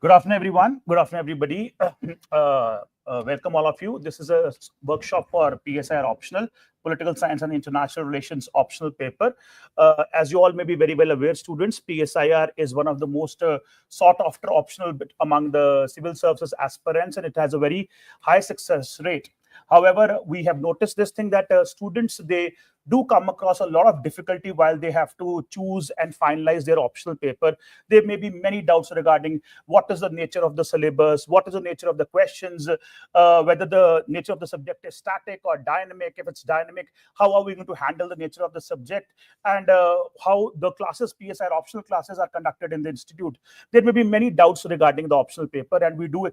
Good afternoon, everyone. Good afternoon, everybody. Welcome, all of you. This is a workshop for PSIR optional, Political Science and International Relations optional paper. As you all may be very well aware, students, PSIR is one of the most sought after optional among the civil services aspirants, and it has a very high success rate. However, we have noticed this thing that students, they do come across a lot of difficulty while they have to choose and finalize their optional paper. There may be many doubts regarding what is the nature of the syllabus, what is the nature of the questions, whether the nature of the subject is static or dynamic. If it's dynamic, how are we going to handle the nature of the subject, and how the classes, PSIR optional classes, are conducted in the institute. There may be many doubts regarding the optional paper, and we do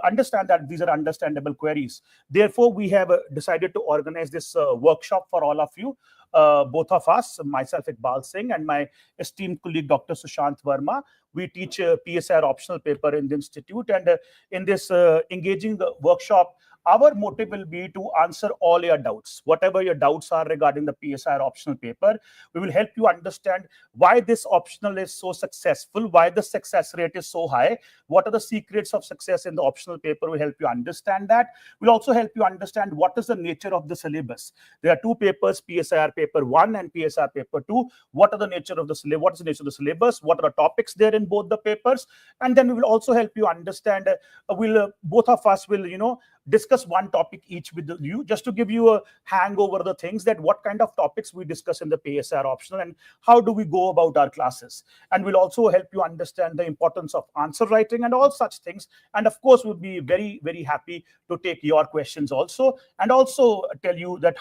understand that these are understandable queries. Therefore, we have decided to organize this workshop for all of you, both of us, myself, Iqbal Singh, and my esteemed colleague, Dr. Sushant Verma. We teach PSIR optional paper in the institute, and in this engaging workshop, our motive will be to answer all your doubts. Whatever your doubts are regarding the PSIR optional paper, we will help you understand why this optional is so successful, why the success rate is so high, what are the secrets of success in the optional paper. We'll help you understand that. We'll also help you understand what is the nature of the syllabus. There are two papers, PSIR paper 1 and PSIR paper 2. What are the nature of the syllabus? What is the nature of the syllabus? What are the topics there in both the papers? And then we will also help you understand, both of us will, discuss one topic each with you, just to give you a hang over the things, that what kind of topics we discuss in the PSIR optional and how do we go about our classes. And we'll also help you understand the importance of answer writing and all such things. And of course, we'll be very, very happy to take your questions also, and also tell you that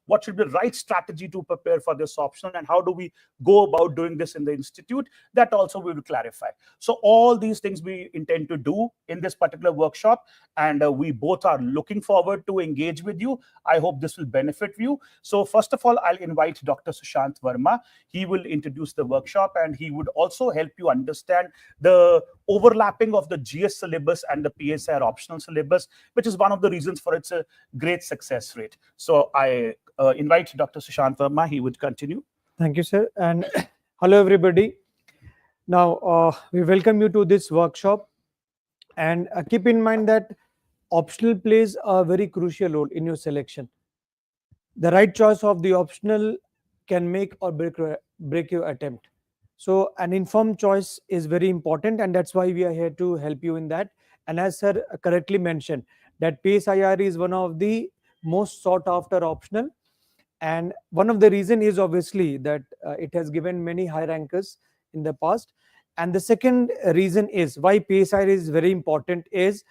what should be the right strategy to prepare for this option, and how do we go about doing this in the institute. That also we will clarify. So all these things we intend to do in this particular workshop, and we both are looking forward to engage with you. I hope this will benefit you. So first of all, I'll invite Dr. Sushant Verma. He will introduce the workshop, and he would also help you understand the overlapping of the GS syllabus and the PSIR optional syllabus, which is one of the reasons for its great success rate. So I invite Dr. Sushant Verma. He would continue. Thank you, sir. And hello, everybody. Now, we welcome you to this workshop. And keep in mind that optional plays a very crucial role in your selection. The right choice of the optional can make or break your attempt. So an informed choice is very important, and that's why we are here to help you in that. And as sir correctly mentioned, that PSIR is one of the most sought after optional. And one of the reason is obviously that it has given many high rankers in the past. And the second reason is why PSIR is very important is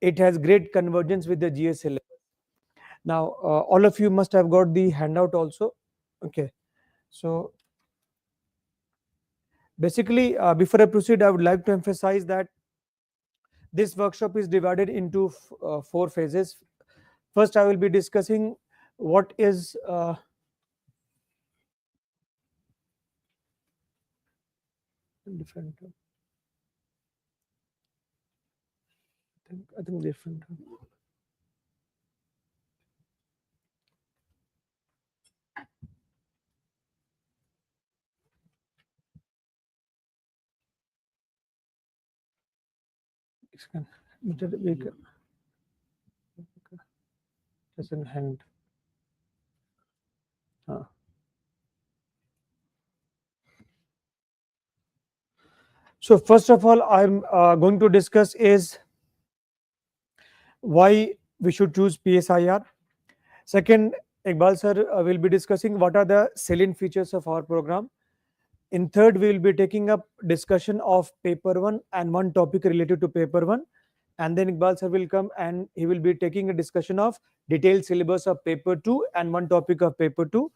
it has great convergence with the GS syllabus. Now, all of you must have got the handout also. Okay. So basically, before I proceed, I would like to emphasize that this workshop is divided into 4 phases. First, I will be discussing what is different. I think different. Doesn't hand. So first of all, I'm going to discuss is why we should choose PSIR. Second, Iqbal sir will be discussing what are the salient features of our program. In third, we will be taking up discussion of paper 1 and one topic related to paper 1. And then Iqbal sir will come and he will be taking a discussion of detailed syllabus of paper 2 and one topic of paper 2.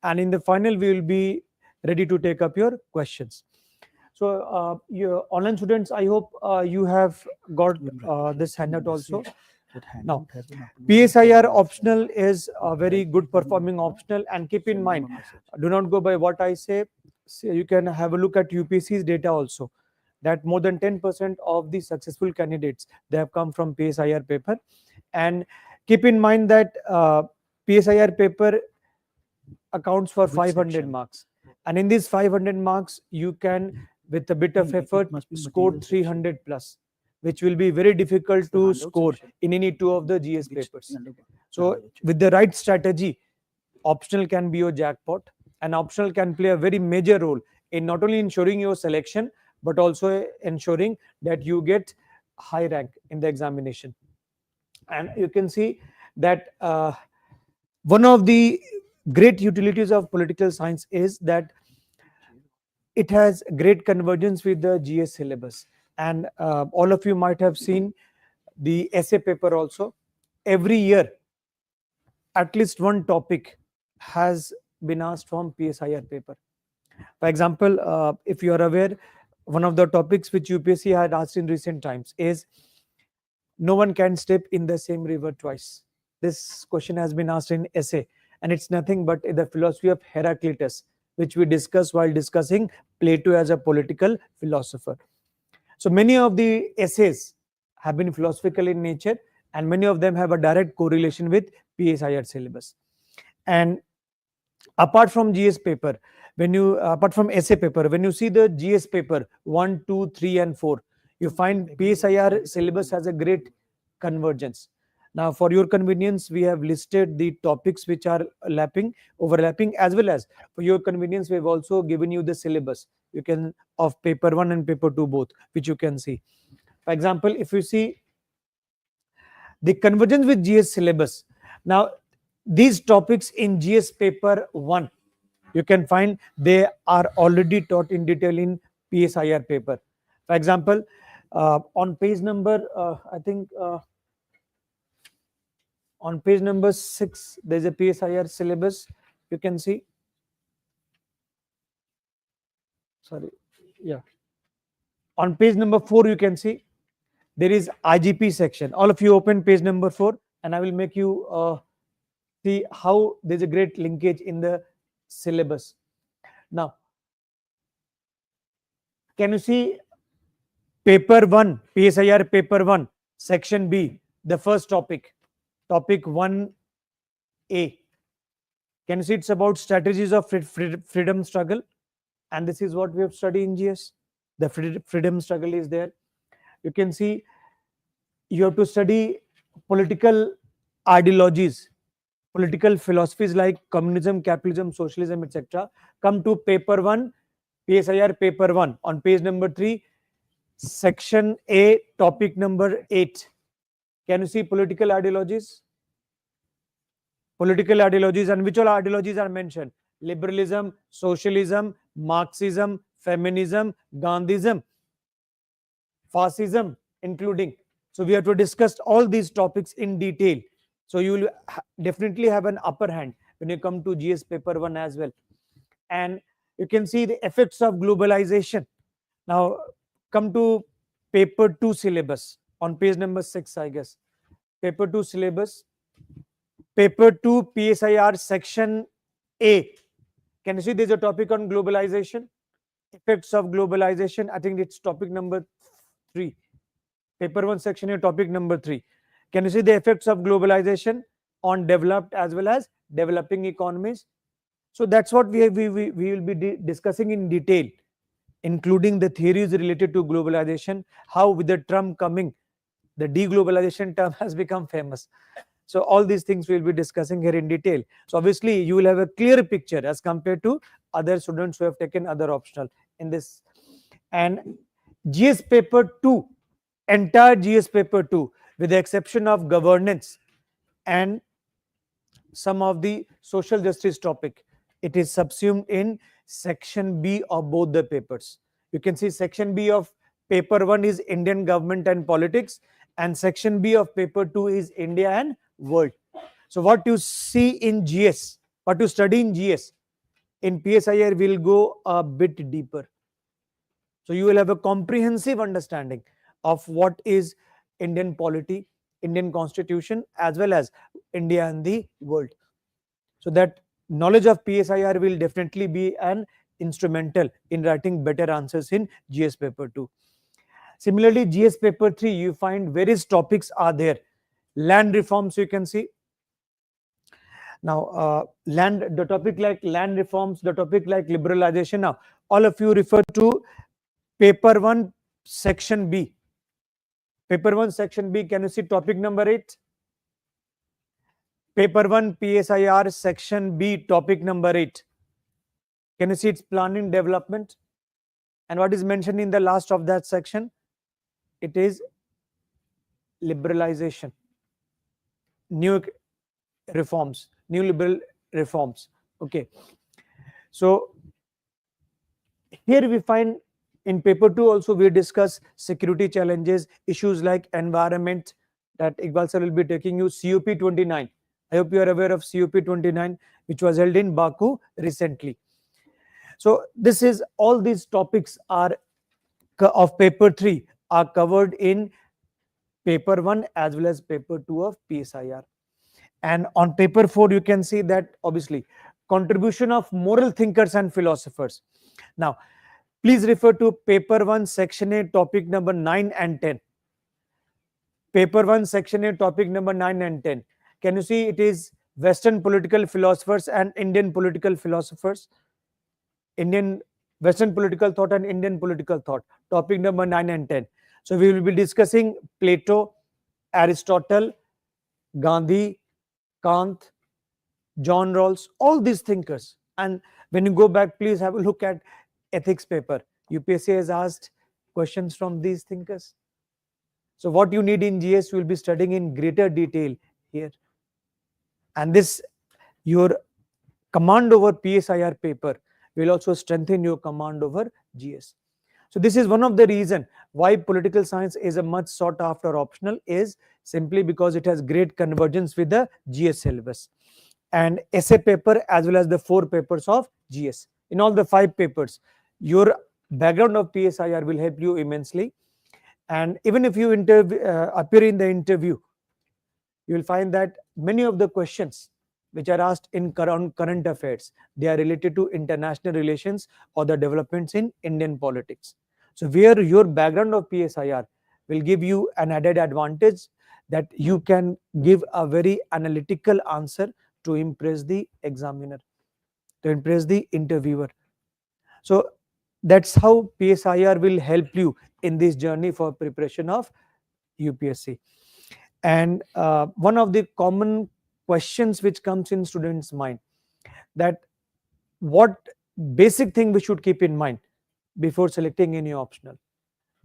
And in the final, we will be ready to take up your questions. So your online students, I hope you have got this handout also. Now, PSIR optional is a very good performing optional, and keep in mind, do not go by what I say. So you can have a look at UPSC's data also, that more than 10% of the successful candidates, they have come from PSIR paper. And keep in mind that PSIR paper accounts for 500 marks. And in these 500 marks, you can with a bit of It effort, must be scored material section. 300 plus, which will be very difficult It's the to handout score section. in any two of the GS Which papers. handout? So with the right strategy, optional can be your jackpot, and optional can play a very major role in not only ensuring your selection, but also ensuring that you get high rank in the examination. And you can see that one of the great utilities of political science is that it has great convergence with the GS syllabus. And all of you might have seen the essay paper also. Every year, at least one topic has been asked from PSIR paper. For example, if you are aware, one of the topics which UPSC had asked in recent times is no one can step in the same river twice. This question has been asked in essay, and it's nothing but the philosophy of Heraclitus, which we discussed while discussing Plato as a political philosopher. So many of the essays have been philosophical in nature, and many of them have a direct correlation with PSIR syllabus. And apart from GS paper, apart from essay paper, when you see the GS paper 1, 2, 3, and 4, you find PSIR syllabus has a great convergence. Now, for your convenience, we have listed the topics which are overlapping, as well as for your convenience, we have also given you the syllabus. You can of paper 1 and paper 2 both, which you can see. For example, if you see the convergence with GS syllabus, now these topics in GS paper 1, you can find they are already taught in detail in PSIR paper. For example, on page number, I think on page number 6, there's a PSIR syllabus. You can see. Sorry, yeah. On page number 4, you can see there is IGP section. All of you open page number 4, and I will make you see how there's a great linkage in the syllabus. Now, can you see paper 1, PSIR paper 1, section B, the first topic 1A. Can you see it's about strategies of freedom struggle? And this is what we have studied in GS. The freedom struggle is there. You can see you have to study political ideologies, political philosophies like communism, capitalism, socialism, etc. Come to paper 1, PSIR paper 1 on page number 3, section A, topic number 8. Can you see political ideologies? Political ideologies, and which all ideologies are mentioned? Liberalism, socialism, Marxism, feminism, Gandhism, fascism, including. So we have to discuss all these topics in detail. So you will definitely have an upper hand when you come to GS paper 1 as well. And you can see the effects of globalization. Now come to paper 2 syllabus on page number 6, I guess. Paper 2 syllabus. Paper 2 PSIR section A. Can you see there's a topic on globalization? Effects of globalization. I think it's topic number 3. Paper 1 section A, topic number 3. Can you see the effects of globalization on developed as well as developing economies? So that's what we will be discussing in detail, including the theories related to globalization, how with the Trump coming, the deglobalization term has become famous. So all these things we'll be discussing here in detail. So obviously you will have a clear picture as compared to other students who have taken other optional in this. And GS paper 2, entire GS paper 2, with the exception of governance and some of the social justice topic, it is subsumed in section B of both the papers. You can see section B of paper 1 is Indian government and politics, and section B of paper 2 is India and world. So what you see in GS, what you study in GS, in PSIR will go a bit deeper. So you will have a comprehensive understanding of what is Indian polity, Indian constitution, as well as India and the world. So that knowledge of PSIR will definitely be an instrumental in writing better answers in GS paper 2. Similarly, GS paper 3, you find various topics are there. Land reforms, you can see. Now, the topic like land reforms, the topic like liberalization. Now, all of you refer to Paper 1, Section B. Paper 1, Section B, can you see topic number 8? Paper 1, PSIR, Section B, topic number 8. Can you see its planning development? And what is mentioned in the last of that section? It is liberalization, new reforms, new liberal reforms. Okay. So here we find in paper 2 also we discuss security challenges, issues like environment, that Iqbal sir will be taking you COP 29. I hope you are aware of COP 29, which was held in Baku recently. So this is, all these topics are of paper 3 are covered in paper 1 as well as paper 2 of PSIR. And on paper 4 you can see that obviously contribution of moral thinkers and philosophers. Now please refer to paper 1 section A topic number 9 and 10. Paper 1 section A topic number 9 and 10. Can you see it is Western political philosophers and Indian political philosophers? Indian Western political thought and Indian political thought, topic number 9 and 10. So we will be discussing Plato, Aristotle, Gandhi, Kant, John Rawls, all these thinkers. And when you go back, please have a look at ethics paper. UPSC has asked questions from these thinkers. So what you need in GS, you will be studying in greater detail here. And this, your command over PSIR paper will also strengthen your command over GS. So this is one of the reasons why political science is a much sought after optional, is simply because it has great convergence with the GS syllabus and essay paper as well as the 4 papers of GS. In all the 5 papers, your background of PSIR will help you immensely. And even if you appear in the interview, you will find that many of the questions which are asked in current affairs, they are related to international relations or the developments in Indian politics. So where your background of PSIR will give you an added advantage, that you can give a very analytical answer to impress the examiner, to impress the interviewer. So that's how PSIR will help you in this journey for preparation of UPSC. And one of the common questions which comes in students' mind, that what basic thing we should keep in mind before selecting any optional.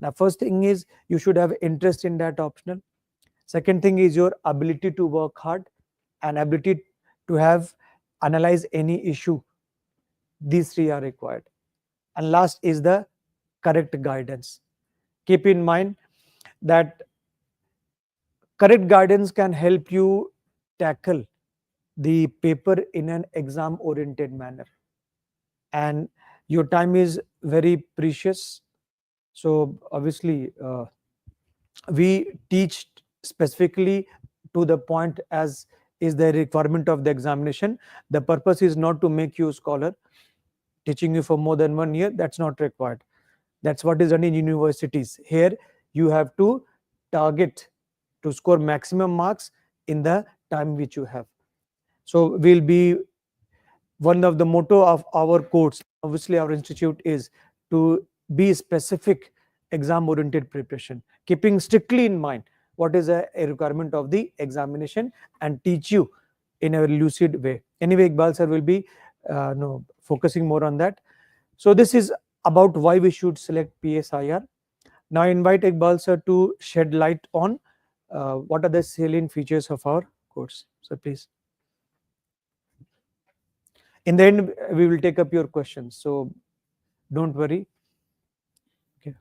Now, first thing is you should have interest in that optional. Second thing is your ability to work hard and ability to have analyze any issue. These 3 are required. And last is the correct guidance. Keep in mind that correct guidance can help you tackle the paper in an exam oriented manner, and your time is very precious. So obviously we teach specifically to the point as is the requirement of the examination. The purpose is not to make you a scholar, teaching you for more than 1 year, that's not required. That's what is done in universities. Here you have to target to score maximum marks in the time which you have. So we'll be, one of the motto of our course, obviously our institute, is to be specific exam oriented preparation, keeping strictly in mind what is a requirement of the examination and teach you in a lucid way. Anyway, Iqbal sir will be focusing more on that. So this is about why we should select PSIR. Now I invite Iqbal sir to shed light on what are the salient features of our course. So please. In the end, we will take up your questions, so don't worry. Okay.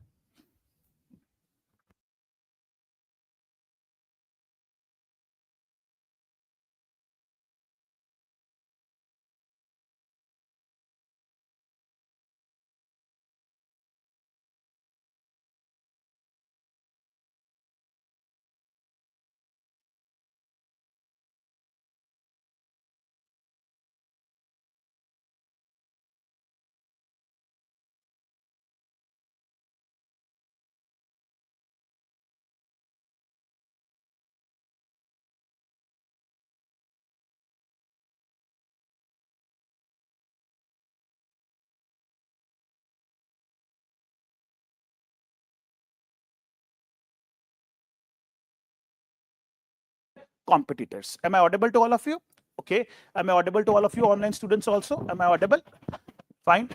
competitors. Am I audible to all of you? Okay. Am I audible to all of you online students also? Am I audible? Fine.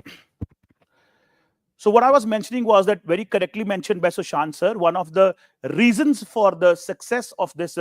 So what I was mentioning was that, very correctly mentioned by Sushant sir, one of the reasons for the success of this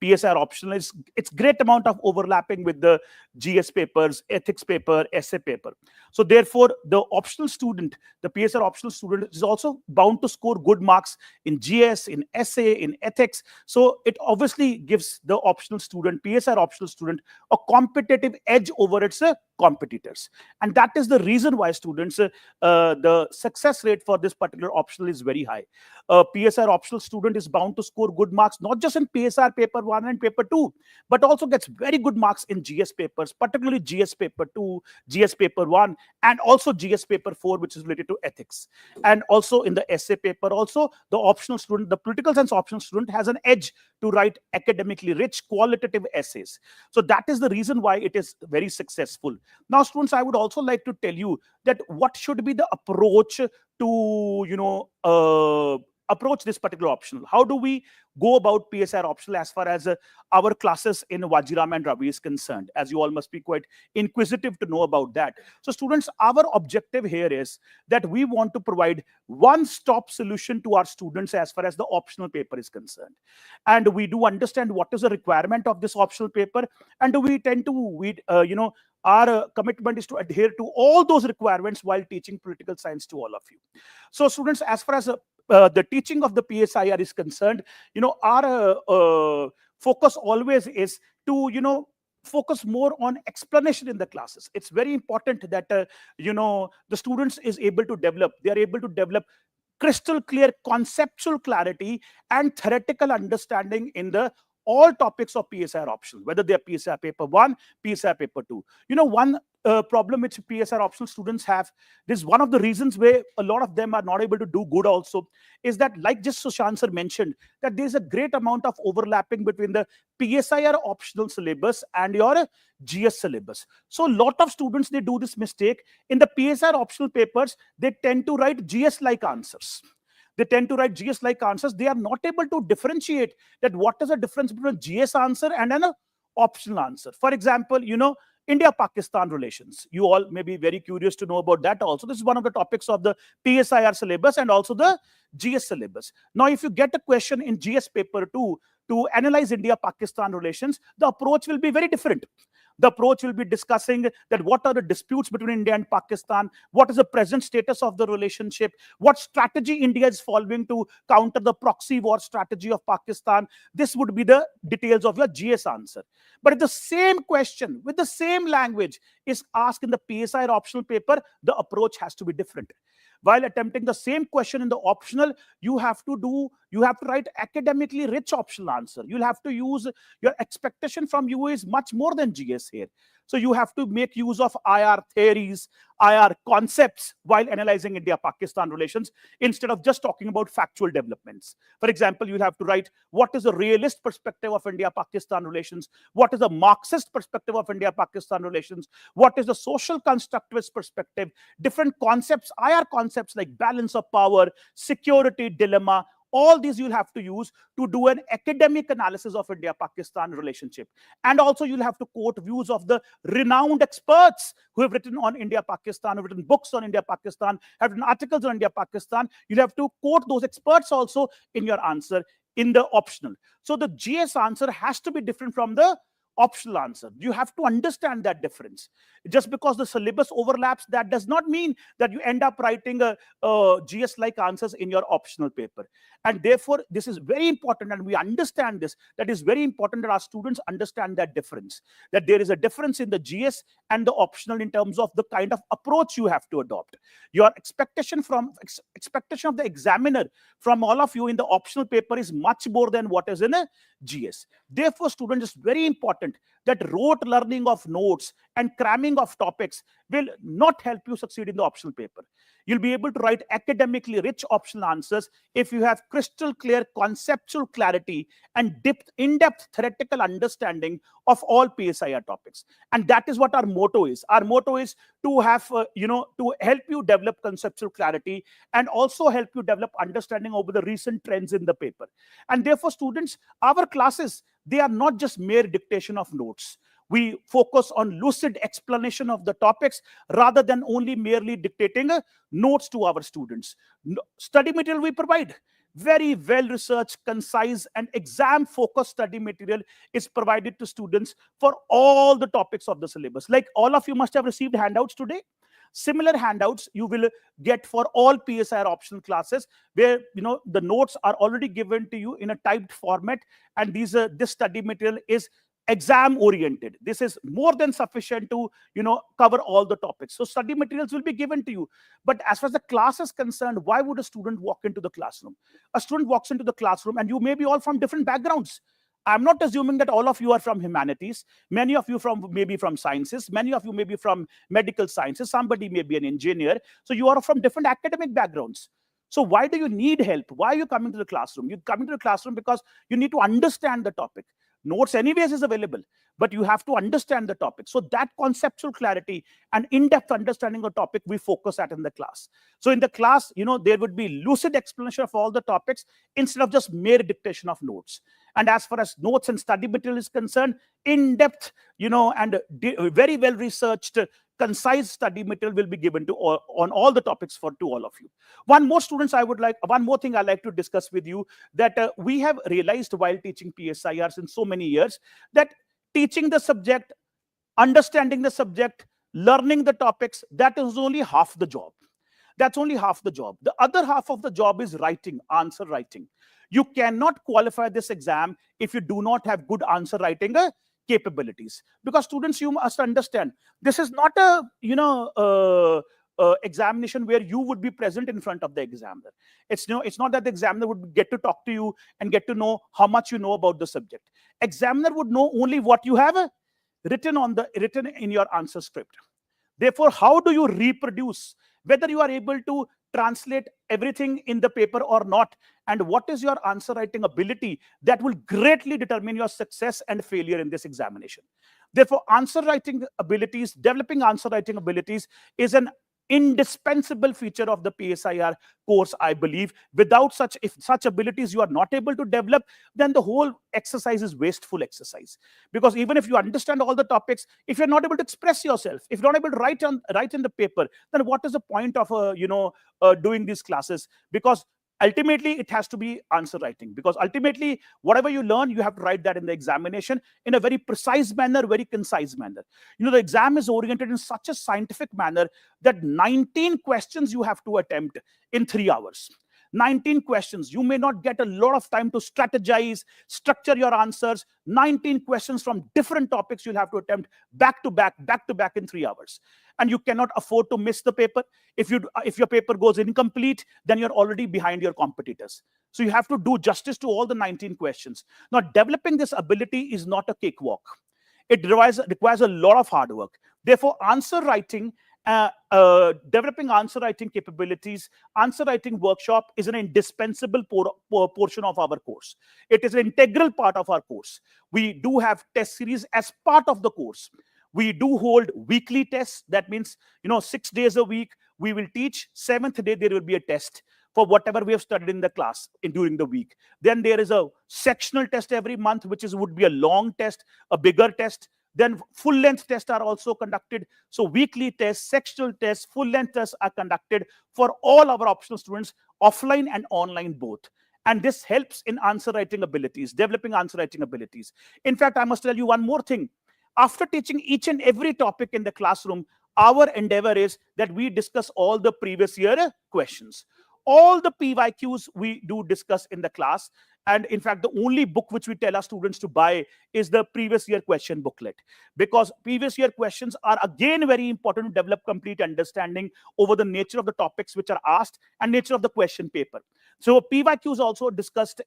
PSIR optional is its great amount of overlapping with the GS papers, ethics paper, essay paper. So therefore, the optional student, the PSIR optional student, is also bound to score good marks in GS, in essay, in ethics. So it obviously gives the optional student, PSIR optional student, a competitive edge over its competitors. And that is the reason why students, the success rate for this particular optional is very high. A PSIR optional student is bound to score good marks, not just in PSIR paper 1 and paper 2, but also gets very good marks in GS papers, particularly GS paper 2, GS paper 1, and also GS paper 4, which is related to ethics. And also in the essay paper also, the optional student, the political science optional student, has an edge to write academically rich, qualitative essays. So that is the reason why it is very successful. Now, students, I would also like to tell you that what should be the approach to, approach this particular optional. How do we go about PSIR optional as far as our classes in Vajiram and Ravi is concerned? As you all must be quite inquisitive to know about that. So students, our objective here is that we want to provide one-stop solution to our students as far as the optional paper is concerned. And we do understand what is the requirement of this optional paper, and we tend to, our commitment is to adhere to all those requirements while teaching political science to all of you. So students, as far as the teaching of the PSIR is concerned, our focus always is to, focus more on explanation in the classes. It's very important that, the students is able to develop, they are able to develop crystal clear conceptual clarity and theoretical understanding in the all topics of PSIR optional, whether they are PSIR paper 1, PSIR paper 2. One problem which PSIR optional students have, this is one of the reasons where a lot of them are not able to do good also, is that, like just Sushant sir mentioned, that there's a great amount of overlapping between the PSIR optional syllabus and your GS syllabus. So a lot of students, they do this mistake. In the PSIR optional papers, they tend to write GS-like answers. They tend to write GS-like answers. They are not able to differentiate that what is the difference between a GS answer and an optional answer. For example, India-Pakistan relations. You all may be very curious to know about that also. This is one of the topics of the PSIR syllabus and also the GS syllabus. Now, if you get a question in GS paper 2 to analyze India-Pakistan relations, the approach will be very different. The approach will be discussing that what are the disputes between India and Pakistan, what is the present status of the relationship, what strategy India is following to counter the proxy war strategy of Pakistan. This would be the details of your GS answer. But if the same question with the same language is asked in the PSIR optional paper, the approach has to be different. While attempting the same question in the optional, you have to write academically rich optional answer. You'll have to use, your expectation from you is much more than GS here. So you have to make use of IR theories, IR concepts while analyzing India-Pakistan relations, instead of just talking about factual developments. For example, you'll have to write what is the realist perspective of India-Pakistan relations, what is the Marxist perspective of India-Pakistan relations, what is the social constructivist perspective, different concepts, IR concepts like balance of power, security dilemma. All these you'll have to use to do an academic analysis of India-Pakistan relationship. And also you'll have to quote views of the renowned experts who have written on India-Pakistan, have written books on India-Pakistan, have written articles on India-Pakistan. You'll have to quote those experts also in your answer in the optional. So the GS answer has to be different from the optional answer. You have to understand that difference. Just because the syllabus overlaps, that does not mean that you end up writing a GS-like answers in your optional paper. And therefore, this is very important, and we understand this. That is very important that our students understand that difference. That there is a difference in the GS and the optional in terms of the kind of approach you have to adopt. Your expectation of the examiner from all of you in the optional paper is much more than what is in a GS. Therefore, students, it's very important that rote learning of notes and cramming of topics will not help you succeed in the optional paper. You'll be able to write academically rich optional answers if you have crystal clear conceptual clarity and in-depth theoretical understanding of all PSIR topics. And that is what our motto is. Our motto is to have, to help you develop conceptual clarity and also help you develop understanding over the recent trends in the paper. And therefore, students, our classes, they are not just mere dictation of notes. We focus on lucid explanation of the topics rather than only merely dictating notes to our students. Study material we provide. Very well researched, concise, and exam focused study material is provided to students for all the topics of the syllabus. Like all of you must have received handouts today. Similar handouts you will get for all PSIR optional classes, where the notes are already given to you in a typed format, and this study material is exam oriented. This is more than sufficient to cover all the topics. So study materials will be given to you. But as far as the class is concerned, why would a student walk into the classroom? A student walks into the classroom, and you may be all from different backgrounds. I'm not assuming that all of you are from humanities. Many of you maybe from sciences. Many of you may be from medical sciences. Somebody may be an engineer. So you are from different academic backgrounds. So why do you need help? Why are you coming to the classroom? You're coming to the classroom because you need to understand the topic. Notes anyways is available, but you have to understand the topic. So that conceptual clarity and in-depth understanding of topic we focus at in the class. So in the class, there would be lucid explanation of all the topics instead of just mere dictation of notes. And as far as notes and study material is concerned, in-depth, and very well researched, concise study material will be given to on all the topics to all of you. One more thing I'd like to discuss with you, that we have realized while teaching PSIRs in so many years, that teaching the subject, understanding the subject, learning the topics, that is only half the job. That's only half the job. The other half of the job is writing, answer writing. You cannot qualify this exam if you do not have good answer writing capabilities. Because students, you must understand, this is not a examination where you would be present in front of the examiner. It's not that the examiner would get to talk to you and get to know how much you know about the subject. Examiner would know only what you have written in your answer script. Therefore, how do you reproduce, whether you are able to translate everything in the paper or not, and what is your answer writing ability, that will greatly determine your success and failure in this examination. Therefore, developing answer writing abilities is an indispensable feature of the PSIR course, I believe. Without if such abilities you are not able to develop, then the whole exercise is wasteful exercise. Because even if you understand all the topics, if you're not able to express yourself, if you're not able to write in the paper, then what is the point of doing these classes? Because ultimately it has to be answer writing, because ultimately whatever you learn, you have to write that in the examination in a very precise manner, very concise manner. The exam is oriented in such a scientific manner that 19 questions you have to attempt in 3 hours. 19 questions. You may not get a lot of time to strategize, structure your answers. 19 questions from different topics you'll have to attempt back to back in 3 hours. And you cannot afford to miss the paper. If your paper goes incomplete, then you're already behind your competitors. So you have to do justice to all the 19 questions. Now, developing this ability is not a cakewalk. It requires a lot of hard work. Therefore, answer writing, developing answer writing capabilities, answer writing workshop is an indispensable portion of our course. It is an integral part of our course. We do have test series as part of the course. We do hold weekly tests. That means, 6 days a week we will teach. 7th day there will be a test for whatever we have studied in the class during the week. Then there is a sectional test every month, which would be a long test, a bigger test. Then full-length tests are also conducted. So weekly tests, sectional tests, full-length tests are conducted for all our optional students, offline and online both. And this helps in answer writing abilities, developing answer writing abilities. In fact, I must tell you one more thing. After teaching each and every topic in the classroom, our endeavor is that we discuss all the previous year questions. All the PYQs we do discuss in the class. And in fact, the only book which we tell our students to buy is the previous year question booklet, because previous year questions are again very important to develop complete understanding over the nature of the topics which are asked and nature of the question paper. So PYQs also discussed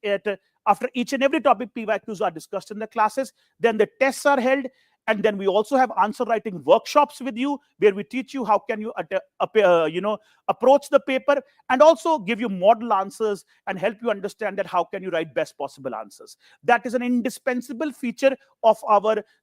after each and every topic. PYQs are discussed in the classes. Then the tests are held. And then we also have answer writing workshops with you, where we teach you how can you approach the paper, and also give you model answers and help you understand that how can you write best possible answers. That is an indispensable feature of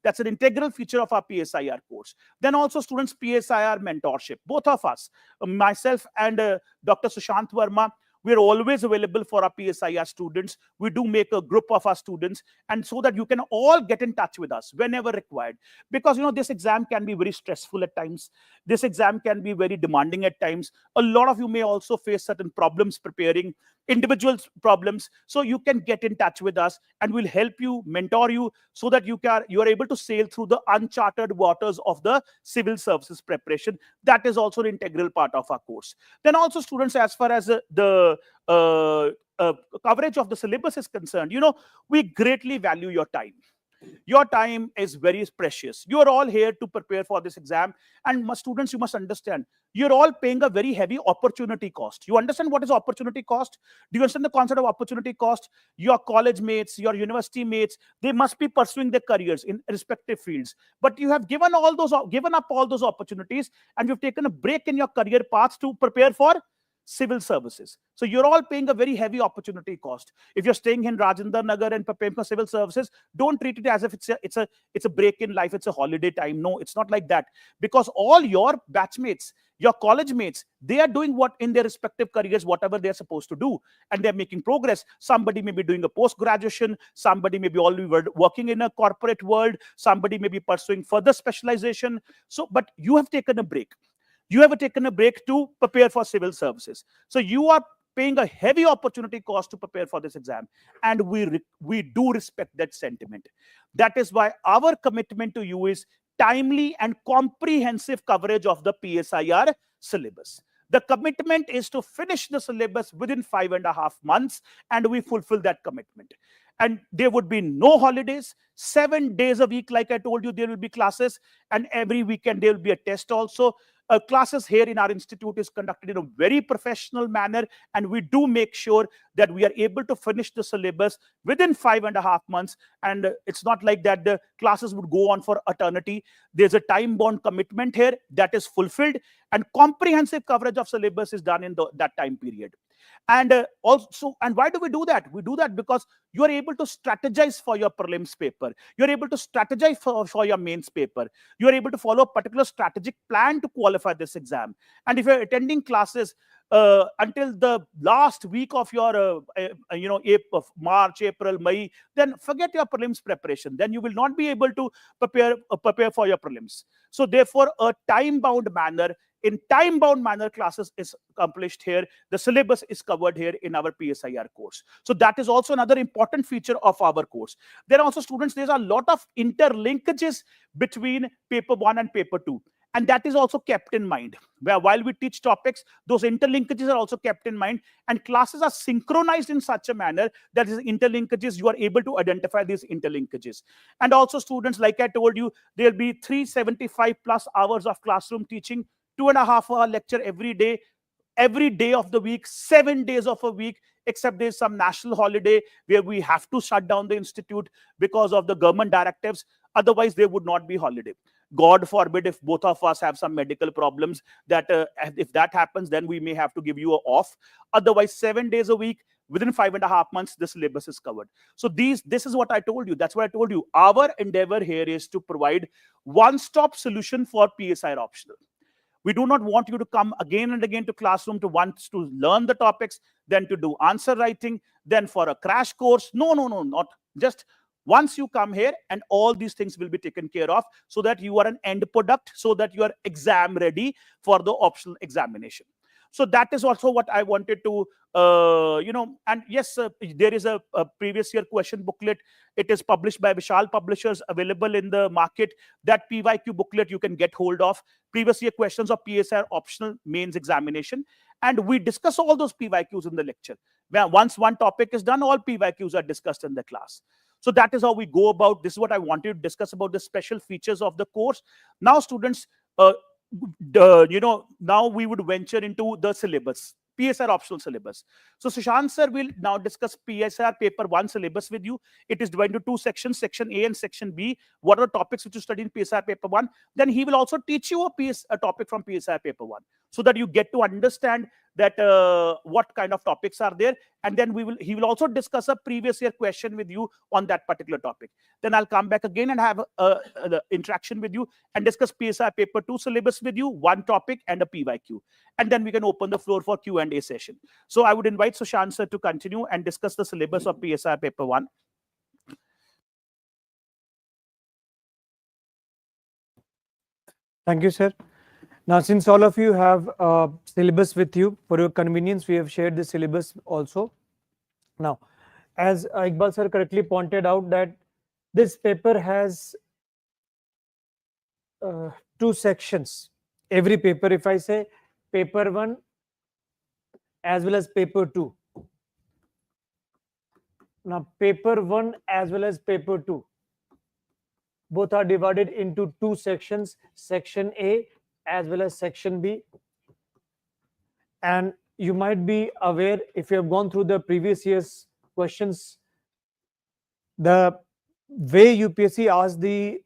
that's an integral feature of our PSIR course. Then also students, PSIR mentorship. Both of us, myself and Dr. Sushant Verma, We are always available for our PSIR students. We do make a group of our students, and so that you can all get in touch with us whenever required. Because this exam can be very stressful at times. This exam can be very demanding at times. A lot of you may also face certain problems preparing, individual problems. So you can get in touch with us, and we'll help you, mentor you, so that you are able to sail through the uncharted waters of the civil services preparation. That is also an integral part of our course. Then also, students, as far as the coverage of the syllabus is concerned, we greatly value your time. Your time is very precious. You are all here to prepare for this exam. And students, you must understand, you're all paying a very heavy opportunity cost. You understand what is opportunity cost? Do you understand the concept of opportunity cost? Your college mates, your university mates, they must be pursuing their careers in respective fields. But you have given up all those opportunities, and you've taken a break in your career path to prepare for civil services. So you're all paying a very heavy opportunity cost. If you're staying in Rajendra Nagar and preparing for civil services, don't treat it as if it's a break in life, it's a holiday time. No, it's not like that. Because all your batchmates, your college mates, they are doing what in their respective careers, whatever they're supposed to do, and they're making progress. Somebody may be doing a post-graduation, somebody may be already working in a corporate world, somebody may be pursuing further specialization. So, but you have taken a break. You have taken a break to prepare for civil services. So you are paying a heavy opportunity cost to prepare for this exam. And we do respect that sentiment. That is why our commitment to you is timely and comprehensive coverage of the PSIR syllabus. The commitment is to finish the syllabus within 5.5 months, and we fulfill that commitment. And there would be no holidays. 7 days a week, like I told you, there will be classes, and every weekend there will be a test also. Classes here in our institute is conducted in a very professional manner, and we do make sure that we are able to finish the syllabus within 5.5 months. And it's not like that the classes would go on for eternity. There's a time-bound commitment here that is fulfilled, and comprehensive coverage of syllabus is done in that time period. And and why do we do that? We do that because you are able to strategize for your prelims paper. You're able to strategize for your mains paper. You're able to follow a particular strategic plan to qualify this exam. And if you're attending classes until the last week of your, March, April, May, then forget your prelims preparation. Then you will not be able to prepare for your prelims. So therefore, a time-bound manner, classes is accomplished here. The syllabus is covered here in our PSIR course. So that is also another important feature of our course. Then also, students, there's a lot of interlinkages between paper 1 and paper 2. And that is also kept in mind. While we teach topics, those interlinkages are also kept in mind. And classes are synchronized in such a manner that these interlinkages, you are able to identify these interlinkages. And also, students, like I told you, there'll be 375 plus hours of classroom teaching, 2.5-hour lecture every day of the week, 7 days of a week, except there's some national holiday where we have to shut down the institute because of the government directives. Otherwise, there would not be holiday. God forbid if both of us have some medical problems, that if that happens, then we may have to give you an off. Otherwise, 7 days a week, within 5.5 months, the syllabus is covered. So this is what I told you. That's what I told you. Our endeavor here is to provide one-stop solution for PSIR optional. We do not want you to come again and again to classroom to learn the topics, then to do answer writing, then for a crash course. No, not just once you come here, and all these things will be taken care of, so that you are an end product, so that you are exam ready for the optional examination. So that is also what I wanted to, and yes, there is a previous year question booklet. It is published by Vishal Publishers, available in the market. That PYQ booklet you can get hold of. Previous year questions of PSIR optional mains examination. And we discuss all those PYQs in the lecture. Once one topic is done, all PYQs are discussed in the class. So that is how we go about. This is what I wanted to discuss about the special features of the course. Now, students, now we would venture into the syllabus, PSIR optional syllabus. So Sushant sir will now discuss PSIR paper 1 syllabus with you. It is divided into 2 sections, section A and section B. What are the topics which you study in PSIR paper 1? Then he will also teach you a topic from PSIR paper 1. so that you get to understand that what kind of topics are there. And then he will also discuss a previous year question with you on that particular topic. Then I'll come back again and have the interaction with you and discuss PSI paper 2 syllabus with you, one topic and a PYQ. And then we can open the floor for Q&A session. So I would invite Sushant sir to continue and discuss the syllabus of PSI paper 1. Thank you, sir. Now, since all of you have syllabus with you, for your convenience, we have shared the syllabus also. Now, as Iqbal sir correctly pointed out, that this paper has 2 sections. Every paper, if I say paper 1 as well as paper 2. Now, paper 1 as well as paper 2, both are divided into 2 sections, section A as well as section B. And you might be aware, if you have gone through the previous year's questions, the way UPSC asks the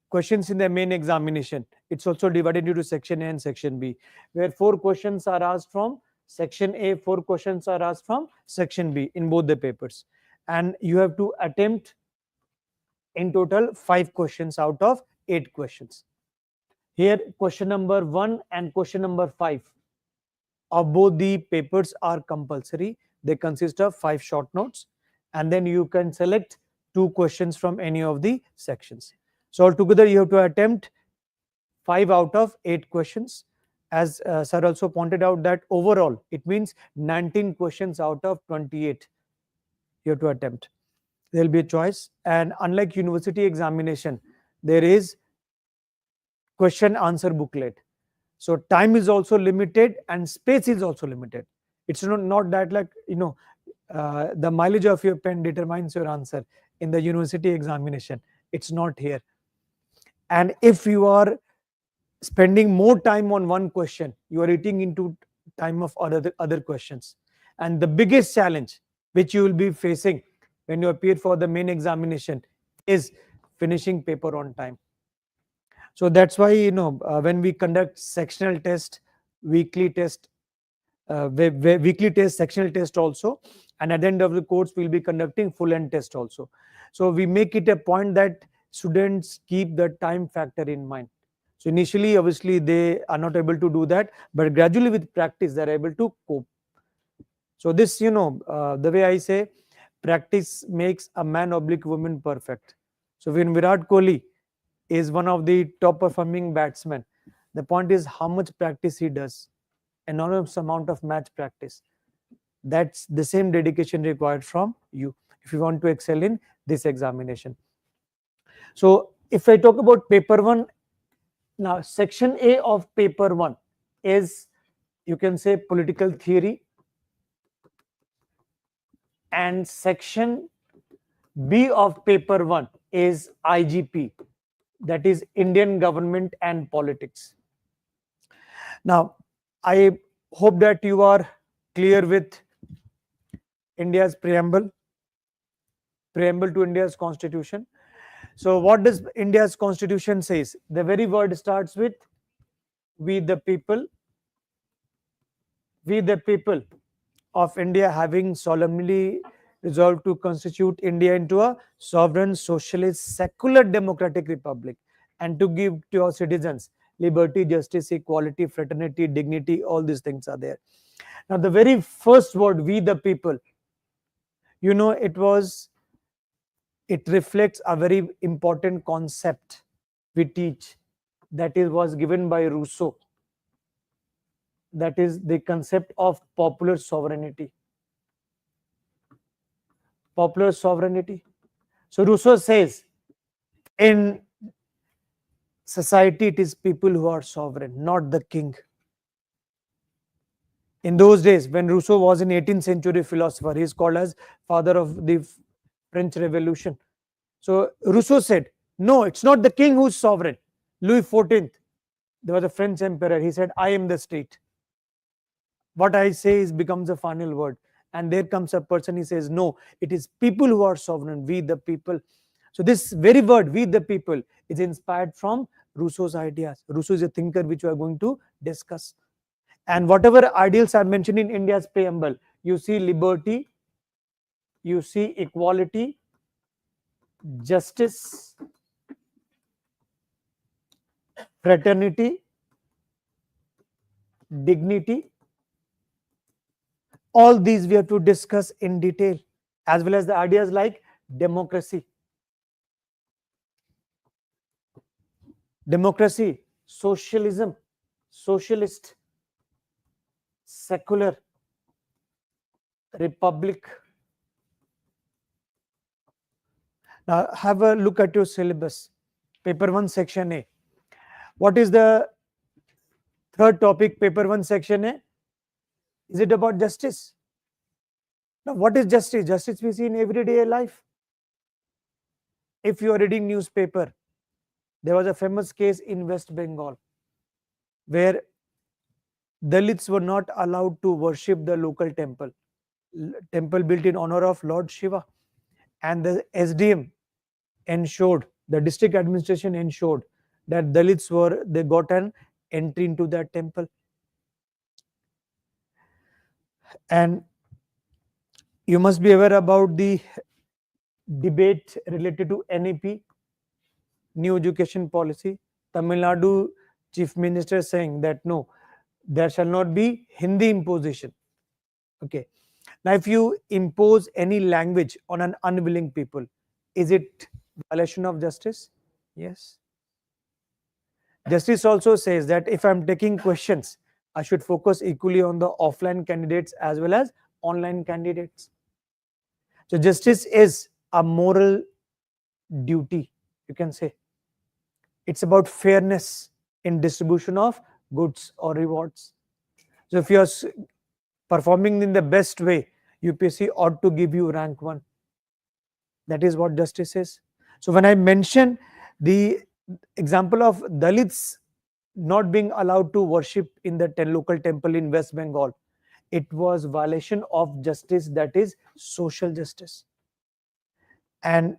questions in the main examination, it's also divided into section A and section B, where 4 questions are asked from section A, 4 questions are asked from section B in both the papers. And you have to attempt in total 5 questions out of 8 questions. Here, question number 1 and question number 5 of both the papers are compulsory. They consist of 5 short notes, and then you can select 2 questions from any of the sections. So altogether, you have to attempt 5 out of 8 questions. As sir also pointed out, that overall, it means 19 questions out of 28 you have to attempt. There will be a choice. And unlike university examination, there is question answer booklet. So time is also limited and space is also limited. It's not that like, the mileage of your pen determines your answer in the university examination. It's not here. And if you are spending more time on one question, you are eating into time of other questions. And the biggest challenge which you will be facing when you appear for the main examination is finishing paper on time. So that's why, when we conduct sectional test, weekly test, sectional test also, and at the end of the course, we'll be conducting full end test also. So we make it a point that students keep the time factor in mind. So initially, obviously, they are not able to do that, but gradually with practice, they're able to cope. So this, the way I say, practice makes a man oblique woman perfect. So when Virat Kohli is one of the top performing batsmen, the point is how much practice he does. Enormous amount of match practice. That's the same dedication required from you if you want to excel in this examination. So if I talk about paper 1, now section A of paper 1 is, you can say, political theory, and section B of paper 1 is IGP, that is Indian government and politics. Now, I hope that you are clear with India's preamble to India's constitution. So what does India's constitution says? The very word starts with we the people of India having solemnly resolved to constitute India into a sovereign, socialist, secular democratic republic, and to give to our citizens liberty, justice, equality, fraternity, dignity, all these things are there. Now, the very first word, we the people, it reflects a very important concept we teach, that was given by Rousseau. That is the concept of popular sovereignty. Popular sovereignty. So Rousseau says, in society, it is people who are sovereign, not the king. In those days, when Rousseau was an 18th century philosopher, he is called as father of the French Revolution. So Rousseau said, no, it's not the king who's sovereign. Louis XIV, there was a French emperor. He said, I am the state. What I say becomes a final word. And there comes a person, he says, no, it is people who are sovereign, we the people. So this very word, we the people, is inspired from Rousseau's ideas. Rousseau is a thinker which we are going to discuss. And whatever ideals are mentioned in India's preamble, you see liberty, you see equality, justice, fraternity, dignity. All these we have to discuss in detail, as well as the ideas like democracy. Democracy, socialism, socialist, secular, republic. Now have a look at your syllabus. Paper 1 section A. What is the third topic, paper 1 section A? Is it about justice? Now what is justice? Justice we see in everyday life. If you are reading newspaper, there was a famous case in West Bengal where Dalits were not allowed to worship the local temple built in honor of Lord Shiva, and the SDM ensured, the district administration ensured that Dalits they got an entry into that temple. And you must be aware about the debate related to NEP, New Education Policy. Tamil Nadu Chief Minister saying that no, there shall not be Hindi imposition. Okay. Now, if you impose any language on an unwilling people, is it violation of justice? Yes. Justice also says that if I'm taking questions, I should focus equally on the offline candidates as well as online candidates. So justice is a moral duty, you can say. It's about fairness in distribution of goods or rewards. So if you're performing in the best way, UPSC ought to give you rank 1. That is what justice is. So when I mention the example of Dalits not being allowed to worship in the local temple in West Bengal, it was violation of justice, that is social justice. And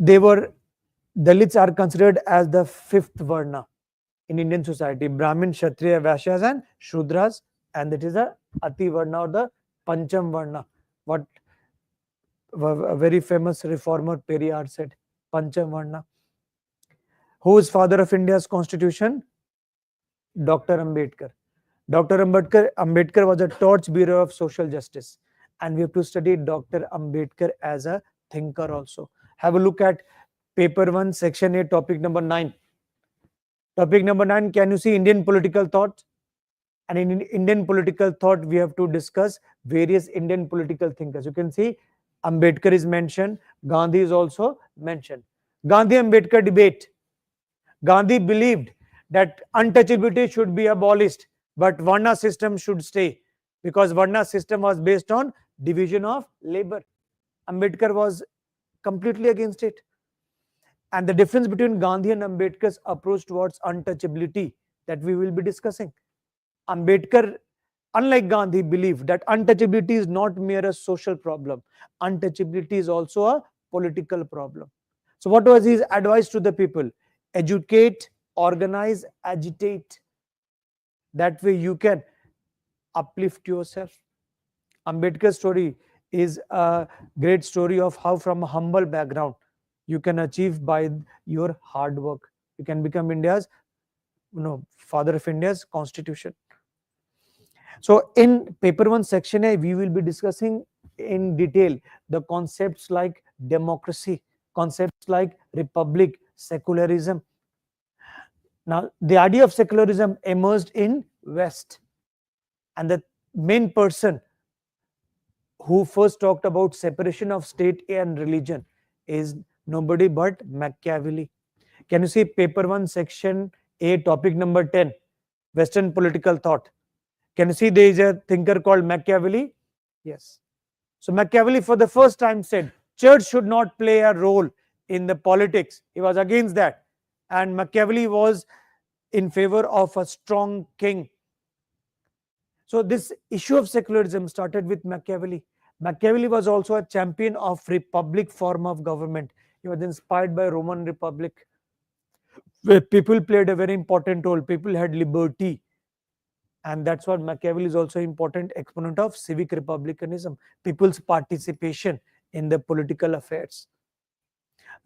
Dalits are considered as the 5th Varna in Indian society. Brahmin, Kshatriya, Vaishyas and Shudras, and that is the Ati Varna or the Pancham Varna. What a very famous reformer Periyar said, Pancham Varna. Who is father of India's constitution? Dr. Ambedkar. Dr. Ambedkar was a torchbearer of social justice, and we have to study Dr. Ambedkar as a thinker also. Have a look at paper 1 section A, topic number 9. Topic number 9, can you see Indian political thought? And in Indian political thought, we have to discuss various Indian political thinkers. You can see Ambedkar is mentioned, Gandhi is also mentioned. Gandhi-Ambedkar debate. Gandhi believed that untouchability should be abolished, but Varna system should stay, because Varna system was based on division of labor. Ambedkar was completely against it. And the difference between Gandhi and Ambedkar's approach towards untouchability that we will be discussing. Ambedkar, unlike Gandhi, believed that untouchability is not mere a social problem. Untouchability is also a political problem. So what was his advice to the people? Educate, organize, agitate. That way you can uplift yourself. Ambedkar's story is a great story of how from a humble background you can achieve by your hard work. You can become India's, father of India's constitution. So in paper 1 section A, we will be discussing in detail the concepts like democracy, concepts like republic, secularism. Now, the idea of secularism emerged in West, and the main person who first talked about separation of state and religion is nobody but Machiavelli. Can you see paper 1 section A, topic number 10, Western political thought? Can you see there is a thinker called Machiavelli? Yes. So Machiavelli for the first time said church should not play a role in the politics. He was against that. And Machiavelli was in favor of a strong king. So this issue of secularism started with Machiavelli. Machiavelli was also a champion of republic form of government. He was inspired by Roman Republic. where people played a very important role. People had liberty. And that's what Machiavelli is also important exponent of civic republicanism, people's participation in the political affairs.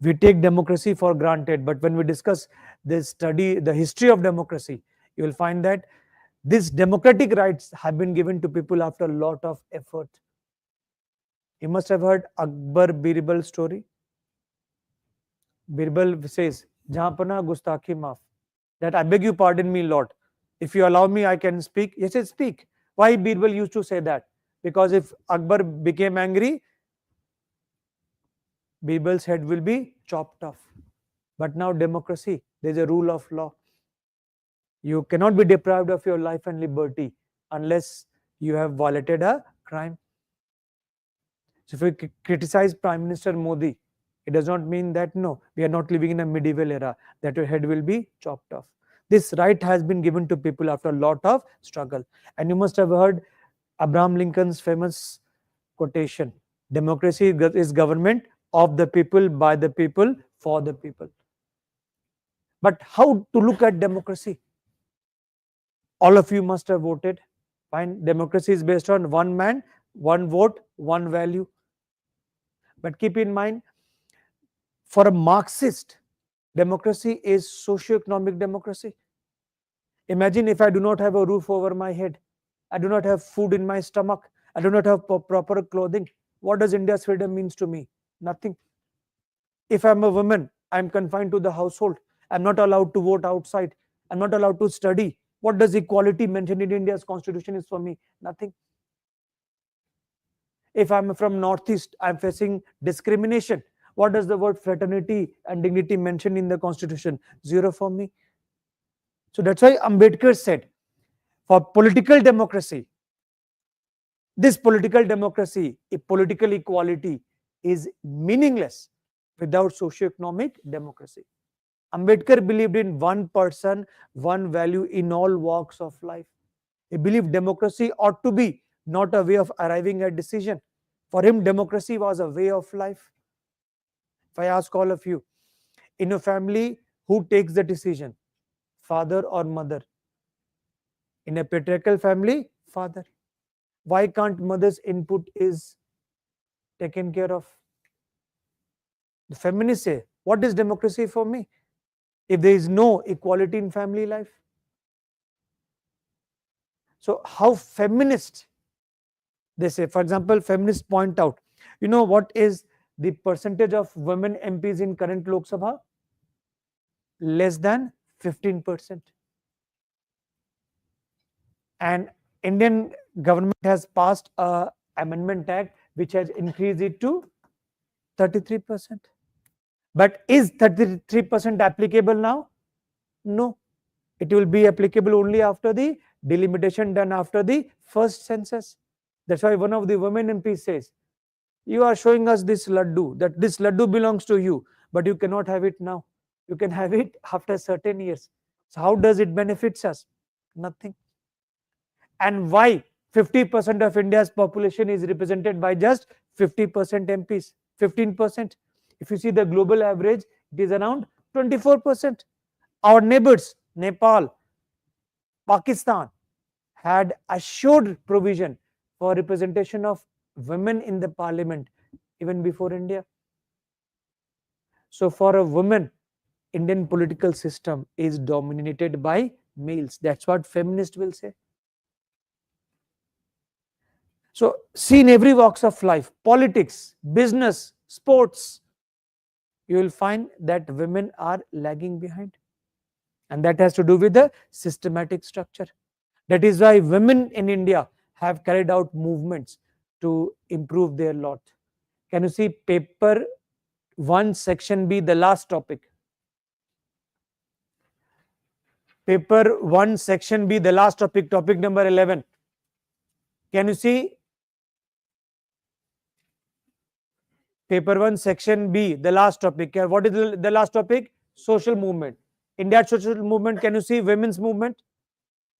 We take democracy for granted, but when we discuss this study, the history of democracy, you will find that these democratic rights have been given to people after a lot of effort. You must have heard Akbar Birbal story. Birbal says, Jahanpana Gustakhi Maaf, that I beg you pardon me, Lord. If you allow me, I can speak. Yes, said, speak. Why Birbal used to say that? Because if Akbar became angry, Birbal's head will be chopped off. But now democracy, there's a rule of law. You cannot be deprived of your life and liberty unless you have violated a crime. So if we criticize Prime Minister Modi, it does not mean that no, we are not living in a medieval era, that your head will be chopped off. This right has been given to people after a lot of struggle. And you must have heard Abraham Lincoln's famous quotation, democracy is government of the people, by the people, for the people. But how to look at democracy? All of you must have voted. Fine, democracy is based on one man, one vote, one value. But keep in mind, for a Marxist, democracy is socio-economic democracy. Imagine if I do not have a roof over my head, I do not have food in my stomach, I do not have proper clothing. What does India's freedom means to me? Nothing. If I'm a woman, I'm confined to the household. I'm not allowed to vote outside. I'm not allowed to study. What does equality mentioned in India's constitution is for me? Nothing. If I'm from Northeast, I'm facing discrimination. What does the word fraternity and dignity mention in the constitution? Zero for me. So that's why Ambedkar said, for political democracy, this political democracy, a political equality is meaningless without socio-economic democracy. Ambedkar believed in one person, one value in all walks of life. He believed democracy ought to be not a way of arriving at decision. For him, democracy was a way of life. If I ask all of you, in a family, who takes the decision? Father or mother? In a patriarchal family, father. Why can't mother's input is taken care of? The feminists say, what is democracy for me if there is no equality in family life? So how feminist, they say, for example, feminists point out, you know what is the percentage of women MPs in current Lok Sabha? Less than 15%. And Indian government has passed a amendment act which has increased it to 33%. But is 33% applicable now? No. It will be applicable only after the delimitation done after the first census. That's why one of the women MPs says, you are showing us this laddu, that this laddu belongs to you, but you cannot have it now. You can have it after certain years. So how does it benefits us? Nothing. And why 50% of India's population is represented by just 50% MPs, 15%. If you see the global average, it is around 24%. Our neighbors, Nepal, Pakistan, had assured provision for representation of women in the parliament even before India. So for a woman, Indian political system is dominated by males. That's what feminists will say. So see in every walks of life, politics, business, sports, you will find that women are lagging behind. And that has to do with the systematic structure. That is why women in India have carried out movements to improve their lot. Can you see paper 1 section B, the last topic? Paper 1 section B, the last topic, topic number 11. Can you see paper 1 section B, the last topic? What is the last topic? Social movement. In that social movement, can you see women's movement?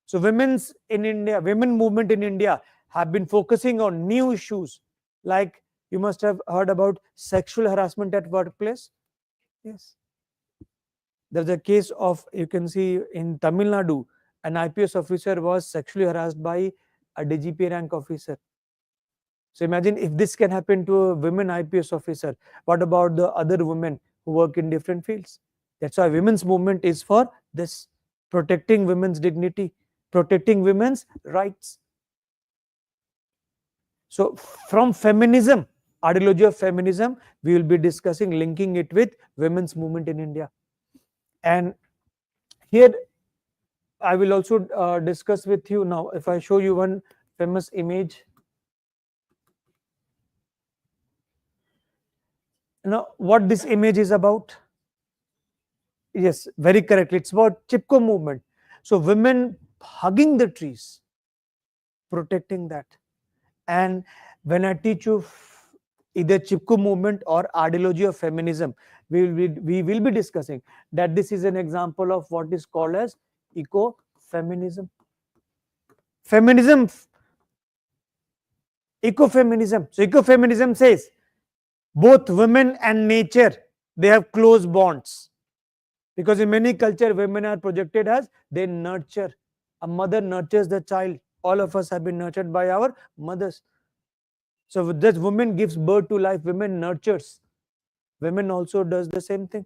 So women movement in India have been focusing on new issues, like you must have heard about sexual harassment at workplace. Yes. There's a case of, you can see in Tamil Nadu, an IPS officer was sexually harassed by a DGP rank officer. So imagine if this can happen to a women IPS officer, what about the other women who work in different fields? That's why women's movement is for this, protecting women's dignity, protecting women's rights. So from feminism, ideology of feminism, we will be discussing, linking it with women's movement in India. And here I will also discuss with you now, if I show you one famous image. Now, what this image is about? Yes, very correctly. It's about Chipko movement. So women hugging the trees, protecting that. And when I teach you either Chipko movement or ideology of feminism, we will be discussing that this is an example of what is called as ecofeminism. Feminism, ecofeminism. So ecofeminism says both women and nature, they have close bonds. Because in many cultures, women are projected as they nurture. A mother nurtures the child. All of us have been nurtured by our mothers. So this woman gives birth to life, women nurtures. Women also does the same thing.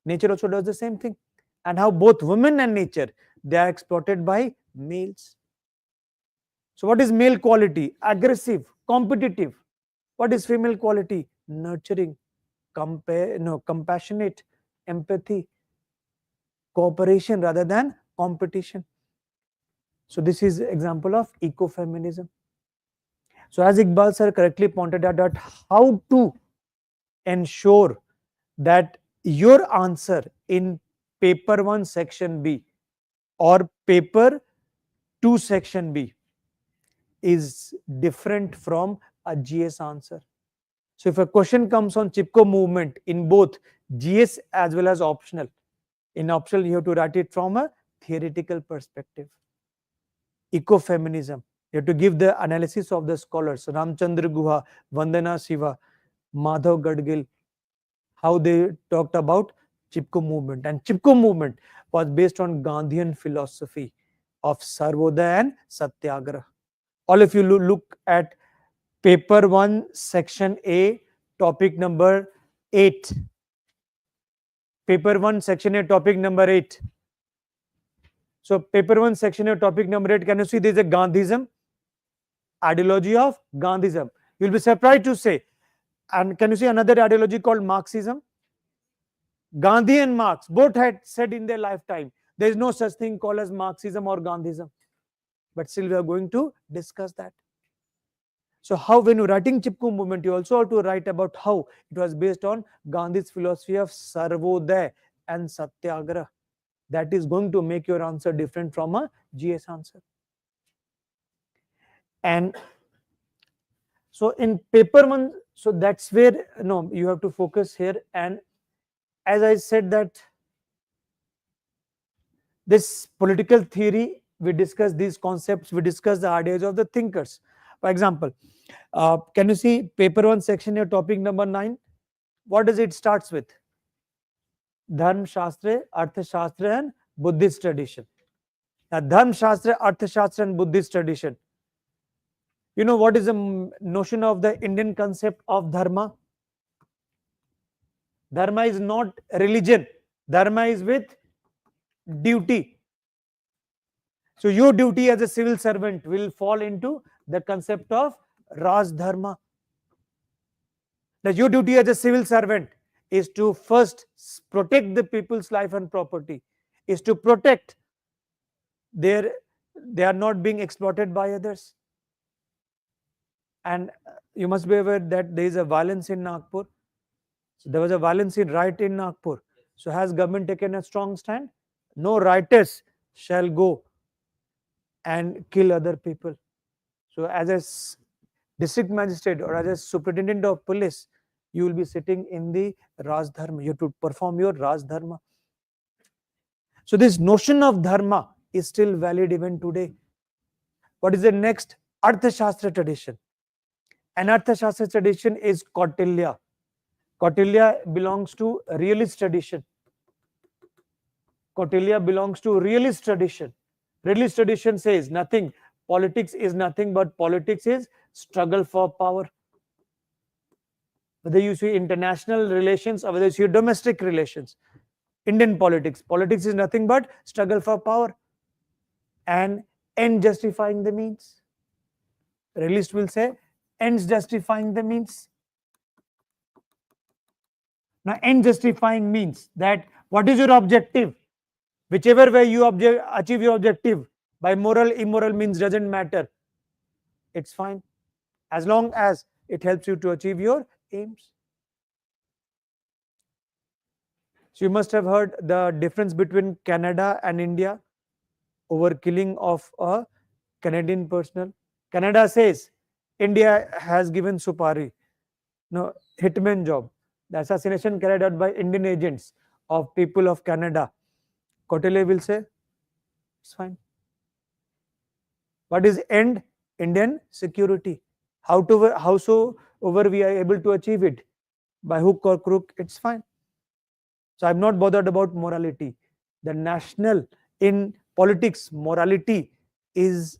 Nature also does the same thing. And how both women and nature, they are exploited by males. So what is male quality? Aggressive, competitive. What is female quality? Nurturing, compassionate, empathy, cooperation rather than competition. So this is example of ecofeminism. So as Iqbal sir correctly pointed out, that how to ensure that your answer in paper 1 section B or paper 2 section B is different from a GS answer. So if a question comes on Chipko movement in both GS as well as optional, in optional you have to write it from a theoretical perspective. Ecofeminism, you have to give the analysis of the scholars, Ramchandra Guha, Vandana Shiva, Madhav Gadgil, how they talked about Chipko movement. And Chipko movement was based on Gandhian philosophy of Sarvodaya and Satyagraha. All of you look at paper 1 section A, topic number 8. Paper 1 section A, topic number 8. So paper 1 section A, topic number 8, can you see there is a Gandhism, ideology of Gandhism. You'll be surprised to say. And can you see another ideology called Marxism? Gandhi and Marx both had said in their lifetime, there is no such thing called as Marxism or Gandhism. But still we are going to discuss that. So how, when you're writing Chipko movement, you also have to write about how it was based on Gandhi's philosophy of Sarvodaya and Satyagraha. That is going to make your answer different from a GS answer. And so in paper 1, so that's where you have to focus here. And as I said that this political theory, we discuss these concepts, we discuss the ideas of the thinkers. For example, can you see paper 1 section here, topic number 9? What does it starts with? Dharma Shastra, Artha Shastra and Buddhist tradition. Now Dharma Shastra, Artha Shastra and Buddhist tradition. You know what is the notion of the Indian concept of dharma? Dharma is not religion. Dharma is with duty. So your duty as a civil servant will fall into the concept of Raj Dharma. That your duty as a civil servant is to first protect the people's life and property, is to protect they are not being exploited by others. And you must be aware that there is a violence in Nagpur. So there was a violence in riot in Nagpur. So has government taken a strong stand? No rioters shall go and kill other people. So as a district magistrate or as a superintendent of police, you will be sitting in the Raj Dharma. You have to perform your Raj Dharma. So this notion of dharma is still valid even today. What is the next? Artha Shastra tradition. And Artha Shastra tradition is Kautilya. Kautilya belongs to realist tradition. Kautilya belongs to realist tradition. Realist tradition says nothing. Politics is nothing but politics is struggle for power. Whether you see international relations or whether you see domestic relations, Indian politics, politics is nothing but struggle for power and end justifying the means. Realist will say ends justifying the means. Now, end justifying means that what is your objective? Whichever way you achieve your objective, by moral, immoral means doesn't matter. It's fine as long as it helps you to achieve your aims. So you must have heard the difference between Canada and India over killing of a Canadian personnel. Canada says India has given Supari, no hitman job. The assassination carried out by Indian agents of people of Canada. Kautilya will say it's fine. What is end? Indian security. Howsoever we are able to achieve it, by hook or crook, it's fine. So I'm not bothered about morality. The national in politics, morality is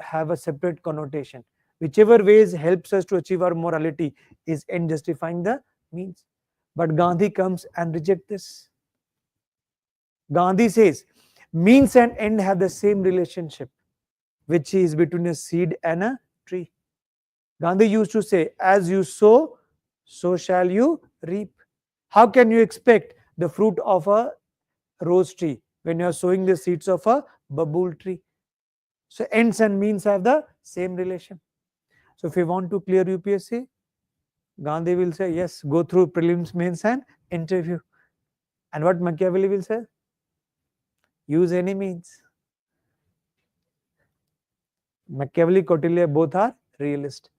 have a separate connotation. Whichever ways helps us to achieve our morality is end justifying the means. But Gandhi comes and rejects this. Gandhi says means and end have the same relationship, which is between a seed and a tree. Gandhi used to say, as you sow, so shall you reap. How can you expect the fruit of a rose tree when you are sowing the seeds of a babul tree? So ends and means have the same relation. So if you want to clear UPSC, Gandhi will say, yes, go through prelims, mains and interview. And what Machiavelli will say? Use any means. Machiavelli, Kautilya, both are realist.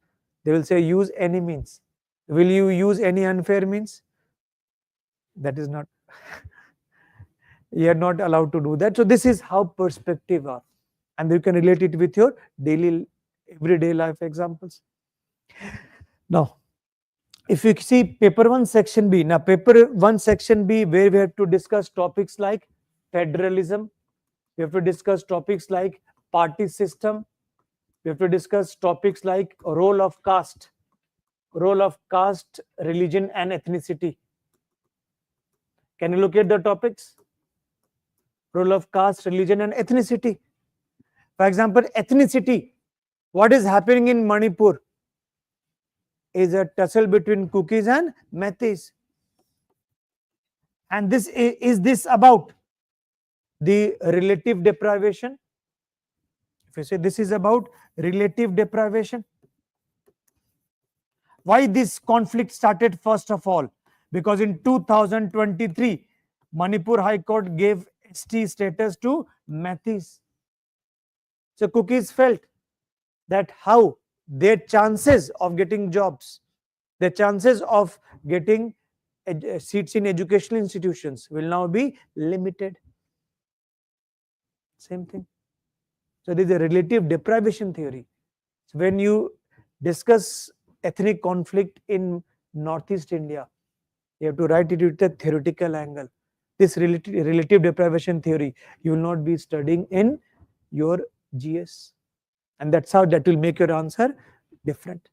They will say use any means. Will you use any unfair means? That is not. You are not allowed to do that. So this is how perspective are. And you can relate it with your daily, everyday life examples. Now, if you see paper 1 section B, now paper 1 section B where we have to discuss topics like federalism, we have to discuss topics like party system, we have to discuss topics like role of caste, religion and ethnicity. Can you look at the topics? Role of caste, religion and ethnicity. For example, ethnicity. What is happening in Manipur is a tussle between Kukis and Metis. And this is this about the relative deprivation? If you say this is about relative deprivation. Why this conflict started first of all? Because in 2023, Manipur High Court gave ST status to Metis. So Kukis felt that how their chances of getting jobs, their chances of getting seats in educational institutions will now be limited. Same thing. So there is a relative deprivation theory. So when you discuss ethnic conflict in Northeast India, you have to write it with a theoretical angle. This relative deprivation theory you will not be studying in your GS. And that's how that will make your answer different.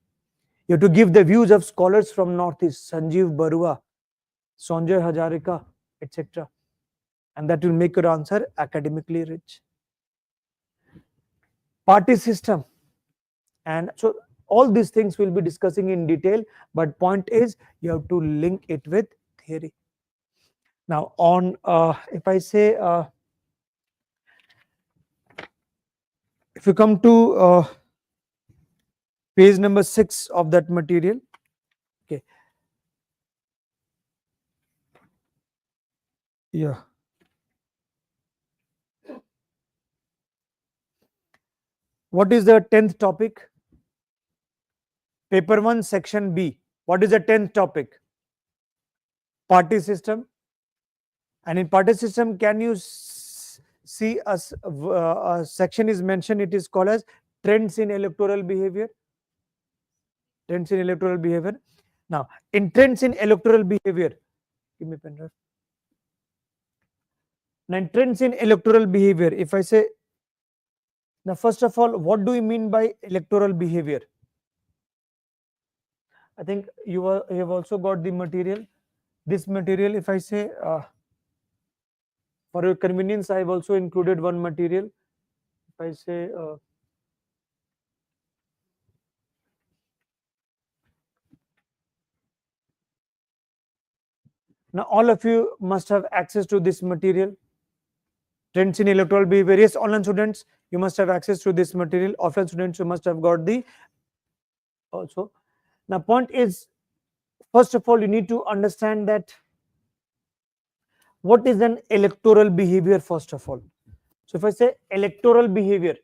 You have to give the views of scholars from Northeast, Sanjeev Barua, Sanjay Hajarika, etc. And that will make your answer academically rich. Party system. And so all these things we'll be discussing in detail, but point is you have to link it with theory. Now on, if I say, if you come to page number 6 of that material, okay. Yeah. What is the 10th topic? Paper 1, section B. What is the 10th topic? Party system. And in party system, can you see a section is mentioned, it is called as trends in electoral behavior. Trends in electoral behavior. Now, in trends in electoral behavior, give me a pen drive. Now, trends in electoral behavior. If I say, now first of all, what do you mean by electoral behavior? I think you have also got the material. This material, if I say, for your convenience, I have also included one material. If I say, now all of you must have access to this material. Trends in electoral behavior. Yes, online students, you must have access to this material. Offline students, you must have got the also. Now, point is, first of all, you need to understand that what is an electoral behavior, first of all. So, if I say electoral behavior,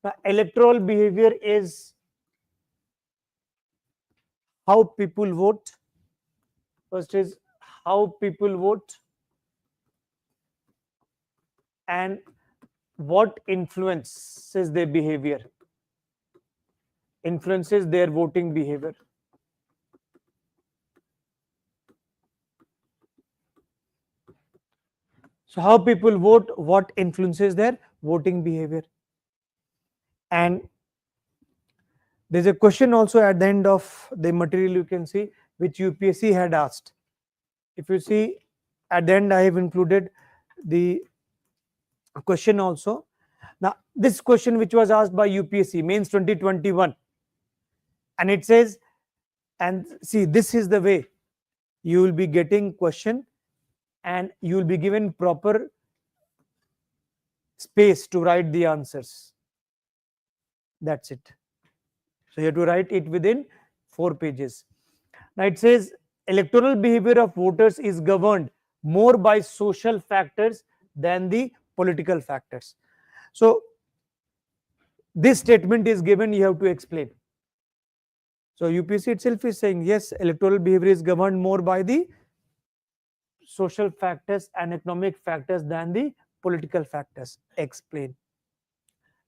now electoral behavior is how people vote. First is how people vote and what influences their behavior, influences their voting behavior. So, how people vote, what influences their voting behavior. And there's a question also at the end of the material, you can see, which UPSC had asked. If you see at the end, I have included the question also. Now, this question which was asked by UPSC, Mains 2021, and it says, and see, this is the way you will be getting question and you will be given proper space to write the answers. That's it. So, you have to write it within 4 pages. Now, it says electoral behavior of voters is governed more by social factors than the political factors. So, this statement is given, you have to explain. So, UPSC itself is saying, yes, electoral behavior is governed more by the social factors and economic factors than the political factors. Explain.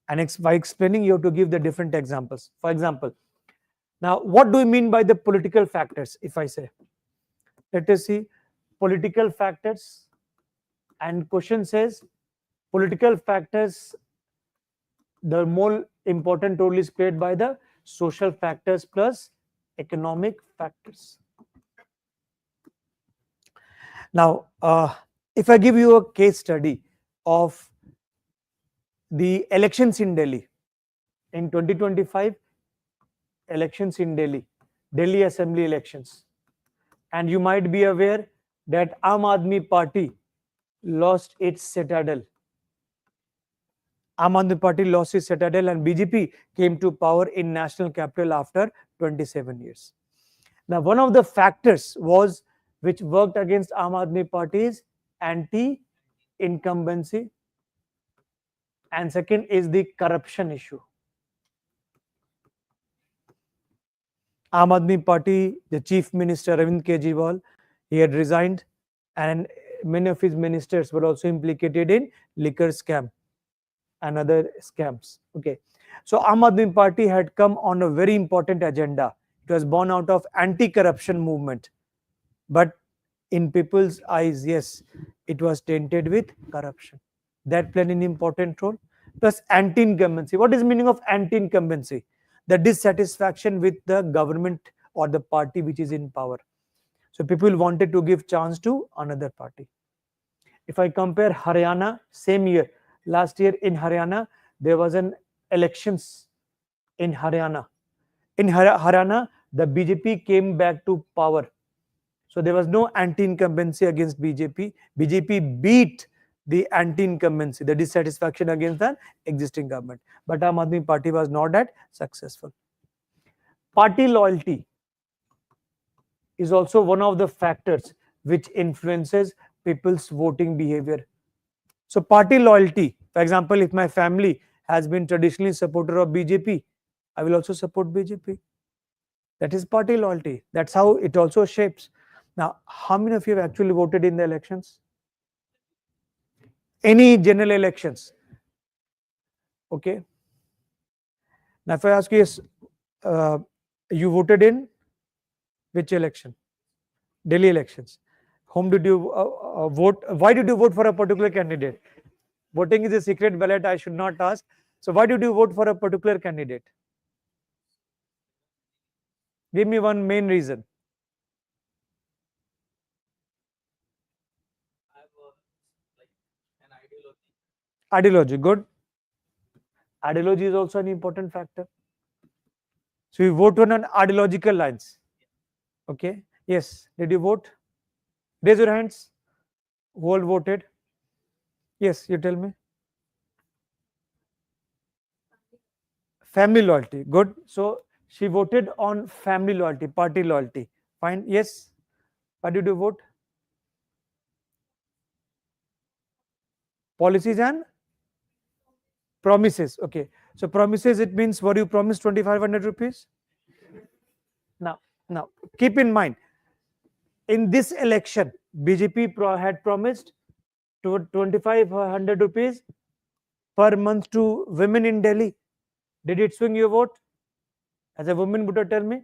And by explaining, you have to give the different examples. For example, now what do you mean by the political factors? If I say, let us see political factors, and question says political factors, the more important role is played by the social factors plus economic factors. Now, if I give you a case study of the elections in Delhi in 2025, elections in Delhi Assembly elections, and you might be aware that Aam Aadmi Party lost its citadel. Aam Aadmi Party lost its citadel and BJP came to power in national capital after 27 years. Now, one of the factors was which worked against Aam Aadmi Party is anti-incumbency, and second is the corruption issue. Aam Aadmi Party, the Chief Minister Arvind Kejriwal, he had resigned, and many of his ministers were also implicated in liquor scam and other scams. Okay, so Aam Aadmi Party had come on a very important agenda. It was born out of anti-corruption movement, but in people's eyes, yes, it was tainted with corruption. That played an important role. Plus anti-incumbency. What is the meaning of anti-incumbency? The dissatisfaction with the government or the party which is in power. So people wanted to give chance to another party. If I compare Haryana, same year, last year in Haryana, there was an elections in Haryana. In Haryana, the BJP came back to power. So there was no anti-incumbency against BJP. BJP beat the anti-incumbency, the dissatisfaction against the existing government. But Aam Aadmi Party was not that successful. Party loyalty is also one of the factors which influences people's voting behavior. So party loyalty, for example, if my family has been traditionally supporter of BJP, I will also support BJP. That is party loyalty. That's how it also shapes. Now, how many of you have actually voted in the elections? Any general elections? Okay. Now, if I ask you, yes, you voted in which election? Delhi elections. Whom did you vote? Why did you vote for a particular candidate? Voting is a secret ballot. I should not ask. So why did you vote for a particular candidate? Give me one main reason. Ideology. Good. Ideology is also an important factor. So you vote on an ideological lines. Okay. Yes. Did you vote? Raise your hands. Who all voted? Yes. You tell me. Family loyalty. Good. So she voted on family loyalty, party loyalty. Fine. Yes. Why did you vote? Policies and promises. Okay. So promises, it means what you promised 2,500 rupees. Now keep in mind, in this election, BJP had promised to 2,500 rupees per month to women in Delhi. Did it swing your vote? As a woman voter, tell me.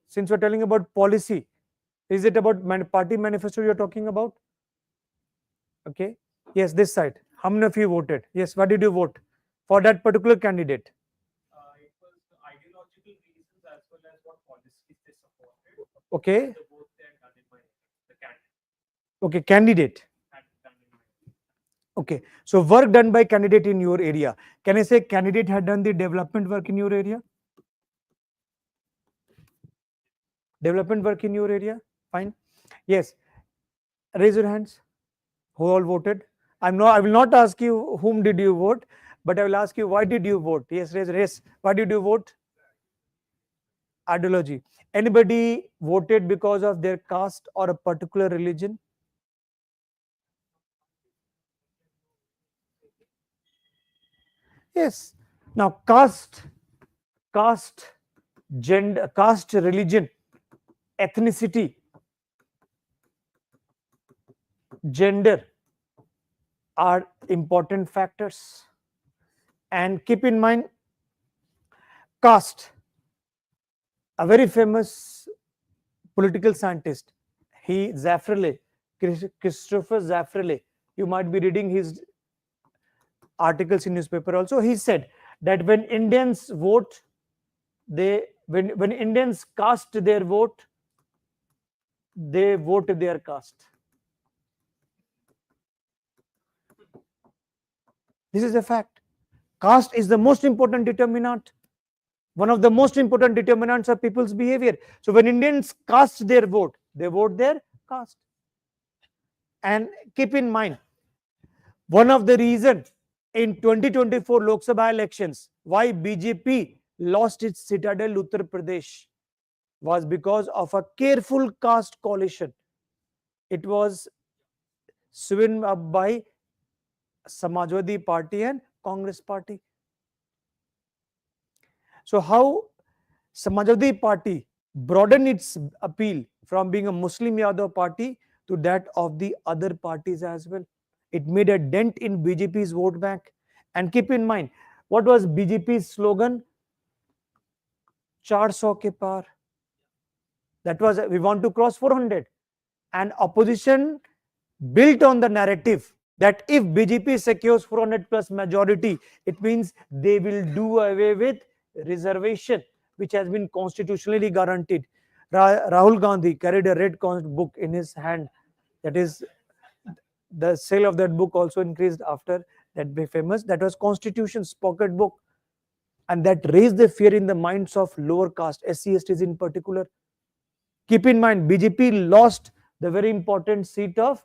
Since we're telling about policy, is it about party manifesto you're talking about? Okay. Yes, this side. How many of you voted? Yes, why did you vote for that particular candidate? It was ideological reasons as well as what policies they supported. Okay. The vote they had done in the candidate. Okay, candidate. Okay, so work done by candidate in your area. Can I say candidate had done the development work in your area? Development work in your area? Fine. Yes. Raise your hands. Who all voted? I will not ask you whom did you vote, but I will ask you why did you vote? Yes, raise. Why did you vote? Ideology. Anybody voted because of their caste or a particular religion? Yes. Now caste, gender, caste, religion, ethnicity, gender are important factors. And keep in mind, caste, a very famous political scientist, Christopher Zafrelay, you might be reading his articles in newspaper also. He said that when Indians vote, when Indians cast their vote, they vote their caste. This is a fact. Caste is the most important determinant, one of the most important determinants of people's behavior. So when Indians cast their vote, they vote their caste. And keep in mind, one of the reasons in 2024 Lok Sabha elections why BJP lost its citadel Uttar Pradesh was because of a careful caste coalition. It was swung up by Samajwadi Party and Congress Party. So how Samajwadi Party broadened its appeal from being a Muslim Yadav party to that of the other parties as well. It made a dent in BJP's vote bank. And keep in mind, what was BJP's slogan? 400 ke par. That was, we want to cross 400. And opposition built on the narrative that if BJP secures 400 plus majority, it means they will do away with reservation, which has been constitutionally guaranteed. Rahul Gandhi carried a red book in his hand. That is, the sale of that book also increased after that became famous. That was Constitution's pocket book. And that raised the fear in the minds of lower caste, SC/STs in particular. Keep in mind, BJP lost the very important seat of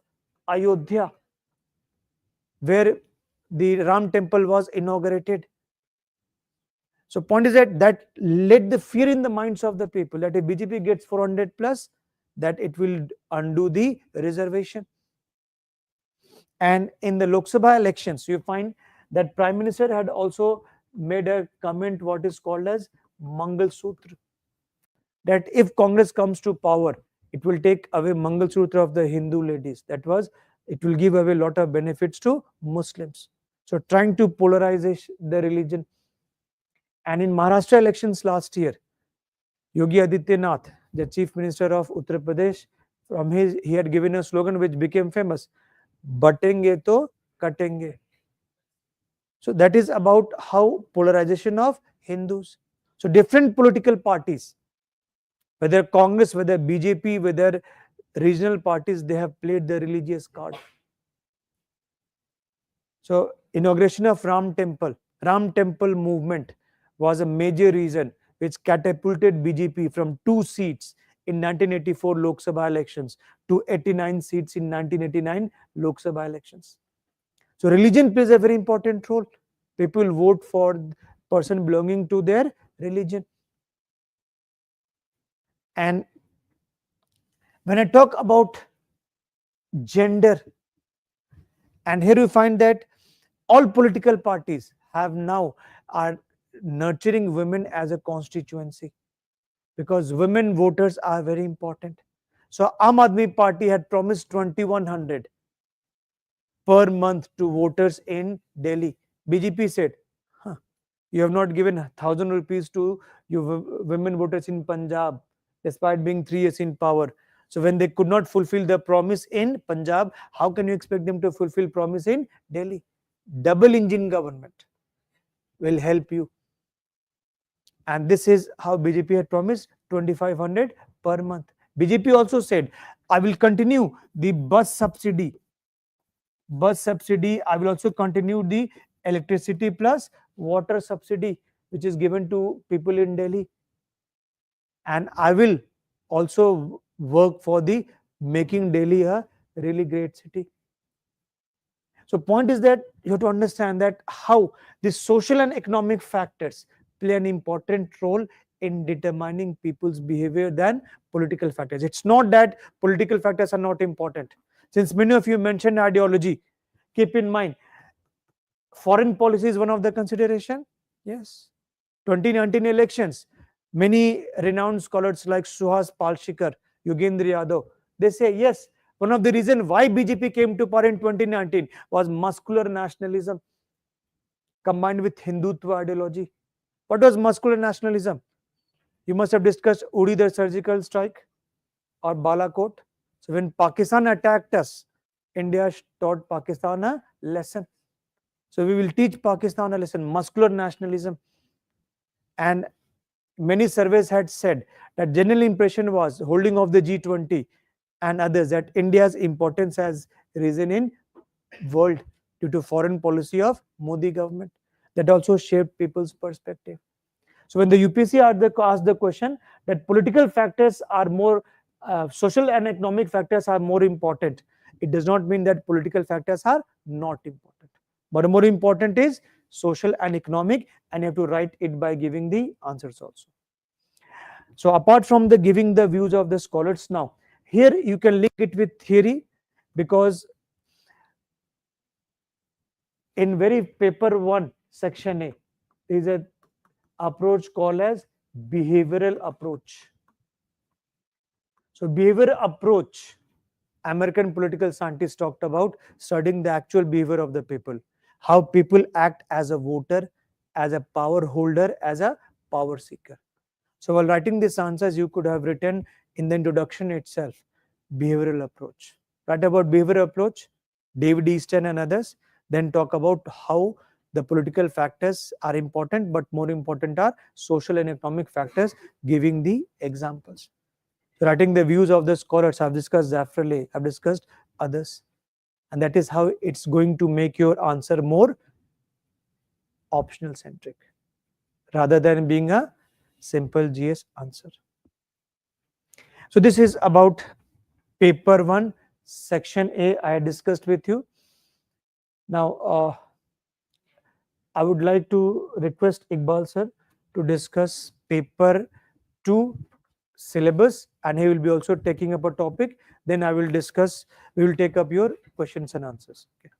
Ayodhya, where the Ram temple was inaugurated. So point is that led the fear in the minds of the people that if BJP gets 400 plus, that it will undo the reservation. And in the Lok Sabha elections, you find that Prime Minister had also made a comment what is called as Mangal Sutra. That if Congress comes to power, it will take away Mangal Sutra of the Hindu ladies. That was, it will give away a lot of benefits to Muslims. So trying to polarize the religion. And in Maharashtra elections last year, Yogi Adityanath, the Chief Minister of Uttar Pradesh, From his, he had given a slogan which became famous: "Batenge to katenge." So that is about how polarization of Hindus. So different political parties, whether Congress, whether BJP, whether regional parties, they have played the religious card. So inauguration of Ram Temple movement was a major reason which catapulted BJP from 2 seats in 1984 Lok Sabha elections to 89 seats in 1989 Lok Sabha elections. So religion plays a very important role. People vote for person belonging to their religion. And when I talk about gender, and here you find that all political parties have now are nurturing women as a constituency, because women voters are very important. So Aam Aadmi Party had promised 2100 per month to voters in Delhi. BJP said, huh, you have not given 1000 rupees to your women voters in Punjab, despite being 3 years in power. So when they could not fulfill the promise in Punjab, how can you expect them to fulfill promise in Delhi? Double engine government will help you. And this is how BJP had promised 2500 per month. BJP also said, I will continue the bus subsidy. I will also continue the electricity plus water subsidy, which is given to people in Delhi. And I will also work for the making Delhi a really great city. So point is that you have to understand that how the social and economic factors play an important role in determining people's behavior than political factors. It's not that political factors are not important. Since many of you mentioned ideology, keep in mind, foreign policy is one of the consideration. Yes. 2019 elections, many renowned scholars like Suhas Palshikar, Yogendra Yadav, they say yes, one of the reasons why BJP came to power in 2019 was muscular nationalism combined with Hindutva ideology. What was muscular nationalism? You must have discussed Uri the surgical strike or Balakot. So when Pakistan attacked us, India taught Pakistan a lesson. So we will teach Pakistan a lesson, muscular nationalism. And many surveys had said that general impression was holding of the G20 and others that India's importance has risen in world due to foreign policy of Modi government. That also shaped people's perspective. So when the UPSC asked the question that political factors are more, social and economic factors are more important, it does not mean that political factors are not important. But more important is social and economic, and you have to write it by giving the answers also. So apart from the giving the views of the scholars, now here you can link it with theory, because in very paper 1 section A is a approach called as behavioral approach. So behavioral approach, American political scientists talked about studying the actual behavior of the people, how people act as a voter, as a power holder, as a power seeker. So while writing these answers, you could have written in the introduction itself, behavioral approach. Write about behavioral approach, David Easton and others, then talk about how the political factors are important, but more important are social and economic factors, giving the examples. So writing the views of the scholars, I've discussed Zafrale, I've discussed others. And that is how it's going to make your answer more optional centric, rather than being a simple GS answer. So this is about paper 1, section A I discussed with you. Now, I would like to request Iqbal sir to discuss paper 2 syllabus, and he will be also taking up a topic. Then I will discuss, we will take up your questions and answers. Okay.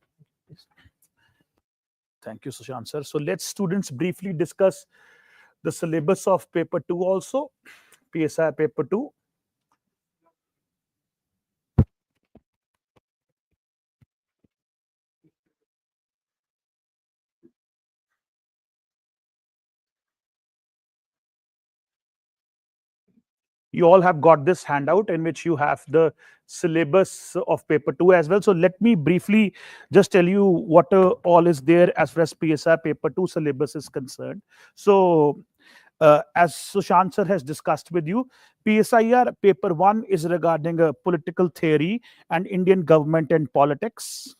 Thank you, Sushant sir. So let's students briefly discuss the syllabus of paper 2 also, PSIR paper 2. You all have got this handout in which you have the syllabus of paper 2 as well. So let me briefly just tell you what all is there as far as PSI paper 2 syllabus is concerned. So as Sushant sir has discussed with you, PSIR paper 1 is regarding political theory and Indian government and politics.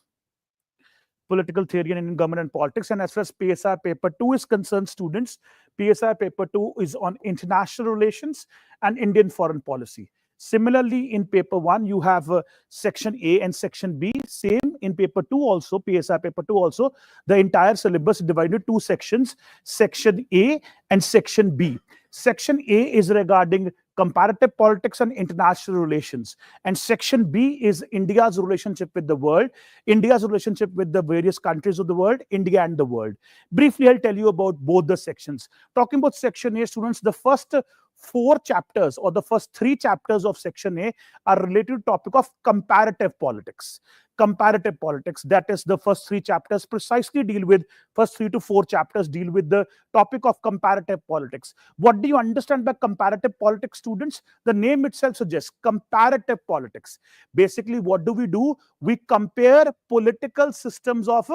Political theory and Indian government and politics. And as far as PSI paper 2 is concerned, students, PSI paper 2 is on international relations and Indian foreign policy. Similarly, in paper 1, you have section A and section B. Same in paper 2 also, PSI paper 2 also. The entire syllabus is divided into two sections, section A and section B. Section A is regarding comparative politics and international relations. And section B is India's relationship with the world, India's relationship with the various countries of the world, India and the world. Briefly, I'll tell you about both the sections. Talking about section A, students, the first 4 chapters or the first 3 chapters of section A are related to topic of comparative politics. Comparative politics, that is the first 3 chapters precisely deal with, first 3 to 4 chapters deal with the topic of comparative politics. What do you understand by comparative politics, students? The name itself suggests comparative politics. Basically, what do? We compare political systems of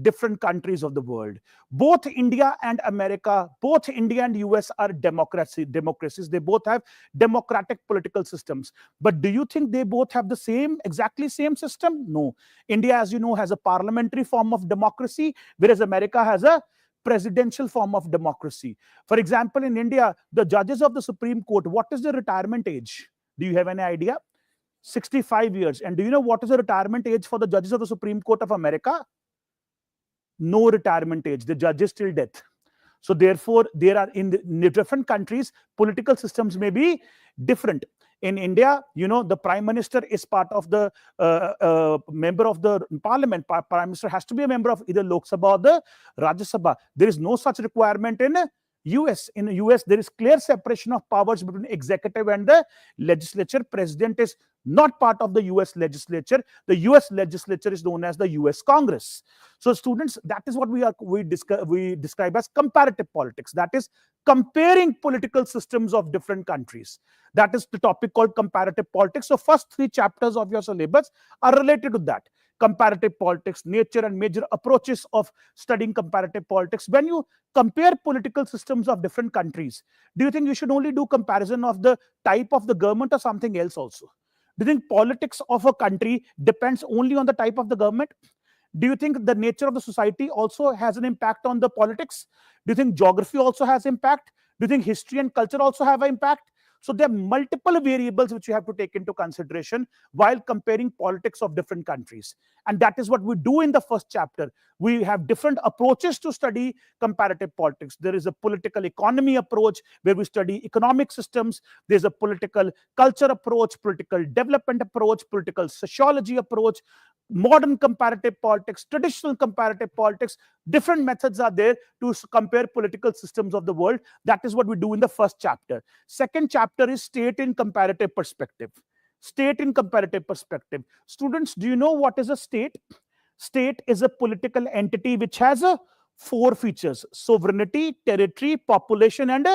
different countries of the world. Both India and America, both India and US are democracies. They both have democratic political systems. But do you think they both have the same, exactly same system? No. India, as you know, has a parliamentary form of democracy, whereas America has a presidential form of democracy. For example, in India, the judges of the Supreme Court, what is the retirement age? Do you have any idea? 65 years. And do you know what is the retirement age for the judges of the Supreme Court of America? No retirement age. The judge is till death. So therefore, there are in the different countries, political systems may be different. In India, you know, the Prime Minister is part of the member of the Parliament. Prime Minister has to be a member of either Lok Sabha or the Rajya Sabha. There is no such requirement in US. In the US, there is clear separation of powers between executive and the legislature. President is not part of the US legislature. The US legislature is known as the US Congress. So students, that is what we describe as comparative politics. That is comparing political systems of different countries. That is the topic called comparative politics. So first 3 chapters of your syllabus are related to that. Comparative politics, nature and major approaches of studying comparative politics. When you compare political systems of different countries, do you think you should only do comparison of the type of the government or something else also? Do you think politics of a country depends only on the type of the government? Do you think the nature of the society also has an impact on the politics? Do you think geography also has impact? Do you think history and culture also have an impact? So there are multiple variables which you have to take into consideration while comparing politics of different countries. And that is what we do in the first chapter. We have different approaches to study comparative politics. There is a political economy approach where we study economic systems. There's a political culture approach, political development approach, political sociology approach, modern comparative politics, traditional comparative politics. Different methods are there to compare political systems of the world. That is what we do in the first chapter. Second chapter is state in comparative perspective. State in comparative perspective. Students, do you know what is a state? State is a political entity which has 4 features: sovereignty, territory, population, and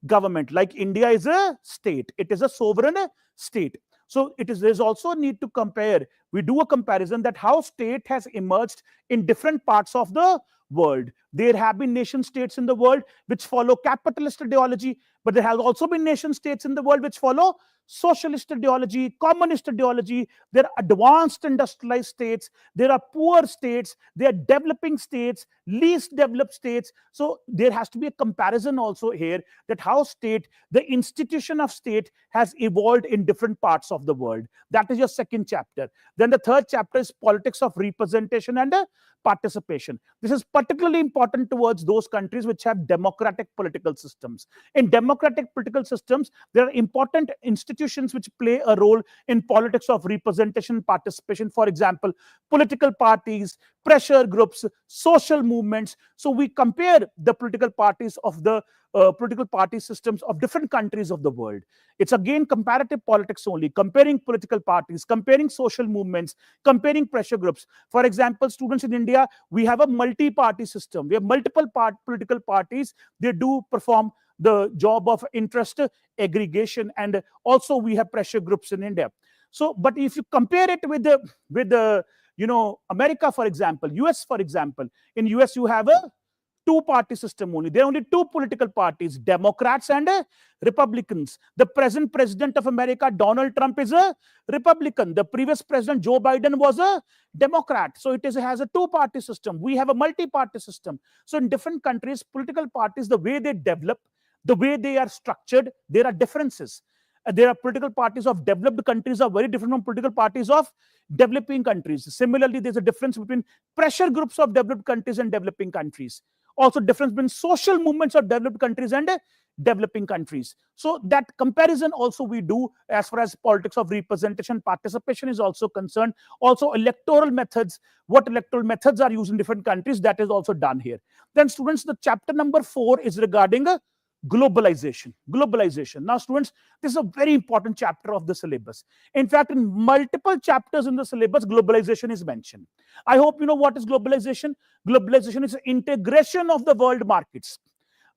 government. Like India is a state. It is a sovereign state. So there's also a need to compare. We do a comparison that how state has emerged in different parts of the world. There have been nation states in the world which follow capitalist ideology, but there have also been nation states in the world which follow socialist ideology, communist ideology. There are advanced industrialized states, there are poor states, there are developing states, least developed states. So there has to be a comparison also here that how state, the institution of state has evolved in different parts of the world. That is your second chapter. Then the third chapter is politics of representation and participation. This is particularly important towards those countries which have democratic political systems. In democratic political systems, there are important institutions which play a role in politics of representation and participation. For example, political parties, pressure groups, social movements. So we compare the political parties of the political party systems of different countries of the world. It's again comparative politics only, comparing political parties, comparing social movements, comparing pressure groups. For example, students in India, we have a multi-party system. We have multiple political parties. They do perform the job of interest aggregation, and also we have pressure groups in India. So, but if you compare it with the America, for example, US, for example, in US you have a two-party system only. There are only two political parties, Democrats and Republicans. The present president of America, Donald Trump, is a Republican. The previous president, Joe Biden, was a Democrat. So it has a two-party system. We have a multi-party system. So in different countries, political parties, the way they develop, the way they are structured, there are differences. There are political parties of developed countries are very different from political parties of developing countries. Similarly, there's a difference between pressure groups of developed countries and developing countries. Also difference between social movements of developed countries and developing countries. So that comparison also we do as far as politics of representation, participation is also concerned. Also electoral methods, what electoral methods are used in different countries, that is also done here. Then students, the chapter number 4 is regarding globalization. Now students, this is a very important chapter of the syllabus. In fact, in multiple chapters in the syllabus, globalization is mentioned. I hope you know what is globalization. Globalization is integration of the world markets.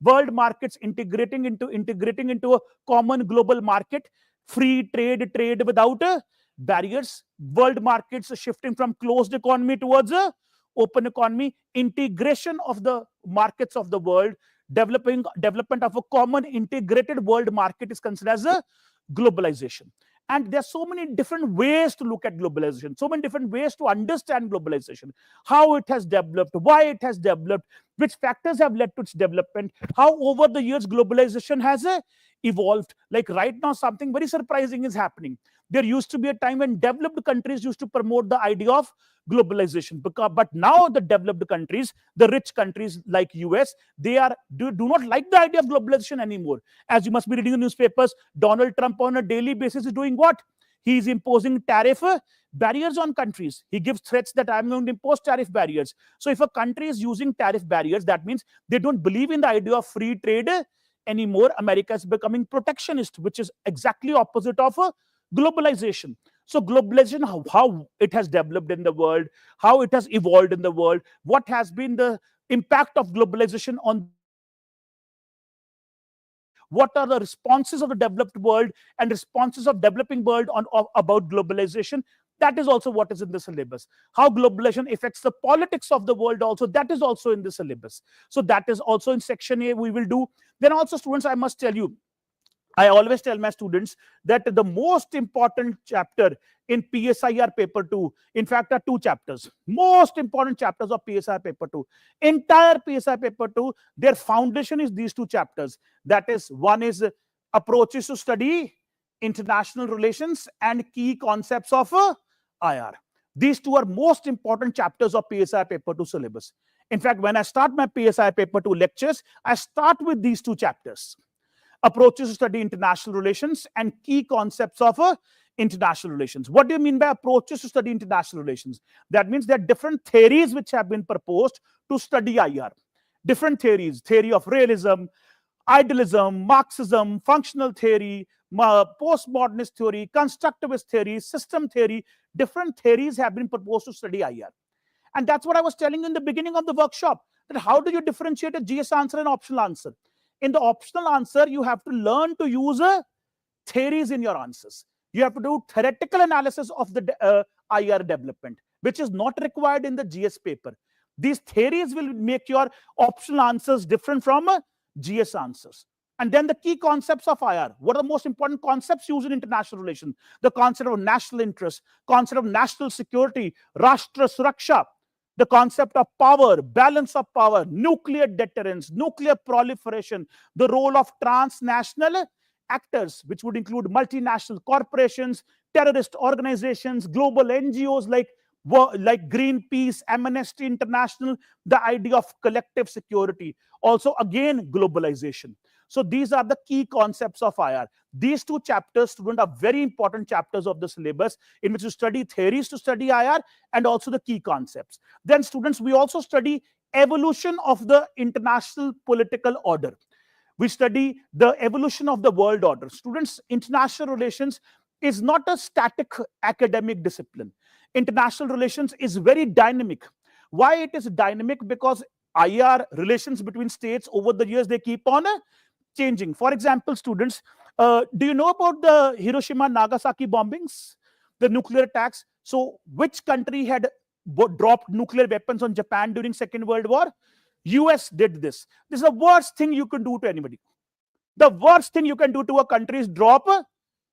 World markets integrating into a common global market, free trade without barriers. World markets shifting from closed economy towards a open economy, integration of the markets of the world. Development of a common integrated world market is considered as a globalization. And there are so many different ways to look at globalization, so many different ways to understand globalization, how it has developed, why it has developed, which factors have led to its development, how over the years globalization has evolved. Like right now, something very surprising is happening. There used to be a time when developed countries used to promote the idea of globalization, but now the developed countries, the rich countries like US, they do not like the idea of globalization anymore. As you must be reading the newspapers, Donald Trump on a daily basis is doing what? He is imposing tariff barriers on countries. He gives threats that I'm going to impose tariff barriers. So if a country is using tariff barriers, that means they don't believe in the idea of free trade anymore. America is becoming protectionist, which is exactly opposite of globalization. So globalization, how it has developed in the world, how it has evolved in the world, what has been the impact of globalization on, what are the responses of the developed world and responses of developing world about globalization. That is also what is in the syllabus. How globalization affects the politics of the world also, that is also in the syllabus. So that is also in section A we will do. Then also students, I must tell you, I always tell my students that the most important chapter in PSIR paper 2, in fact, are two chapters. Most important chapters of PSIR paper 2. Entire PSIR paper 2, their foundation is these two chapters. That is, one is approaches to study international relations and key concepts of IR. These two are most important chapters of PSIR paper 2 syllabus. In fact, when I start my PSIR paper 2 lectures, I start with these two chapters. Approaches to study international relations and key concepts of international relations. What do you mean by approaches to study international relations? That means there are different theories which have been proposed to study IR. Different theories, theory of realism, idealism, Marxism, functional theory, postmodernist theory, constructivist theory, system theory. Different theories have been proposed to study IR. And that's what I was telling you in the beginning of the workshop, that how do you differentiate a GS answer and optional answer? In the optional answer, you have to learn to use theories in your answers. You have to do theoretical analysis of the IR development, which is not required in the GS paper. These theories will make your optional answers different from GS answers. And then the key concepts of IR. What are the most important concepts used in international relations? The concept of national interest, concept of national security, Rashtra Suraksha, the concept of power, balance of power, nuclear deterrence, nuclear proliferation, the role of transnational actors, which would include multinational corporations, terrorist organizations, global NGOs like Greenpeace, Amnesty International, the idea of collective security. Also, again, globalization. So these are the key concepts of IR. These two chapters, students, are very important chapters of the syllabus in which you study theories to study IR and also the key concepts. Then students, we also study evolution of the international political order. We study the evolution of the world order. Students, international relations is not a static academic discipline. International relations is very dynamic. Why it is dynamic? Because IR relations between states over the years, they keep on changing. For example, students, do you know about the Hiroshima Nagasaki bombings, the nuclear attacks? So which country had dropped nuclear weapons on Japan during Second World War? US did this. This is the worst thing you can do to anybody. The worst thing you can do to a country is drop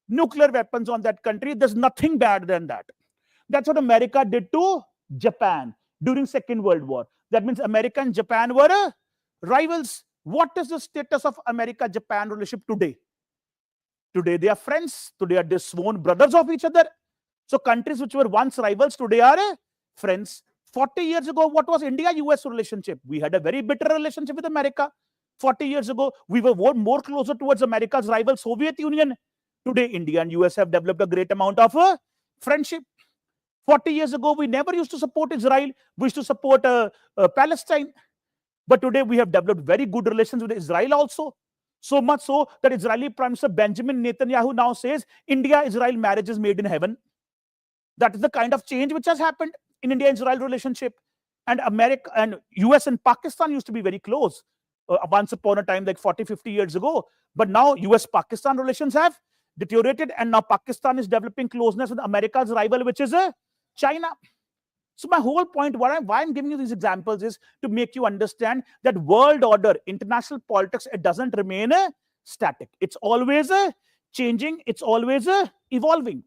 nuclear weapons on that country. There's nothing bad than that. That's what America did to Japan during Second World War. That means America and Japan were rivals. What is the status of America-Japan relationship today? Today they are friends. Today they are sworn brothers of each other. So countries which were once rivals today are friends. 40 years ago, what was India-US relationship? We had a very bitter relationship with America. 40 years ago, we were more closer towards America's rival Soviet Union. Today, India and US have developed a great amount of friendship. 40 years ago, we never used to support Israel. We used to support Palestine. But today, we have developed very good relations with Israel also. So much so that Israeli Prime Minister Benjamin Netanyahu now says, India-Israel marriage is made in heaven. That is the kind of change which has happened in India-Israel relationship. And America and US and Pakistan used to be very close once upon a time, like 40, 50 years ago. But now US-Pakistan relations have deteriorated, and now Pakistan is developing closeness with America's rival, which is China. So my whole point, why I'm giving you these examples is to make you understand that world order, international politics, it doesn't remain static. It's always changing. It's always evolving.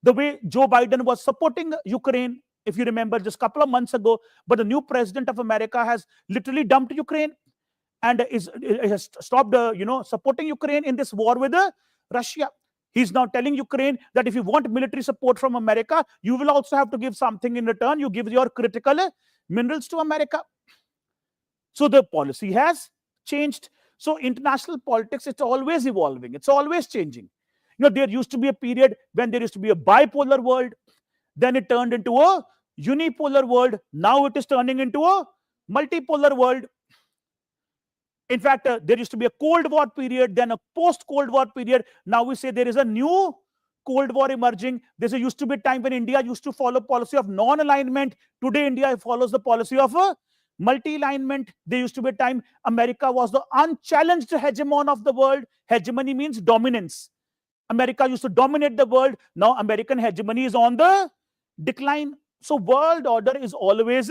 The way Joe Biden was supporting Ukraine, if you remember, just a couple of months ago, but the new president of America has literally dumped Ukraine and has stopped, supporting Ukraine in this war with Russia. He's now telling Ukraine that if you want military support from America, you will also have to give something in return. You give your critical minerals to America. So the policy has changed. So international politics, it's always evolving. It's always changing. There used to be a period when there used to be a bipolar world. Then it turned into a unipolar world. Now it is turning into a multipolar world. In fact, there used to be a Cold War period, then a post-Cold War period. Now we say there is a new Cold War emerging. There used to be a time when India used to follow policy of non-alignment. Today, India follows the policy of multi-alignment. There used to be a time America was the unchallenged hegemon of the world. Hegemony means dominance. America used to dominate the world. Now American hegemony is on the decline. So world order is always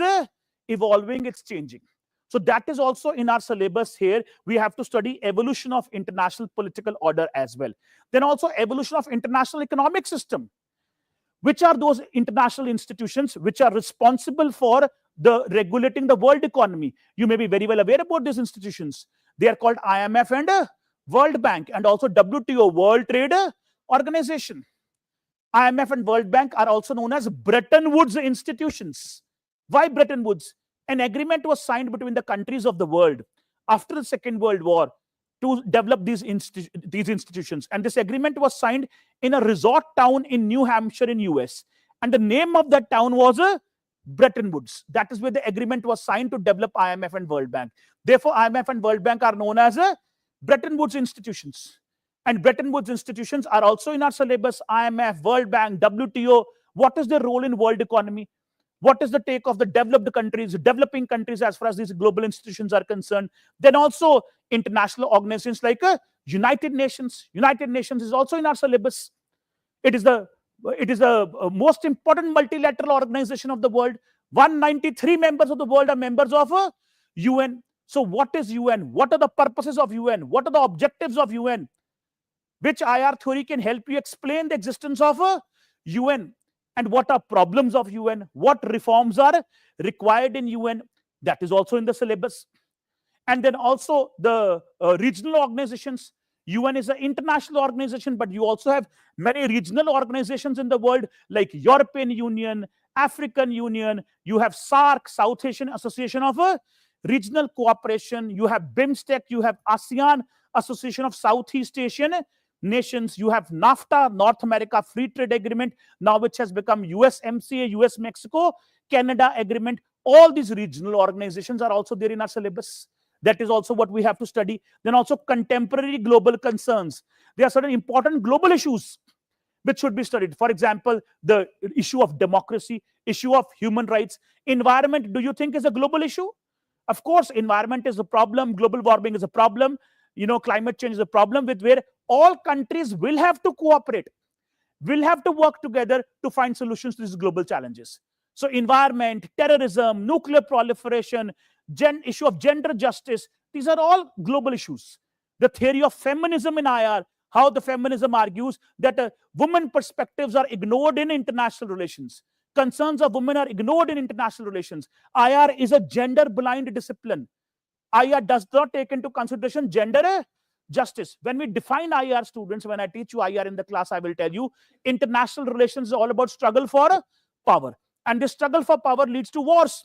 evolving. It's changing. So that is also in our syllabus here. We have to study evolution of international political order as well. Then also evolution of international economic system. Which are those international institutions which are responsible for the regulating the world economy? You may be very well aware about these institutions. They are called IMF and World Bank, and also WTO, World Trade Organization. IMF and World Bank are also known as Bretton Woods institutions. Why Bretton Woods? An agreement was signed between the countries of the world after the Second World War to develop these institutions. And this agreement was signed in a resort town in New Hampshire in US. And the name of that town was Bretton Woods. That is where the agreement was signed to develop IMF and World Bank. Therefore, IMF and World Bank are known as Bretton Woods institutions. And Bretton Woods institutions are also in our syllabus. IMF, World Bank, WTO. What is their role in world economy? What is the take of the developed countries, developing countries as far as these global institutions are concerned? Then also international organizations like United Nations. United Nations is also in our syllabus. It is the most important multilateral organization of the world. 193 members of the world are members of UN. So what is UN? What are the purposes of UN? What are the objectives of UN? Which IR theory can help you explain the existence of UN? And what are problems of UN? What reforms are required in UN? That is also in the syllabus. And then also the regional organizations. UN is an international organization, but you also have many regional organizations in the world like European Union, African Union. You have SAARC, South Asian Association of Regional Cooperation. You have BIMSTEC. You have ASEAN, Association of Southeast Asian Nations. You have NAFTA, North America Free Trade Agreement, now which has become USMCA, US-Mexico, Canada Agreement. All these regional organizations are also there in our syllabus. That is also what we have to study. Then also contemporary global concerns. There are certain important global issues which should be studied. For example, the issue of democracy, issue of human rights. Environment, do you think is a global issue? Of course, environment is a problem. Global warming is a problem. climate change is a problem with where all countries will have to cooperate, will have to work together to find solutions to these global challenges. So environment, terrorism, nuclear proliferation, issue of gender justice, these are all global issues. The theory of feminism in IR, how the feminism argues that women perspectives are ignored in international relations. Concerns of women are ignored in international relations. IR is a gender blind discipline. IR does not take into consideration gender justice. When we define IR, students, when I teach you IR in the class, I will tell you international relations is all about struggle for power. And this struggle for power leads to wars.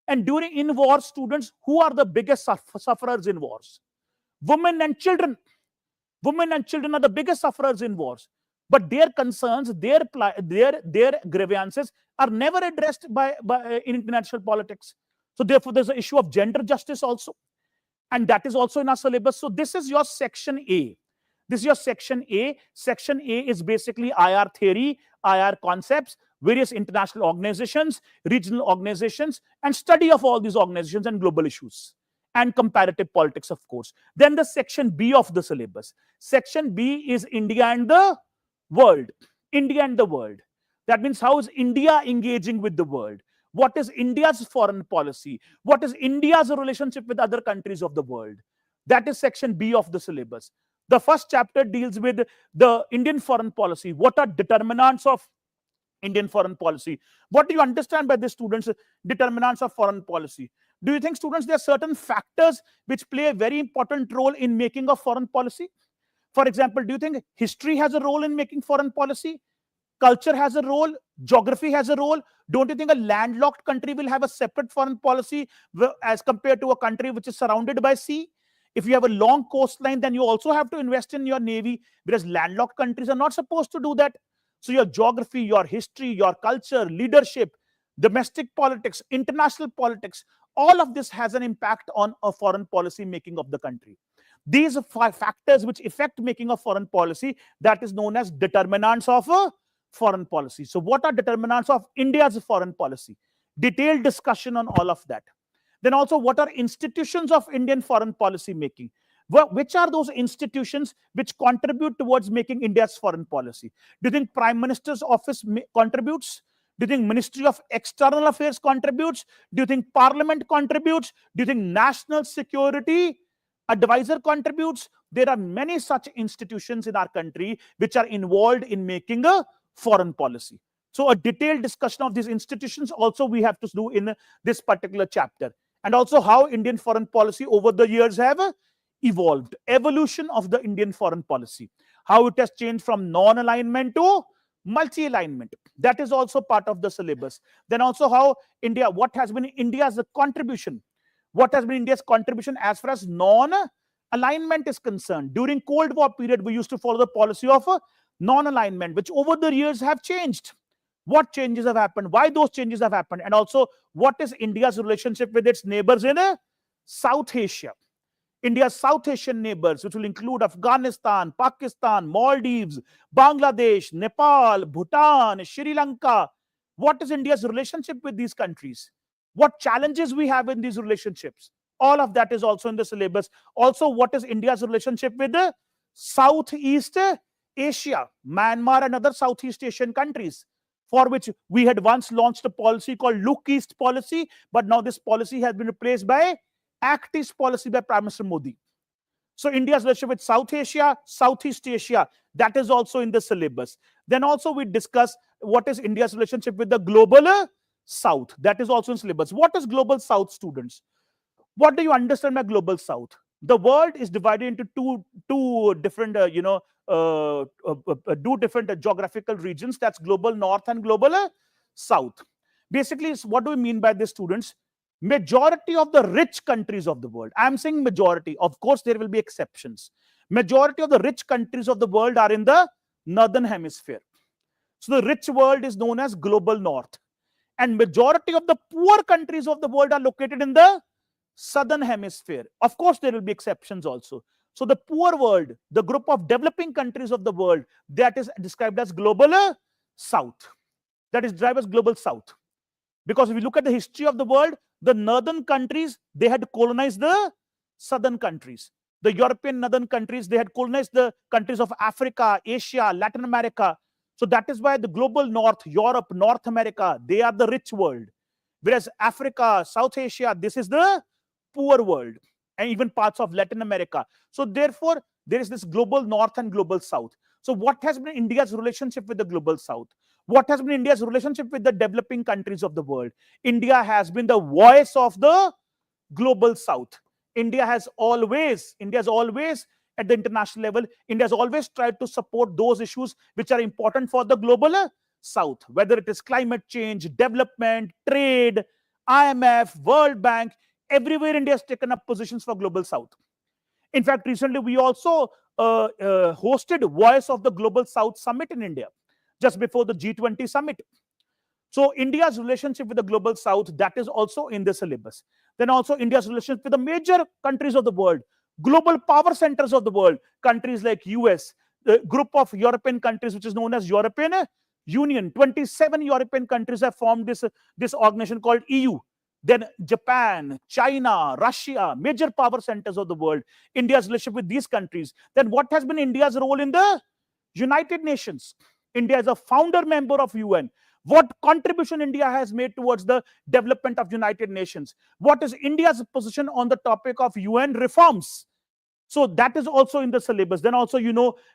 And in wars, students, who are the biggest sufferers in wars? Women and children. Women and children are the biggest sufferers in wars. But their concerns, their grievances are never addressed in international politics. So therefore, there's an issue of gender justice also. And that is also in our syllabus. So this is your section A. This is your section A. Section A is basically IR theory, IR concepts, various international organizations, regional organizations, and study of all these organizations and global issues, and comparative politics, of course. Then the section B of the syllabus. Section B is India and the world. India and the world. That means how is India engaging with the world? What is India's foreign policy? What is India's relationship with other countries of the world? That is section B of the syllabus. The first chapter deals with the Indian foreign policy. What are determinants of Indian foreign policy? What do you understand by this, students? Determinants of foreign policy. Do you think, students, there are certain factors which play a very important role in making of foreign policy? For example, do you think history has a role in making foreign policy? Culture has a role, geography has a role. Don't you think a landlocked country will have a separate foreign policy as compared to a country which is surrounded by sea? If you have a long coastline, then you also have to invest in your navy, because landlocked countries are not supposed to do that. So your geography, your history, your culture, leadership, domestic politics, international politics, all of this has an impact on a foreign policy making of the country. These are five factors which affect making of foreign policy, that is known as determinants of a foreign policy. So what are determinants of India's foreign policy? Detailed discussion on all of that. Then also, what are institutions of Indian foreign policy making? Which are those institutions which contribute towards making India's foreign policy? Do you think Prime Minister's office contributes? Do you think Ministry of External Affairs contributes? Do you think Parliament contributes? Do you think National Security Advisor contributes? There are many such institutions in our country which are involved in making a foreign policy. So a detailed discussion of these institutions also we have to do in this particular chapter. And also how Indian foreign policy over the years have evolved. Evolution of the Indian foreign policy. How it has changed from non-alignment to multi-alignment. That is also part of the syllabus. Then also how India, what has been India's contribution? What has been India's contribution as far as non-alignment is concerned? During Cold War period, we used to follow the policy of non-alignment, which over the years have changed. What changes have happened? Why those changes have happened? And also, what is India's relationship with its neighbors in South Asia? India's South Asian neighbors, which will include Afghanistan, Pakistan, Maldives, Bangladesh, Nepal, Bhutan, Sri Lanka. What is India's relationship with these countries? What challenges we have in these relationships? All of that is also in the syllabus. Also, what is India's relationship with Southeast Asia, Myanmar and other Southeast Asian countries, for which we had once launched a policy called Look East policy, but now this policy has been replaced by Act East policy by Prime Minister Modi. So India's relationship with South Asia, Southeast Asia, that is also in the syllabus. Then also we discuss what is India's relationship with the global South. That is also in syllabus. What is global South, students? What do you understand by global South? The world is divided into two different, two different geographical regions. That's global North and global South. Basically, what do we mean by this, students? Majority of the rich countries of the world. I'm saying majority. Of course, there will be exceptions. Majority of the rich countries of the world are in the northern hemisphere. So the rich world is known as global North. And majority of the poor countries of the world are located in the southern hemisphere. Of course, there will be exceptions also. So the poor world, the group of developing countries of the world, that is described as global South. That is described as global South. Because if you look at the history of the world, the northern countries, they had colonized the southern countries. The European northern countries, they had colonized the countries of Africa, Asia, Latin America. So that is why the global north, Europe, North America, they are the rich world. Whereas Africa, South Asia, this is the poor world, and even parts of Latin America. So therefore, there is this global north and global south. So what has been India's relationship with the global south? What has been India's relationship with the developing countries of the world? India has been the voice of the global south. India has always at the international level, India has always tried to support those issues which are important for the global south, whether it is climate change, development, trade, IMF, World Bank. Everywhere India has taken up positions for global south. In fact, recently we also hosted Voice of the Global South Summit in India, just before the G20 summit. So India's relationship with the global south, that is also in the syllabus. Then also India's relationship with the major countries of the world, global power centers of the world, countries like US, the group of European countries which is known as European Union. 27 European countries have formed this organization called EU. Then Japan, China, Russia, major power centers of the world, India's relationship with these countries. Then what has been India's role in the United Nations? India is a founder member of UN. What contribution India has made towards the development of United Nations? What is India's position on the topic of UN reforms? So that is also in the syllabus. Then also,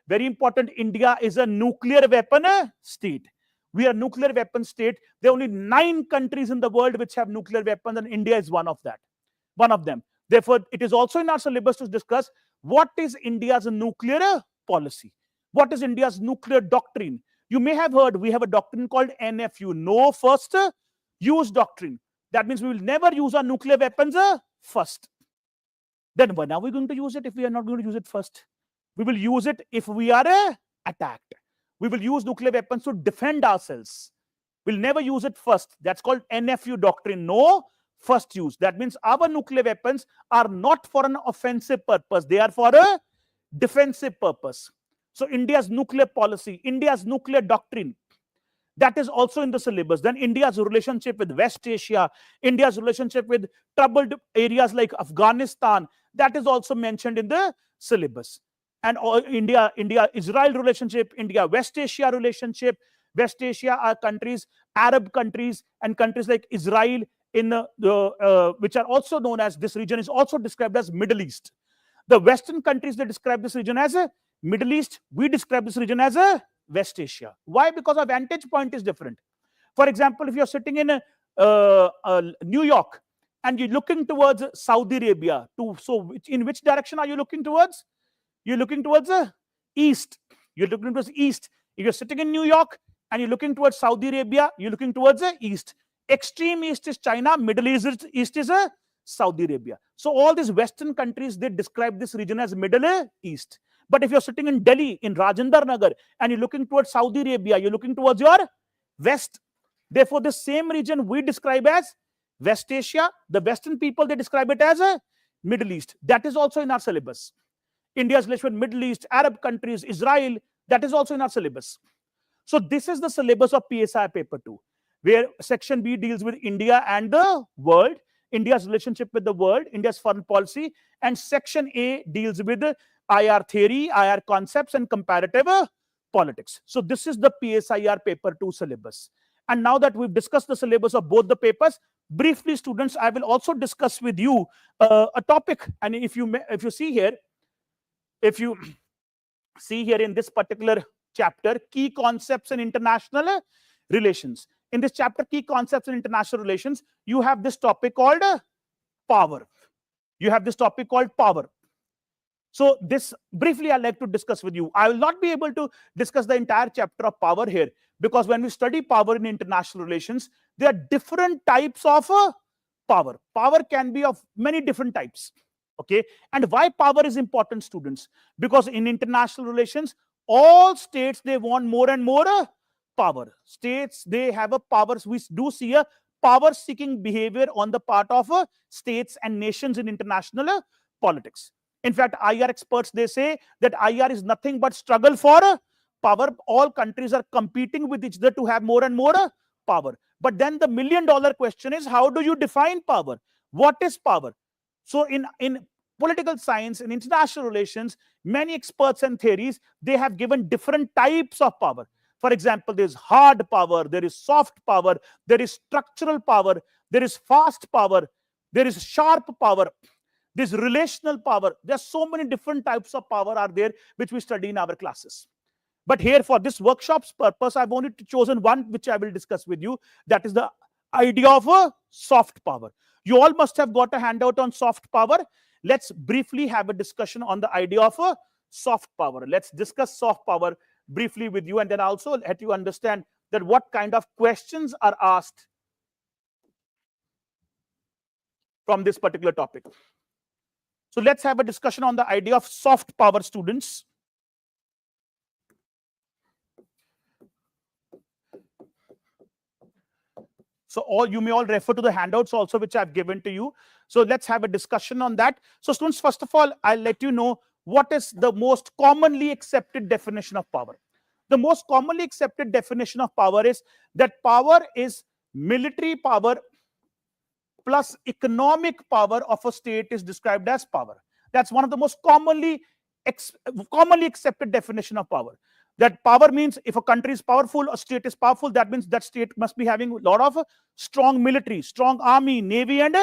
very important, India is a nuclear weapon state. We are a nuclear weapon state. There are only 9 countries in the world which have nuclear weapons, and India is one of them. Therefore, it is also in our syllabus to discuss what is India's nuclear policy. What is India's nuclear doctrine? You may have heard we have a doctrine called NFU, no first use doctrine. That means we will never use our nuclear weapons first. Then when are we going to use it if we are not going to use it first? We will use it if we are attacked. We will use nuclear weapons to defend ourselves. We'll never use it first. That's called NFU doctrine, no first use. That means our nuclear weapons are not for an offensive purpose. They are for a defensive purpose. So India's nuclear policy, India's nuclear doctrine, that is also in the syllabus. Then India's relationship with West Asia, India's relationship with troubled areas like Afghanistan, that is also mentioned in the syllabus. And India-Israel relationship, India-West Asia relationship. West Asia are countries, Arab countries, and countries like Israel, which are also known as, this region is also described as Middle East. The Western countries, they describe this region as a Middle East. We describe this region as a West Asia. Why? Because our vantage point is different. For example, if you're sitting in New York and you're looking towards Saudi Arabia, in which direction are you looking towards? You're looking towards the east. You're looking towards east. If you're sitting in New York and you're looking towards Saudi Arabia, you're looking towards the east. Extreme east is China, Middle East is Saudi Arabia. So all these Western countries, they describe this region as Middle East. But if you're sitting in Delhi, in Rajendra Nagar, and you're looking towards Saudi Arabia, you're looking towards your west. Therefore, the same region we describe as West Asia. The Western people, they describe it as a Middle East. That is also in our syllabus. India's relationship with Middle East, Arab countries, Israel, that is also in our syllabus. So this is the syllabus of PSIR paper 2, where section B deals with India and the world, India's relationship with the world, India's foreign policy, and section A deals with IR theory, IR concepts, and comparative politics. So this is the PSIR paper 2 syllabus. And now that we've discussed the syllabus of both the papers, briefly, students, I will also discuss with you a topic. And if you see here, in this particular chapter, key concepts in international relations. In this chapter, key concepts in international relations, you have this topic called power. You have this topic called power. So this briefly I'd like to discuss with you. I will not be able to discuss the entire chapter of power here, because when we study power in international relations, there are different types of power. Power can be of many different types. Okay, and why power is important, students? Because in international relations, all states, they want more and more power. States, they have a power. We do see a power-seeking behavior on the part of states and nations in international politics. In fact, IR experts, they say that IR is nothing but struggle for power. All countries are competing with each other to have more and more power. But then the million-dollar question is, how do you define power? What is power? So in political science, in international relations, many experts and theories, they have given different types of power. For example, there's hard power, there is soft power, there is structural power, there is fast power, there is sharp power, there's relational power. There's so many different types of power are there, which we study in our classes. But here, for this workshop's purpose, I've only chosen one which I will discuss with you. That is the idea of a soft power. You all must have got a handout on soft power. Let's briefly have a discussion on the idea of a soft power. Let's discuss soft power briefly with you, and then also let you understand that what kind of questions are asked from this particular topic. So let's have a discussion on the idea of soft power, students. So you may all refer to the handouts also, which I've given to you. So let's have a discussion on that. So students, first of all, I'll let you know what is the most commonly accepted definition of power. The most commonly accepted definition of power is that power is military power plus economic power of a state is described as power. That's one of the most commonly accepted definition of power. That power means if a country is powerful, a state is powerful, that means that state must be having a lot of strong military, strong army, navy, and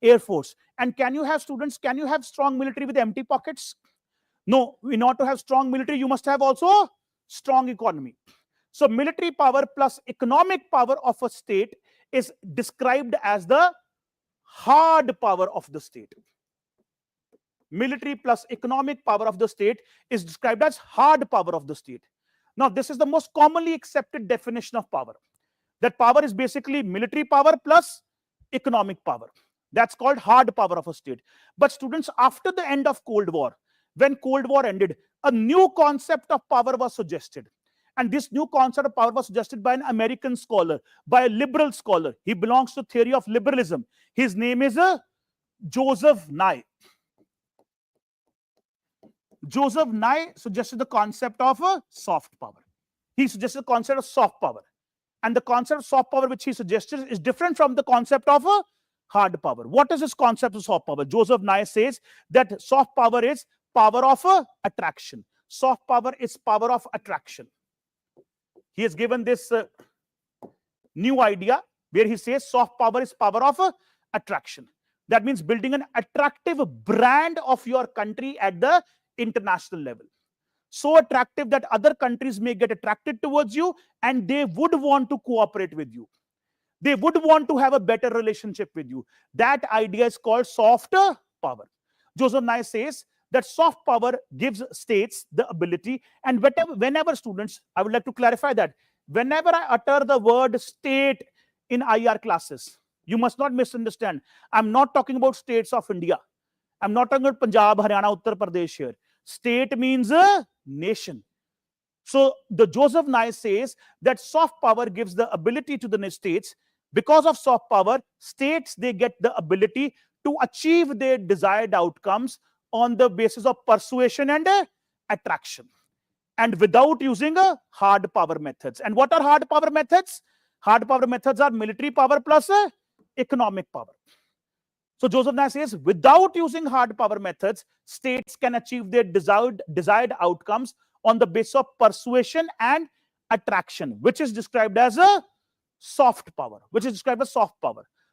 air force. And can you have, students, can you have strong military with empty pockets? No. In order to have strong military, you must have also strong economy. So military power plus economic power of a state is described as the hard power of the state. Military plus economic power of the state is described as hard power of the state. Now, this is the most commonly accepted definition of power. That power is basically military power plus economic power. That's called hard power of a state. But students, after the end of Cold War, when Cold War ended, a new concept of power was suggested. And this new concept of power was suggested by an American scholar, by a liberal scholar. He belongs to theory of liberalism. His name is Joseph Nye. Joseph Nye suggested the concept of a soft power. He suggested the concept of soft power. And the concept of soft power which he suggested is different from the concept of a hard power. What is this concept of soft power? Joseph Nye says that soft power is power of attraction. Soft power is power of attraction. He has given this new idea where he says soft power is power of attraction. That means building an attractive brand of your country at the international level. So attractive that other countries may get attracted towards you and they would want to cooperate with you. They would want to have a better relationship with you. That idea is called soft power. Joseph Nye says that soft power gives states the ability, and whenever students, I would like to clarify that whenever I utter the word state in IR classes, you must not misunderstand. I'm not talking about states of India. I'm not talking about Punjab, Haryana, Uttar Pradesh here. State means a nation. So the Joseph Nye says that soft power gives the ability to the states. Because of soft power, states, they get the ability to achieve their desired outcomes on the basis of persuasion and attraction, and without using hard power methods. And what are hard power methods? Hard power methods are military power plus economic power. So Joseph Nye says without using hard power methods, states can achieve their desired outcomes on the basis of persuasion and attraction, which is described as a soft power,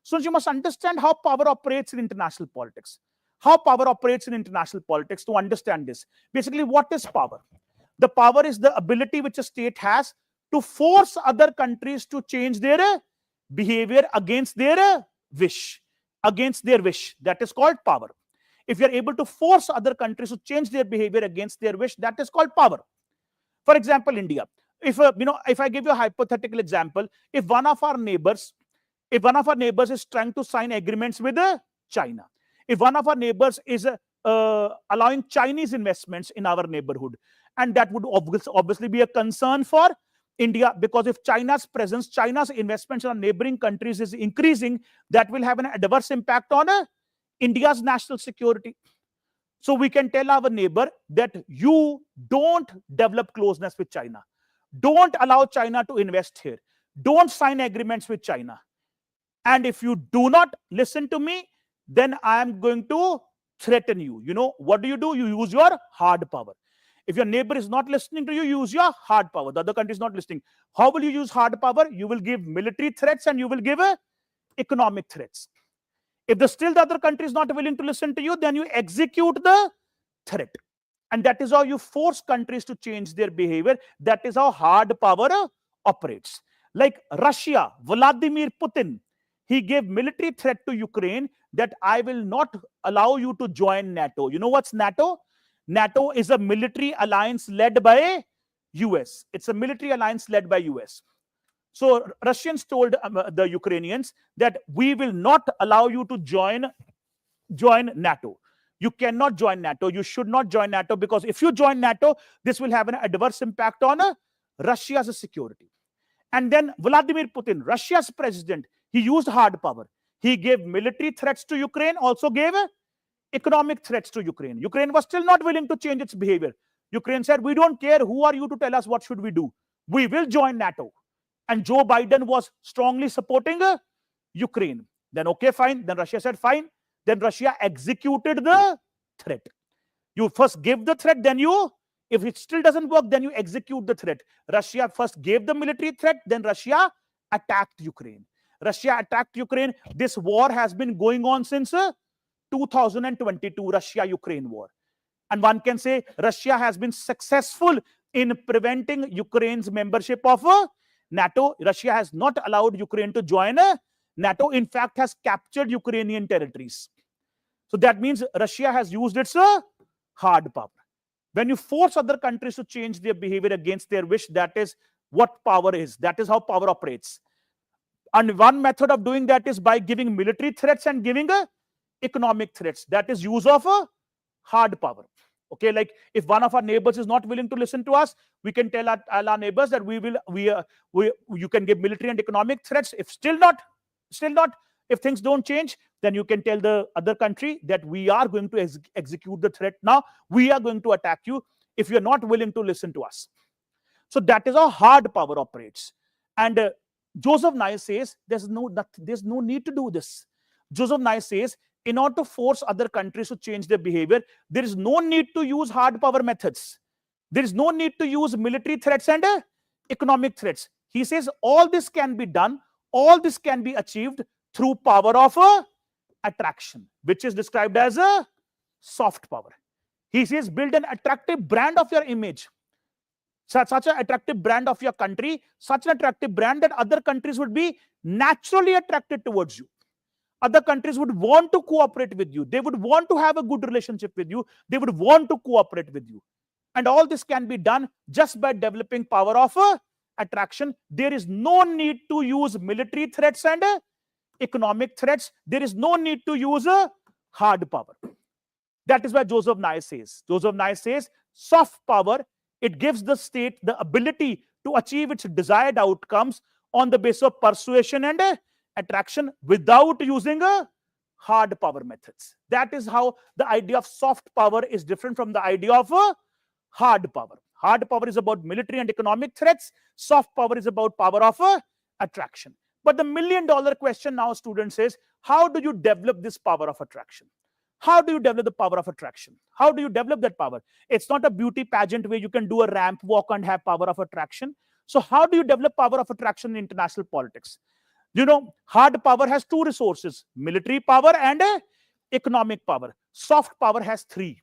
So you must understand how power operates in international politics. How power operates in international politics to understand this. Basically, what is power? The power is the ability which a state has to force other countries to change their behavior against their wish. That is called power. If you are able to force other countries to change their behavior against their wish, that is called power. For example, India. If I give you a hypothetical example, if one of our neighbors is trying to sign agreements with China, if one of our neighbors is allowing Chinese investments in our neighborhood, and that would obviously be a concern for India, because if China's presence, China's investments in neighboring countries is increasing, that will have an adverse impact on India's national security. So we can tell our neighbor that you don't develop closeness with China. Don't allow China to invest here. Don't sign agreements with China. And if you do not listen to me, then I am going to threaten you, what do? You use your hard power. If your neighbor is not listening to you, use your hard power. The other country is not listening. How will you use hard power? You will give military threats and you will give economic threats. If still the other country is not willing to listen to you, then you execute the threat. And that is how you force countries to change their behavior. That is how hard power operates. Like Russia, Vladimir Putin, he gave military threat to Ukraine that I will not allow you to join NATO. You know what's NATO? NATO is a military alliance led by US. It's a military alliance led by US. So Russians told the Ukrainians that we will not allow you to join NATO. You cannot join NATO. You should not join NATO, because if you join NATO, this will have an adverse impact on Russia's security. And then Vladimir Putin, Russia's president, he used hard power. He gave military threats to Ukraine, also gave economic threats to Ukraine. Ukraine was still not willing to change its behavior. Ukraine said, we don't care. Who are you to tell us what should we do? We will join NATO. And Joe Biden was strongly supporting Ukraine. Then, okay, fine. Then Russia said, fine. Then Russia executed the threat. You first give the threat, then if it still doesn't work, then you execute the threat. Russia first gave the military threat, then Russia attacked Ukraine. Russia attacked Ukraine. This war has been going on since 2022, Russia-Ukraine war. And one can say Russia has been successful in preventing Ukraine's membership of NATO. Russia has not allowed Ukraine to join NATO, in fact, has captured Ukrainian territories. So that means Russia has used its hard power. When you force other countries to change their behavior against their wish, that is what power is. That is how power operates. And one method of doing that is by giving military threats and giving economic threats. That is use of hard power. Okay, like if one of our neighbors is not willing to listen to us, we can tell our neighbors that you can give military and economic threats. If still not, if things don't change, then you can tell the other country that we are going to execute the threat now. We are going to attack you if you're not willing to listen to us. So that is how hard power operates. And Joseph Nye says there's no need to do this. Joseph Nye says in order to force other countries to change their behavior, there is no need to use hard power methods. There is no need to use military threats and economic threats. He says all this can be done, all this can be achieved through power of attraction, which is described as a soft power. He says build an attractive brand of your image, such an attractive brand of your country, such an attractive brand that other countries would be naturally attracted towards you. Other countries would want to cooperate with you. They would want to have a good relationship with you. They would want to cooperate with you. And all this can be done just by developing power of attraction. There is no need to use military threats and economic threats. There is no need to use hard power. That is why Joseph Nye says. Joseph Nye says soft power, it gives the state the ability to achieve its desired outcomes on the basis of persuasion and attraction without using hard power methods. That is how the idea of soft power is different from the idea of hard power. Hard power is about military and economic threats. Soft power is about power of attraction. But the million-dollar question now, students, is how do you develop this power of attraction? How do you develop the power of attraction? How do you develop that power? It's not a beauty pageant where you can do a ramp walk and have power of attraction. So how do you develop power of attraction in international politics? You know, hard power has two resources, military power and economic power. Soft power has three.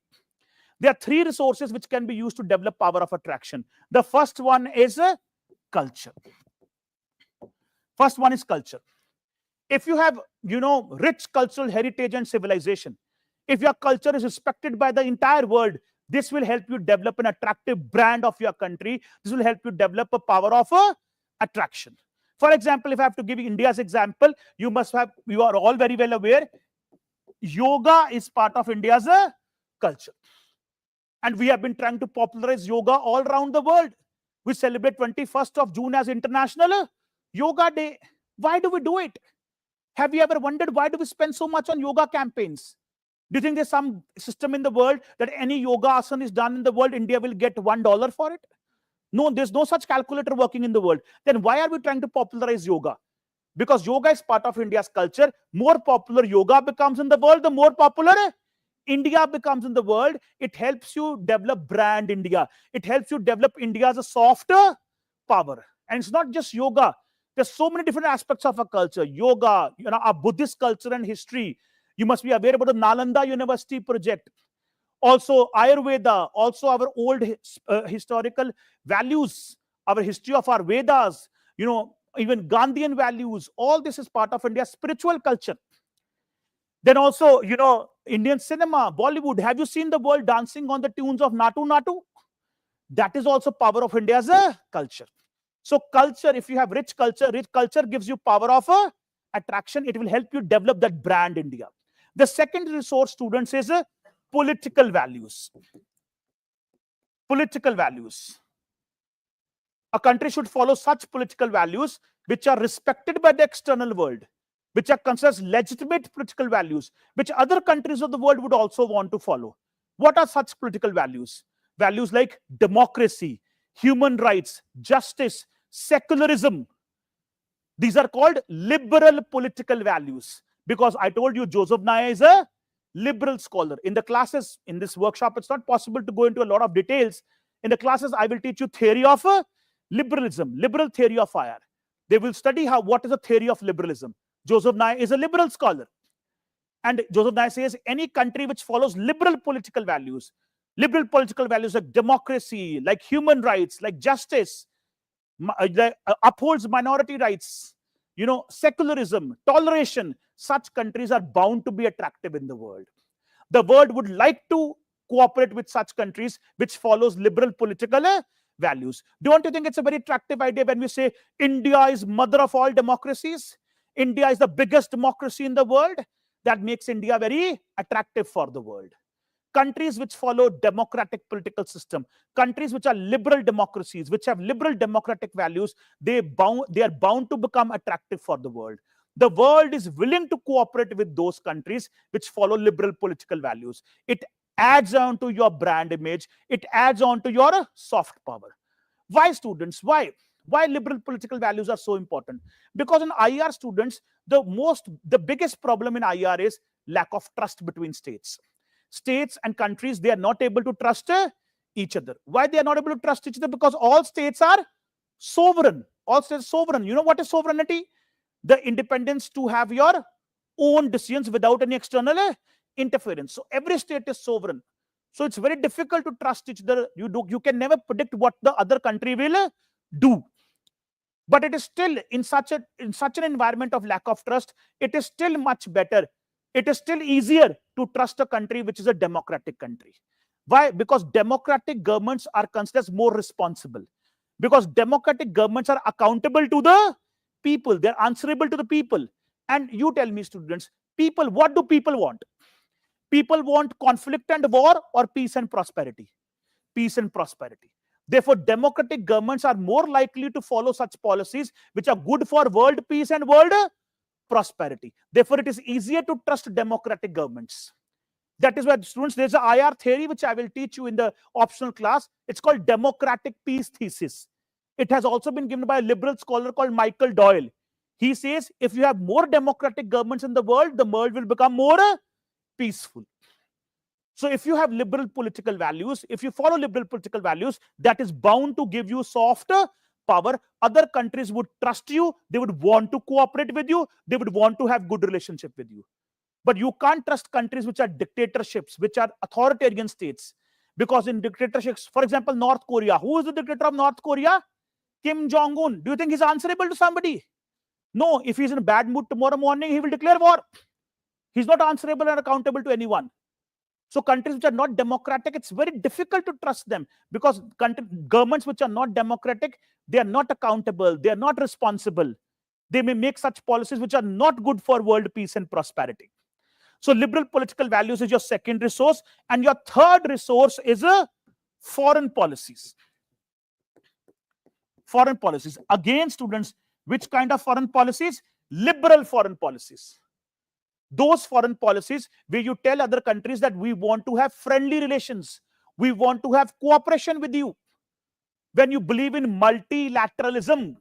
There are three resources which can be used to develop power of attraction. The first one is culture. First one is culture. If you have, rich cultural heritage and civilization, if your culture is respected by the entire world, this will help you develop an attractive brand of your country. This will help you develop a power of attraction. For example, if I have to give you India's example, you are all very well aware, yoga is part of India's culture. And we have been trying to popularize yoga all around the world. We celebrate 21st of June as International Yoga Day. Why do we do it? Have you ever wondered why do we spend so much on yoga campaigns? Do you think there's some system in the world that any yoga asana is done in the world, India will get $1 for it? No, there's no such calculator working in the world. Then why are we trying to popularize yoga? Because yoga is part of India's culture. More popular yoga becomes in the world, the more popular India becomes in the world, it helps you develop brand India. It helps you develop India as a softer power. And it's not just yoga. There's so many different aspects of our culture. Yoga, our Buddhist culture and history. You must be aware about the Nalanda University project. Also Ayurveda, also our old historical values, our history of our Vedas, even Gandhian values. All this is part of India's spiritual culture. Then also, Indian cinema, Bollywood. Have you seen the world dancing on the tunes of Natu Natu? That is also power of India's culture. So culture, if you have rich culture gives you power of attraction. It will help you develop that brand India. The second resource, students, is political values. Political values. A country should follow such political values which are respected by the external world, which are considered legitimate political values, which other countries of the world would also want to follow. What are such political values? Values like democracy, human rights, justice, secularism. These are called liberal political values, because I told you Joseph Nye is a liberal scholar. In the classes, in this workshop, it's not possible to go into a lot of details. In the classes, I will teach you theory of liberalism, liberal theory of IR. They will study what is the theory of liberalism. Joseph Nye is a liberal scholar. And Joseph Nye says any country which follows liberal political values like democracy, like human rights, like justice, upholds minority rights, secularism, toleration, such countries are bound to be attractive in the world. The world would like to cooperate with such countries which follows liberal political values. Don't you think it's a very attractive idea when we say India is mother of all democracies? India is the biggest democracy in the world. That makes India very attractive for the world. Countries which follow democratic political system, countries which are liberal democracies, which have liberal democratic values, they are bound to become attractive for the world. The world is willing to cooperate with those countries which follow liberal political values. It adds on to your brand image. It adds on to your soft power. Why, students? Why liberal political values are so important? Because in IR, students, the biggest problem in IR is lack of trust between states. States and countries, they are not able to trust each other. Why they are not able to trust each other? Because all states are sovereign. All states are sovereign. You know what is sovereignty? The independence to have your own decisions without any external interference. So every state is sovereign. So it's very difficult to trust each other. You can never predict what the other country will do. But it is still in such an environment of lack of trust, it is still much better. It is still easier to trust a country which is a democratic country. Why? Because democratic governments are considered as more responsible. Because democratic governments are accountable to the people. They're answerable to the people. And you tell me, students, what do people want? People want conflict and war or peace and prosperity? Peace and prosperity. Therefore, democratic governments are more likely to follow such policies which are good for world peace and world prosperity. Therefore, it is easier to trust democratic governments. That is why, students, there's an IR theory which I will teach you in the optional class. It's called democratic peace thesis. It has also been given by a liberal scholar called Michael Doyle. He says if you have more democratic governments in the world will become more peaceful. So if you have liberal political values, if you follow liberal political values, that is bound to give you soft power. Other countries would trust you. They would want to cooperate with you. They would want to have good relationship with you. But you can't trust countries which are dictatorships, which are authoritarian states. Because in dictatorships, for example, North Korea, who is the dictator of North Korea? Kim Jong-un. Do you think he's answerable to somebody? No. If he's in a bad mood tomorrow morning, he will declare war. He's not answerable and accountable to anyone. So countries which are not democratic, it's very difficult to trust them, because governments which are not democratic, they are not accountable, they are not responsible. They may make such policies which are not good for world peace and prosperity. So liberal political values is your second resource, and your third resource is foreign policies. Foreign policies. Again, students, which kind of foreign policies? Liberal foreign policies. Those foreign policies where you tell other countries that we want to have friendly relations, we want to have cooperation with you. When you believe in multilateralism.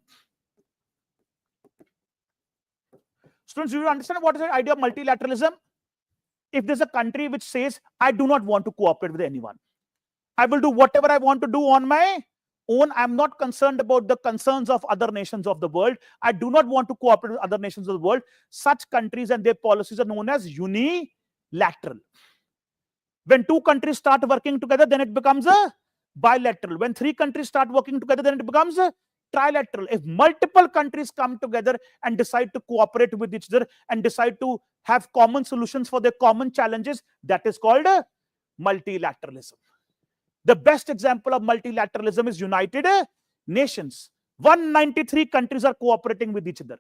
Students, do you understand what is the idea of multilateralism? if there's a country which says, I do not want to cooperate with anyone, I will do whatever I want to do on my own, I'm not concerned about the concerns of other nations of the world, I do not want to cooperate with other nations of the world, such countries and their policies are known as unilateral. When two countries start working together, then it becomes a bilateral. When three countries start working together, then it becomes a trilateral. If multiple countries come together and decide to cooperate with each other and decide to have common solutions for their common challenges, that is called a multilateralism. The best example of multilateralism is United Nations. 193 countries are cooperating with each other,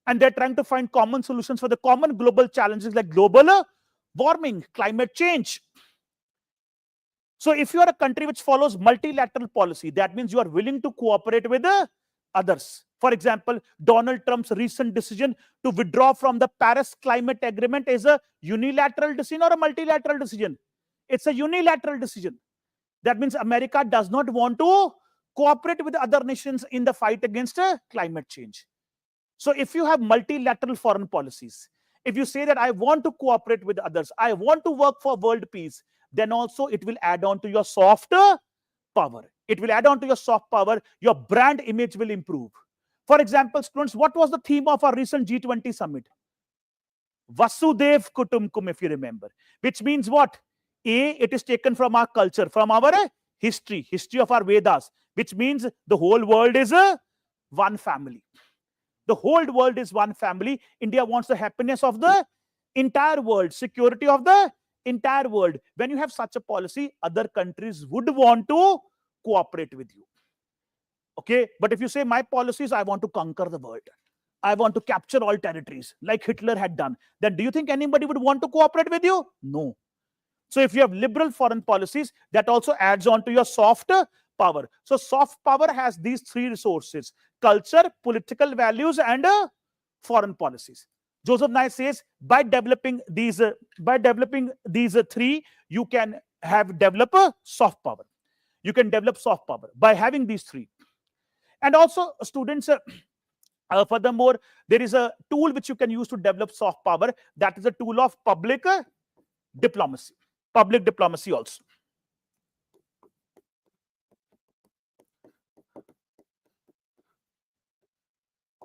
and they're trying to find common solutions for the common global challenges like global warming, climate change. So if you are a country which follows multilateral policy, that means you are willing to cooperate with others. For example, Donald Trump's recent decision to withdraw from the Paris Climate Agreement is a unilateral decision or a multilateral decision? It's a unilateral decision. That means America does not want to cooperate with other nations in the fight against climate change. So if you have multilateral foreign policies, if you say that I want to cooperate with others, I want to work for world peace, then also it will add on to your soft power. It will add on to your soft power. Your brand image will improve. For example, students, what was the theme of our recent G20 summit? Vasudev Kutumkum, if you remember, which means what? A, it is taken from our culture, from our history of our Vedas, which means the whole world is one family. The whole world is one family. India wants the happiness of the entire world, security of the entire world. When you have such a policy, other countries would want to cooperate with you. Okay, but if you say my policy is I want to conquer the world, I want to capture all territories like Hitler had done, then do you think anybody would want to cooperate with you? No. So if you have liberal foreign policies, that also adds on to your soft power. So soft power has these three resources: culture, political values, and foreign policies. Joseph Nye says by developing these three, you can develop a soft power. You can develop soft power by having these three. And also, students, furthermore, there is a tool which you can use to develop soft power. That is a tool of public diplomacy. Public diplomacy also.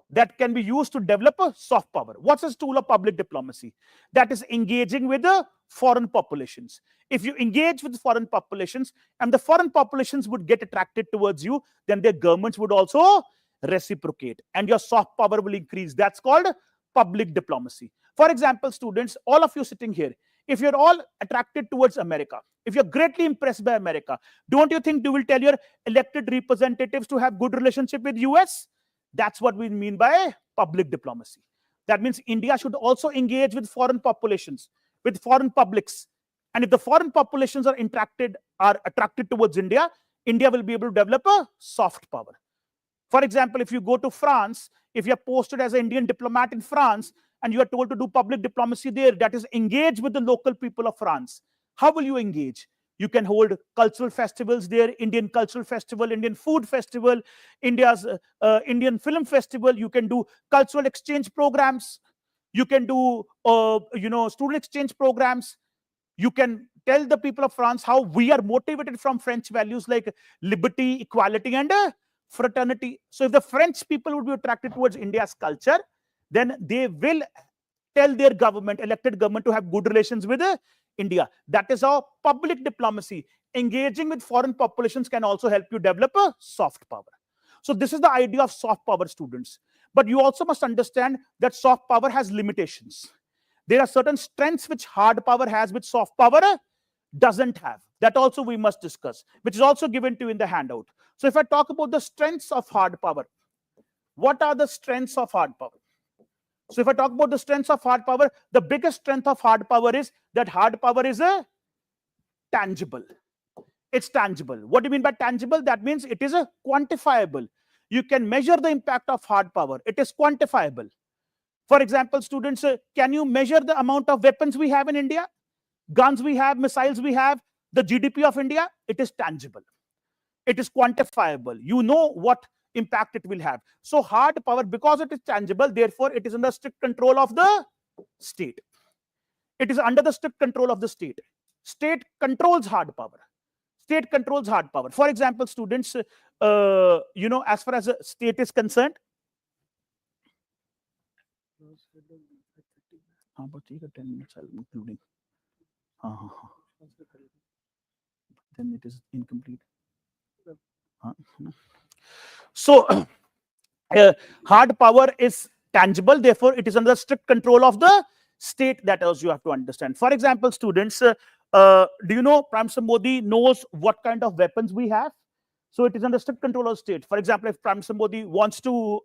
That can be used to develop a soft power. What's this tool of public diplomacy? That is engaging with the foreign populations. If you engage with foreign populations and the foreign populations would get attracted towards you, then their governments would also reciprocate and your soft power will increase. That's called public diplomacy. For example, students, all of you sitting here, if you're all attracted towards America, if you're greatly impressed by America, don't you think you will tell your elected representatives to have good relationship with US? That's what we mean by public diplomacy. That means India should also engage with foreign populations, with foreign publics. And if the foreign populations are attracted towards India, India will be able to develop a soft power. For example, if you go to France, if you're posted as an Indian diplomat in France, and you are told to do public diplomacy there, that is engage with the local people of France. How will you engage? You can hold cultural festivals there, Indian cultural festival, Indian food festival, India's Indian film festival. You can do cultural exchange programs. You can do, student exchange programs. You can tell the people of France how we are motivated from French values like liberty, equality, and fraternity. So if the French people would be attracted towards India's culture, then they will tell their government, elected government, to have good relations with India. That is how public diplomacy, engaging with foreign populations, can also help you develop a soft power. So this is the idea of soft power, students. But you also must understand that soft power has limitations. There are certain strengths which hard power has, which soft power doesn't have. That also we must discuss, which is also given to you in the handout. So if I talk about the strengths of hard power, what are the strengths of hard power? So if I talk about the strengths of hard power, the biggest strength of hard power is that hard power is tangible. It's tangible. What do you mean by tangible? That means it is quantifiable. You can measure the impact of hard power. It is quantifiable. For example, students, can you measure the amount of weapons we have in India? Guns we have, missiles we have, the GDP of India? It is tangible. It is quantifiable. You know what impact it will have. So hard power, because it is tangible, therefore it is under strict control of the state. It is under the strict control of the state. State controls hard power. State controls hard power. For example, students, as far as a state is concerned, but 10 minutes I'm including. Then it is incomplete. So hard power is tangible, therefore it is under strict control of the state. That else you have to understand. For example, students, do you know Prime Minister Modi knows what kind of weapons we have? So it is under strict control of state. For example, if Prime Minister Modi wants to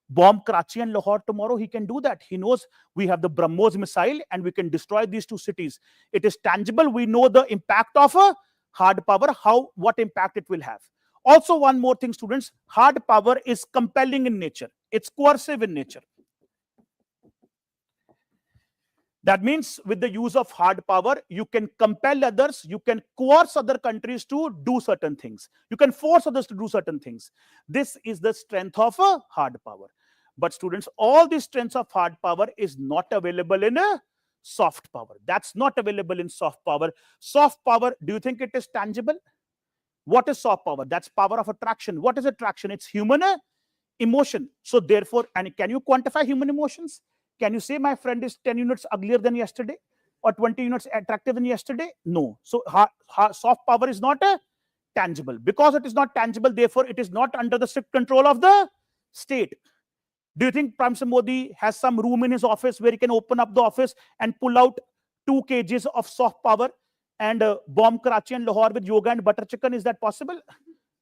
bomb Karachi and Lahore tomorrow, he can do that. He knows we have the BrahMos missile and we can destroy these two cities. It is tangible. We know the impact of a hard power, what impact it will have. Also, one more thing, students, hard power is compelling in nature. It's coercive in nature. That means with the use of hard power, you can compel others, you can coerce other countries to do certain things. You can force others to do certain things. This is the strength of a hard power. But students, all the strengths of hard power is not available in a soft power. That's not available in soft power. Soft power, do you think it is tangible? What is soft power? That's power of attraction. What is attraction? It's human emotion. So therefore, and can you quantify human emotions? Can you say my friend is 10 units uglier than yesterday or 20 units attractive than yesterday? No. So soft power is not tangible. Because it is not tangible, therefore it is not under the strict control of the state. Do you think Prime Minister Modi has some room in his office where he can open up the office and pull out 2 kgs of soft power and bomb Karachi and Lahore with yoga and butter chicken? Is that possible?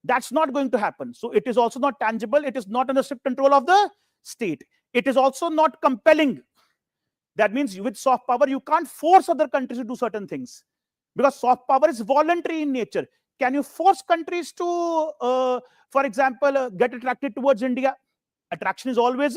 That's not going to happen. So it is also not tangible. It is not under strict control of the state. It is also not compelling. That means with soft power, you can't force other countries to do certain things because soft power is voluntary in nature. Can you force countries to, for example, get attracted towards India? Attraction is always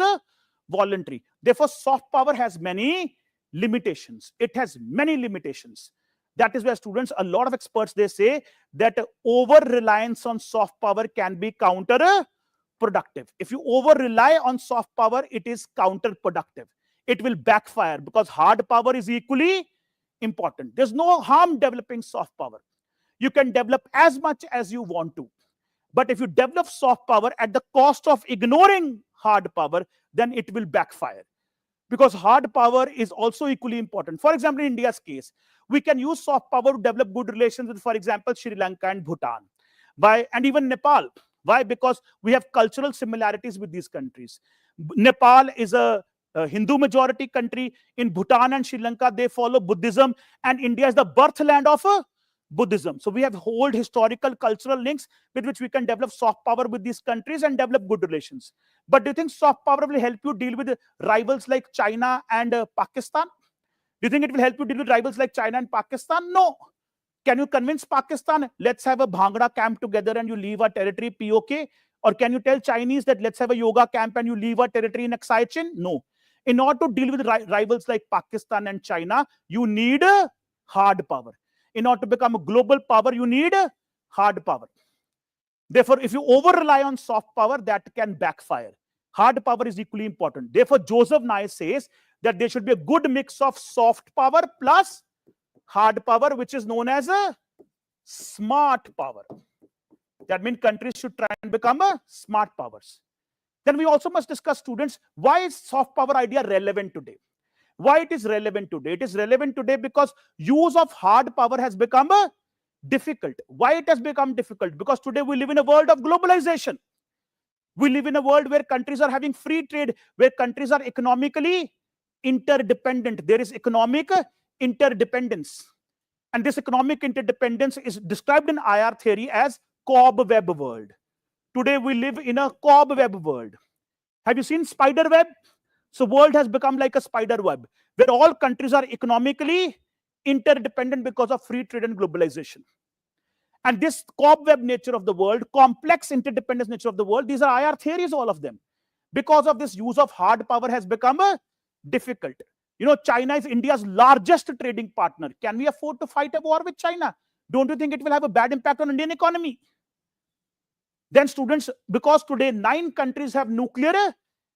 voluntary. Therefore, soft power has many limitations. It has many limitations. That is where students, a lot of experts, they say that over-reliance on soft power can be counterproductive. If you over-rely on soft power, it is counterproductive. It will backfire because hard power is equally important. There's no harm developing soft power. You can develop as much as you want to. But if you develop soft power at the cost of ignoring hard power, then it will backfire. Because hard power is also equally important. For example, in India's case, we can use soft power to develop good relations with, for example, Sri Lanka and Bhutan. And even Nepal. Why? Because we have cultural similarities with these countries. Nepal is a Hindu majority country. In Bhutan and Sri Lanka, they follow Buddhism, and India is the birthland of Buddhism. So we have old historical cultural links with which we can develop soft power with these countries and develop good relations. But do you think soft power will help you deal with rivals like China and Pakistan? Do you think it will help you deal with rivals like China and Pakistan? No. Can you convince Pakistan, let's have a Bhangra camp together and you leave our territory, POK? Or can you tell Chinese that let's have a yoga camp and you leave our territory in Aksai Chin? No. In order to deal with rivals like Pakistan and China, you need hard power. In order to become a global power, you need hard power. Therefore, if you over-rely on soft power, that can backfire. Hard power is equally important. Therefore, Joseph Nye says that there should be a good mix of soft power plus hard power, which is known as a smart power. That means countries should try and become smart powers. Then we also must discuss, students, why is soft power idea relevant today? Why it is relevant today? It is relevant today because use of hard power has become difficult. Why it has become difficult? Because today we live in a world of globalization. We live in a world where countries are having free trade, where countries are economically interdependent. There is economic interdependence. And this economic interdependence is described in IR theory as cobweb world. Today we live in a cobweb world. Have you seen spider web? So world has become like a spider web, where all countries are economically interdependent because of free trade and globalization. And this cobweb nature of the world, complex interdependence nature of the world, these are IR theories, all of them. Because of this, use of hard power has become difficult. You know, China is India's largest trading partner. Can we afford to fight a war with China? Don't you think it will have a bad impact on Indian economy? Then students, because today 9 countries have nuclear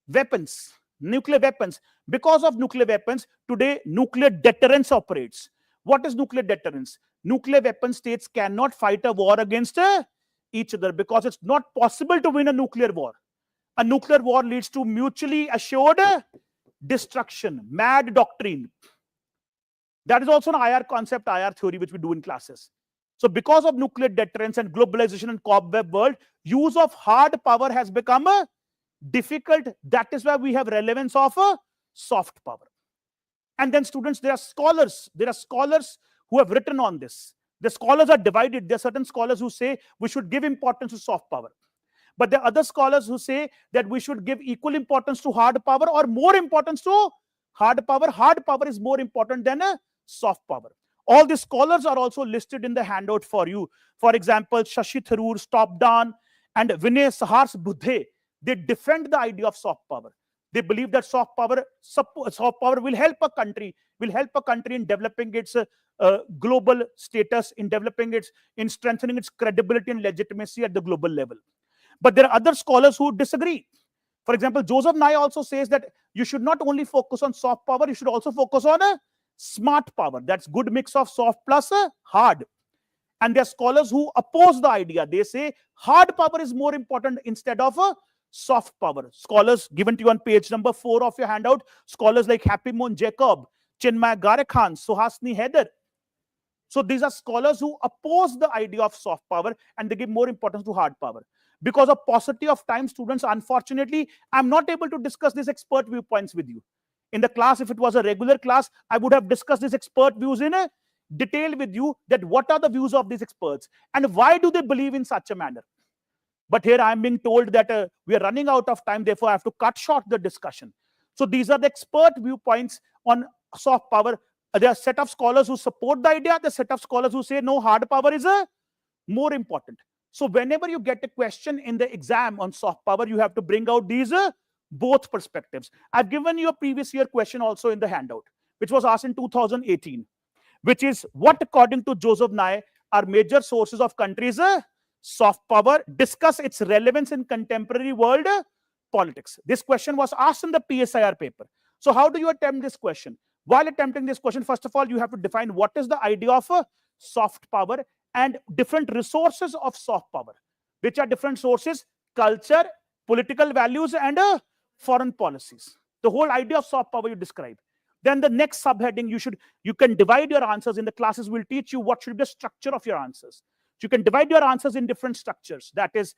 weapons. Nuclear weapons. Because of nuclear weapons, today nuclear deterrence operates. What is nuclear deterrence? Nuclear weapon states cannot fight a war against each other because it's not possible to win a nuclear war. A nuclear war leads to mutually assured destruction, mad doctrine. That is also an IR concept, IR theory, which we do in classes. So because of nuclear deterrence and globalization and cobweb world, use of hard power has become difficult. That is why we have relevance of soft power. And then students, there are scholars who have written on this. The scholars are divided. There are certain scholars who say we should give importance to soft power. But there are other scholars who say that we should give equal importance to hard power or more importance to hard power. Hard power is more important than a soft power. All the scholars are also listed in the handout for you. For example, Shashi Tharoor, Stopdan, and Vinay Sahars Buddhe, they defend the idea of soft power. They believe that soft power will help a country in developing its global status, in strengthening its credibility and legitimacy at the global level. But there are other scholars who disagree. For example, Joseph Nye also says that you should not only focus on soft power, you should also focus on a smart power. That's good mix of soft plus hard. And there are scholars who oppose the idea. They say hard power is more important instead of a soft power. Scholars given to you on page number 4 of your handout, scholars like Happy Moon Jacob, Chinmay Garekhan, Suhasini Haider. So these are scholars who oppose the idea of soft power and they give more importance to hard power. Because of paucity of time, students, unfortunately, I'm not able to discuss these expert viewpoints with you. In the class, if it was a regular class, I would have discussed these expert views in a detail with you, that what are the views of these experts and why do they believe in such a manner. But here I'm being told that we are running out of time, therefore I have to cut short the discussion. So these are the expert viewpoints on soft power. There are a set of scholars who support the idea, the set of scholars who say no, hard power is more important. So whenever you get a question in the exam on soft power, you have to bring out these both perspectives. I've given you a previous year question also in the handout, which was asked in 2018, which is what, according to Joseph Nye, are major sources of countries' soft power? Discuss its relevance in contemporary world politics. This question was asked in the PSIR paper. So how do you attempt this question? While attempting this question, first of all, you have to define what is the idea of soft power and different resources of soft power. Which are different sources? Culture, political values, and foreign policies. The whole idea of soft power you describe. Then the next subheading, you can divide your answers. In the classes, we'll teach you what should be the structure of your answers. So you can divide your answers in different structures. That is,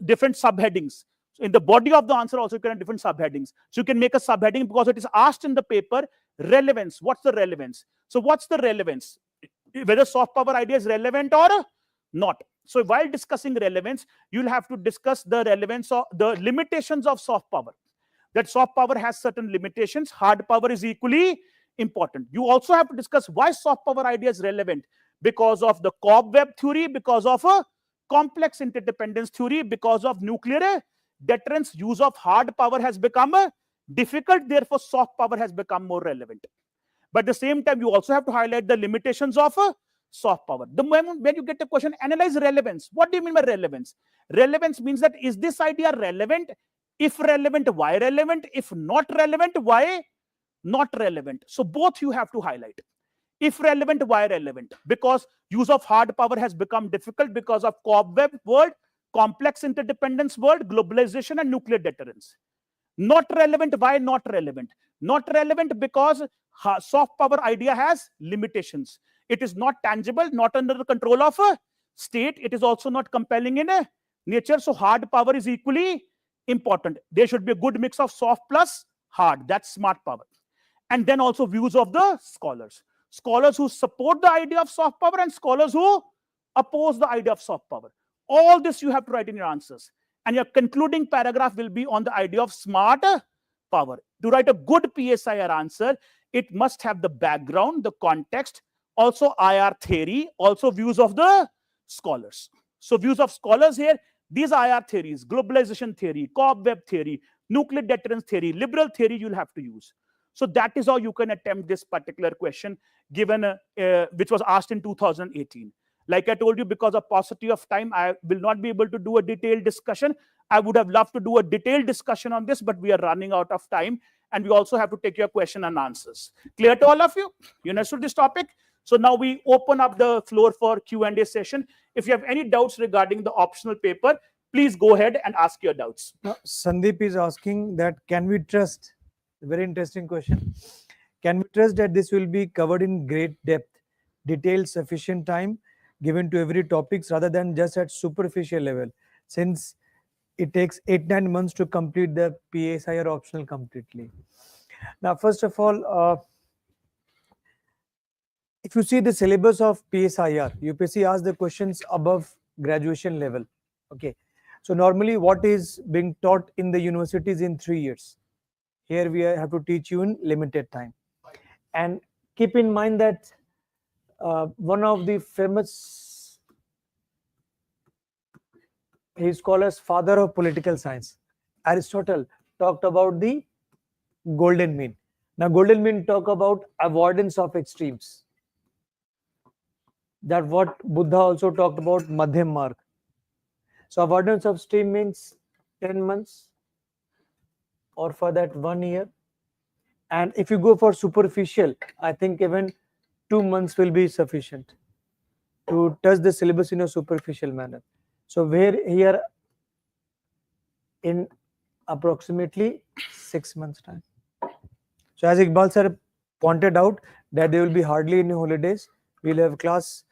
different subheadings. So in the body of the answer also you can have different subheadings. So you can make a subheading because it is asked in the paper, relevance. What's the relevance? So what's the relevance? Whether soft power idea is relevant or not. So while discussing relevance, you'll have to discuss the relevance of the limitations of soft power. That soft power has certain limitations. Hard power is equally important. You also have to discuss why soft power idea is relevant. Because of the cobweb theory, because of a complex interdependence theory, because of nuclear deterrence. Use of hard power has become difficult. Therefore, soft power has become more relevant. But at the same time, you also have to highlight the limitations of soft power. The moment when you get a question, analyze relevance. What do you mean by relevance? Relevance means that is this idea relevant? If relevant, why relevant? If not relevant, why not relevant? So both you have to highlight. If relevant, why relevant? Because use of hard power has become difficult because of cobweb world, complex interdependence world, globalization, and nuclear deterrence. Not relevant, why not relevant? Not relevant because soft power idea has limitations. It is not tangible, not under the control of a state. It is also not compelling in a nature. So hard power is equally important. There should be a good mix of soft plus hard. That's smart power. And then also views of the scholars. Scholars who support the idea of soft power and scholars who oppose the idea of soft power. All this you have to write in your answers. And your concluding paragraph will be on the idea of smart power. To write a good PSIR answer, it must have the background, the context, also IR theory, also views of the scholars. So views of scholars here, these IR theories, globalization theory, cobweb theory, nuclear deterrence theory, liberal theory you'll have to use. So that is how you can attempt this particular question given, which was asked in 2018. Like I told you, because of paucity of time, I will not be able to do a detailed discussion. I would have loved to do a detailed discussion on this, but we are running out of time. and we also have to take your question and answers. Clear to all of you? You understood this topic? So now we open up the floor for Q&A session. If you have any doubts regarding the optional paper, please go ahead and ask your doubts. Now, Sandeep is asking that can we trust, very interesting question, can we trust that this will be covered in great depth, detailed, sufficient time given to every topics rather than just at superficial level, since it takes 8-9 months to complete the PSIR optional completely. Now, first of all, if you see the syllabus of PSIR, UPSC asks the questions above graduation level. Okay, so normally what is being taught in the universities in 3 years, here we have to teach you in limited time. And keep in mind that one of the famous, he is called as father of political science, Aristotle, talked about the golden mean. Now, golden mean talk about avoidance of extremes. That what Buddha also talked about, Madhyam Marg. So avoidance of extreme means 10 months or for that 1 year. And if you go for superficial, I think even 2 months will be sufficient to touch the syllabus in a superficial manner. So where here in approximately 6 months time. So as Iqbal sir pointed out that there will be hardly any holidays. We'll have class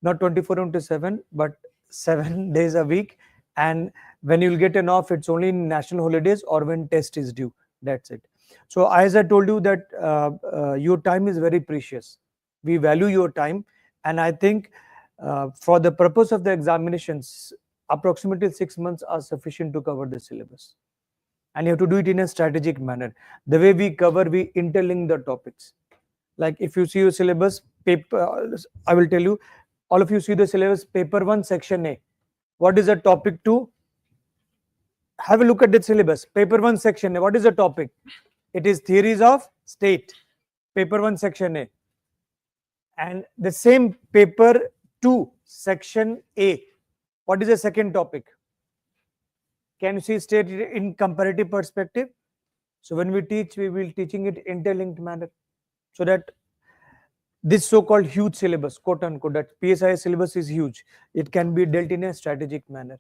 not 24/7 but 7 days a week, and when you'll get an off, it's only in national holidays or when test is due. That's it. So as I told you that your time is very precious. We value your time, and I think for the purpose of the examinations, approximately 6 months are sufficient to cover the syllabus. And you have to do it in a strategic manner. The way we cover, we interlink the topics. Like if you see your syllabus paper, I will tell you, all of you see the syllabus paper 1 section A. What is the topic 2? Have a look at the syllabus. Paper 1 section A. What is the topic? It is theories of state. Paper 1 section A. And the same paper 2 section A. What is the second topic? Can you see state in comparative perspective? So when we teach, we will teaching it interlinked manner, so that this so-called huge syllabus, quote unquote, that PSI syllabus is huge. It can be dealt in a strategic manner.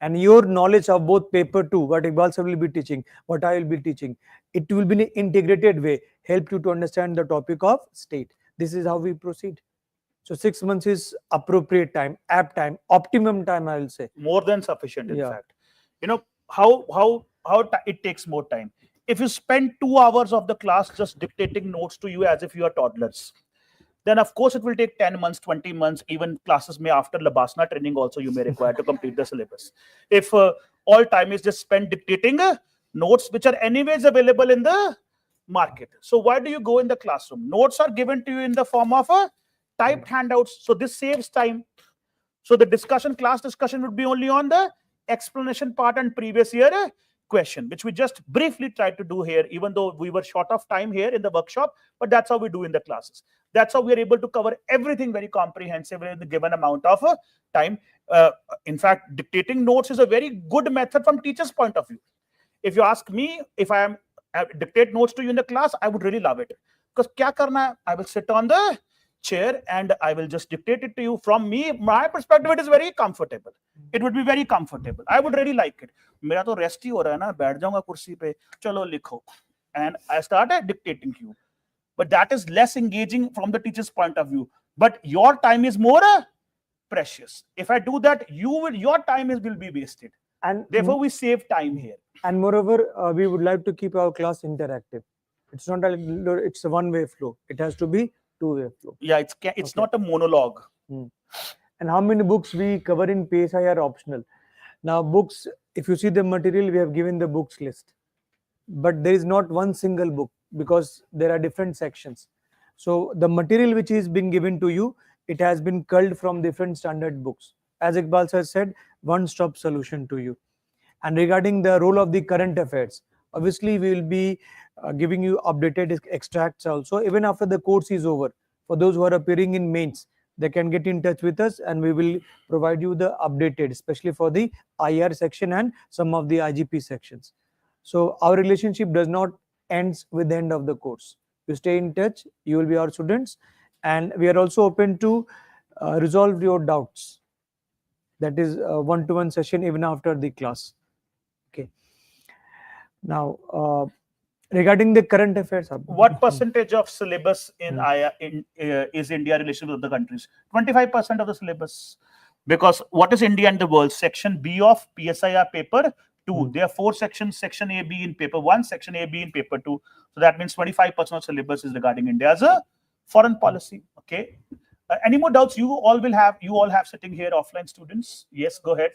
And your knowledge of both paper 2, what Iqbal sir will be teaching, what I will be teaching, it will be in an integrated way, help you to understand the topic of state. This is how we proceed. So 6 months is appropriate time, apt time, optimum time, I will say. More than sufficient, in fact. You know, how it takes more time. If you spend 2 hours of the class just dictating notes to you as if you are toddlers, then of course it will take 10 months, 20 months, even classes may after Labasana training also you may require to complete the syllabus. If all time is just spent dictating notes which are anyways available in the market. So why do you go in the classroom? Notes are given to you in the form of typed handouts. So this saves time. So the class discussion would be only on the explanation part and previous year question, which we just briefly tried to do here, even though we were short of time here in the workshop, but that's how we do in the classes. That's how we are able to cover everything very comprehensively in the given amount of time. In fact, dictating notes is a very good method from teacher's point of view. If you ask me, if I dictate notes to you in the class, I would really love it. Because kya karna hai? I will sit on the chair and I will just dictate it to you. From my perspective, it is very comfortable. It would be very comfortable. I would really like it. मेरा तो rest ही हो रहा है ना, बैठ जाऊंगा कुर्सी पे, चलो लिखो, and I started dictating to you. But that is less engaging from the teacher's point of view. But your time is more precious. If I do that, your time will be wasted. And therefore, we save time here. And moreover, we would like to keep our class interactive. It's not it's a one-way flow. It has to be two-way flow. Yeah, it's not a monologue. And how many books we cover in PSI are optional. Now, books, if you see the material, we have given the books list. But there is not one single book because there are different sections. So the material which is being given to you, it has been culled from different standard books. As Iqbal sir said, one-stop solution to you. And regarding the role of the current affairs, obviously we will be giving you updated extracts also, even after the course is over. For those who are appearing in mains, they can get in touch with us and we will provide you the updated, especially for the IR section and some of the IGP sections. So our relationship does not ends with the end of the course. You stay in touch, you will be our students, and we are also open to resolve your doubts. That is a one-to-one session even after the class. Okay. Now, regarding the current affairs, what percentage of syllabus in is India relation with other countries? 25% of the syllabus. Because what is India and the world? Section B of PSIR paper 2. There are 4 sections, section A, B in paper 1, section A, B in paper 2. So that means 25% of syllabus is regarding India as a foreign policy. Okay. Any more doubts you all have sitting here, offline students? Yes, go ahead.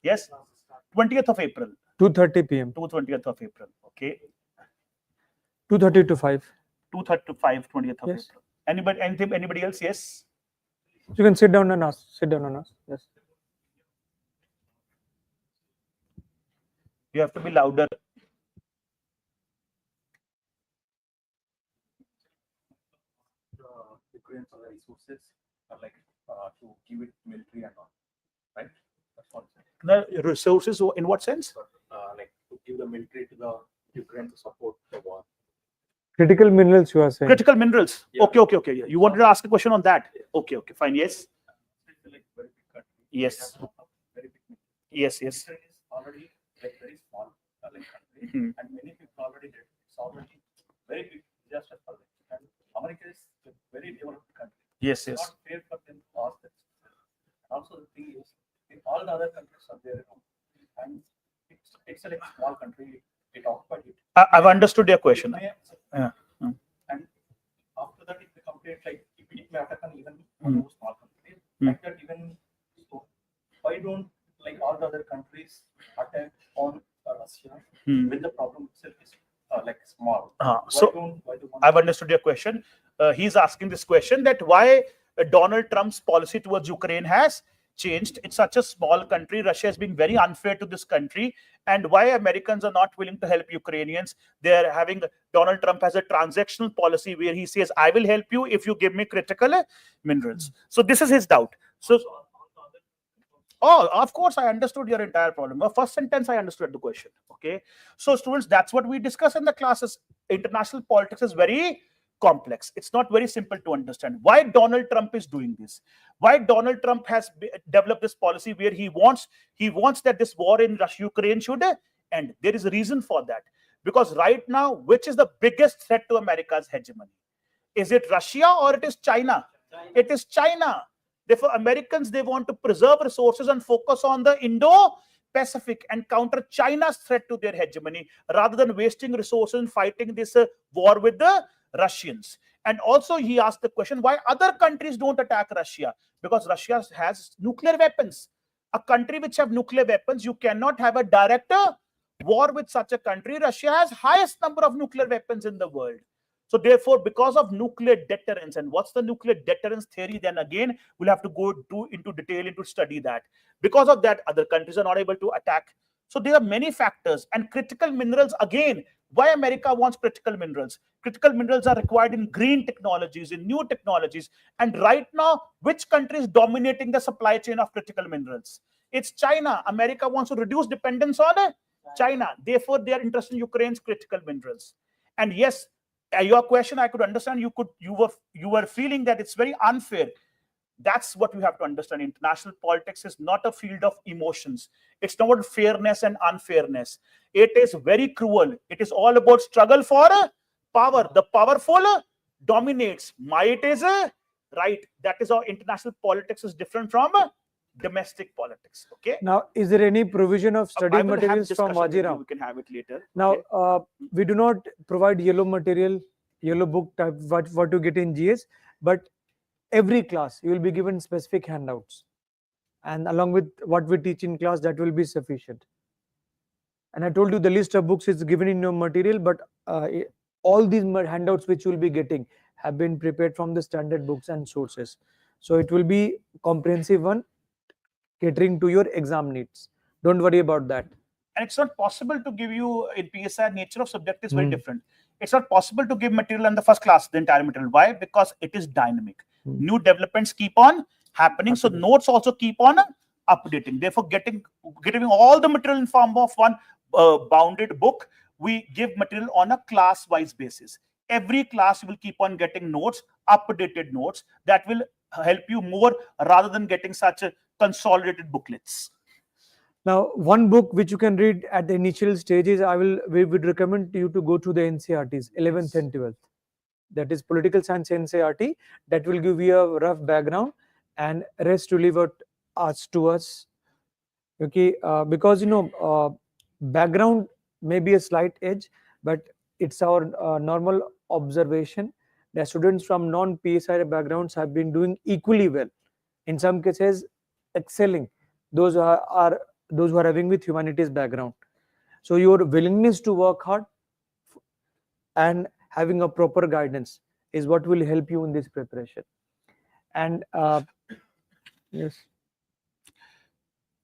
Yes. 20th of April. 2:30 p.m. 20th of April. Okay. 2:30 to 5. 2:30 to 5, 20th of Yes. April. Anybody else? Yes. You can sit down and ask. Sit down and ask. Yes. You have to be louder. Ukraine's other resources are like to give it military and all, right? That's what The resources in what sense? like to give the military to the Ukraine to support the war. Critical minerals, you are saying. Critical minerals. Yeah. Okay. Yeah. You wanted to ask a question on that? Okay. Fine. Yes. It's like very big country. Yes. They have a very big military. Yes. Ukraine is already like very small like country, Mhm. and many people already did. It's already very big disaster for them. And America is a very developed country. Yes. It's not fair for them to ask that. And also the thing is, in all the other countries are there, and it's a like small country. It occupied it. I've understood your question. Yeah. And after that, if they complete like if it may attack on even Mm. one small country, like that even. So why don't like all the other countries attack on Russia when the problem itself is like small? So Why don't I've understood your question. He's asking this question that why Donald Trump's policy towards Ukraine has changed. It's such a small country. Russia has been very unfair to this country, and why Americans are not willing to help Ukrainians. They're having Donald Trump has a transactional policy where he says, "I will help you if you give me critical minerals." So this is his doubt. So. Oh, of course, I understood your entire problem. The first sentence, I understood the question. Okay. So, students, that's what we discuss in the classes. International politics is very complex. It's not very simple to understand. Why Donald Trump is doing this? Why Donald Trump has developed this policy where he wants that this war in Ukraine should end. There is a reason for that. Because right now, which is the biggest threat to America's hegemony? Is it Russia or it is China? It is China. Therefore, Americans, they want to preserve resources and focus on the Indo-Pacific and counter China's threat to their hegemony rather than wasting resources and fighting this war with the Russians. And also, he asked the question, why other countries don't attack Russia? Because Russia has nuclear weapons. A country which have nuclear weapons, you cannot have a direct war with such a country. Russia has highest number of nuclear weapons in the world. So therefore, because of nuclear deterrence, and what's the nuclear deterrence theory? Then again, we'll have to go into detail into study that. Because of that, other countries are not able to attack. So there are many factors. And critical minerals, again, why America wants critical minerals? Critical minerals are required in green technologies, in new technologies. And right now, which country is dominating the supply chain of critical minerals? It's China. America wants to reduce dependence on China. Therefore, they are interested in Ukraine's critical minerals. And yes, your question, I could understand. You were feeling that it's very unfair. That's what you have to understand. International politics is not a field of emotions. It's not about fairness and unfairness. It is very cruel. It is all about struggle for power. The powerful dominates. Might is right. That is how international politics is different from domestic politics. Okay. Now, is there any provision of study materials from Vajiram? We can have it later. Now, okay. We do not provide yellow material, yellow book type, what you get in GS, but every class you will be given specific handouts, and along with what we teach in class, that will be sufficient. And I told you the list of books is given in your material, but all these handouts which you will be getting have been prepared from the standard books and sources. So it will be comprehensive one, catering to your exam needs. Don't worry about that. And it's not possible to give you in PSIR, nature of subject is very different. It's not possible to give material in the first class, the entire material. Why? Because it is dynamic. New developments keep on happening. So notes also keep on updating. Therefore, getting all the material in form of one bounded book we give material on a class-wise basis. Every class you will keep on getting notes, updated notes that will help you more rather than getting such a consolidated booklets. Now, one book which you can read at the initial stages, we would recommend you to go to the NCRTs, 11th and 12th. That is political science NCRT. That will give you a rough background, and rest will leave it to us. Okay, because background may be a slight edge, but it's our normal observation that students from non-PSIR backgrounds have been doing equally well. In some cases, excelling. Those who are having with humanities background. So your willingness to work hard and having a proper guidance is what will help you in this preparation. And yes.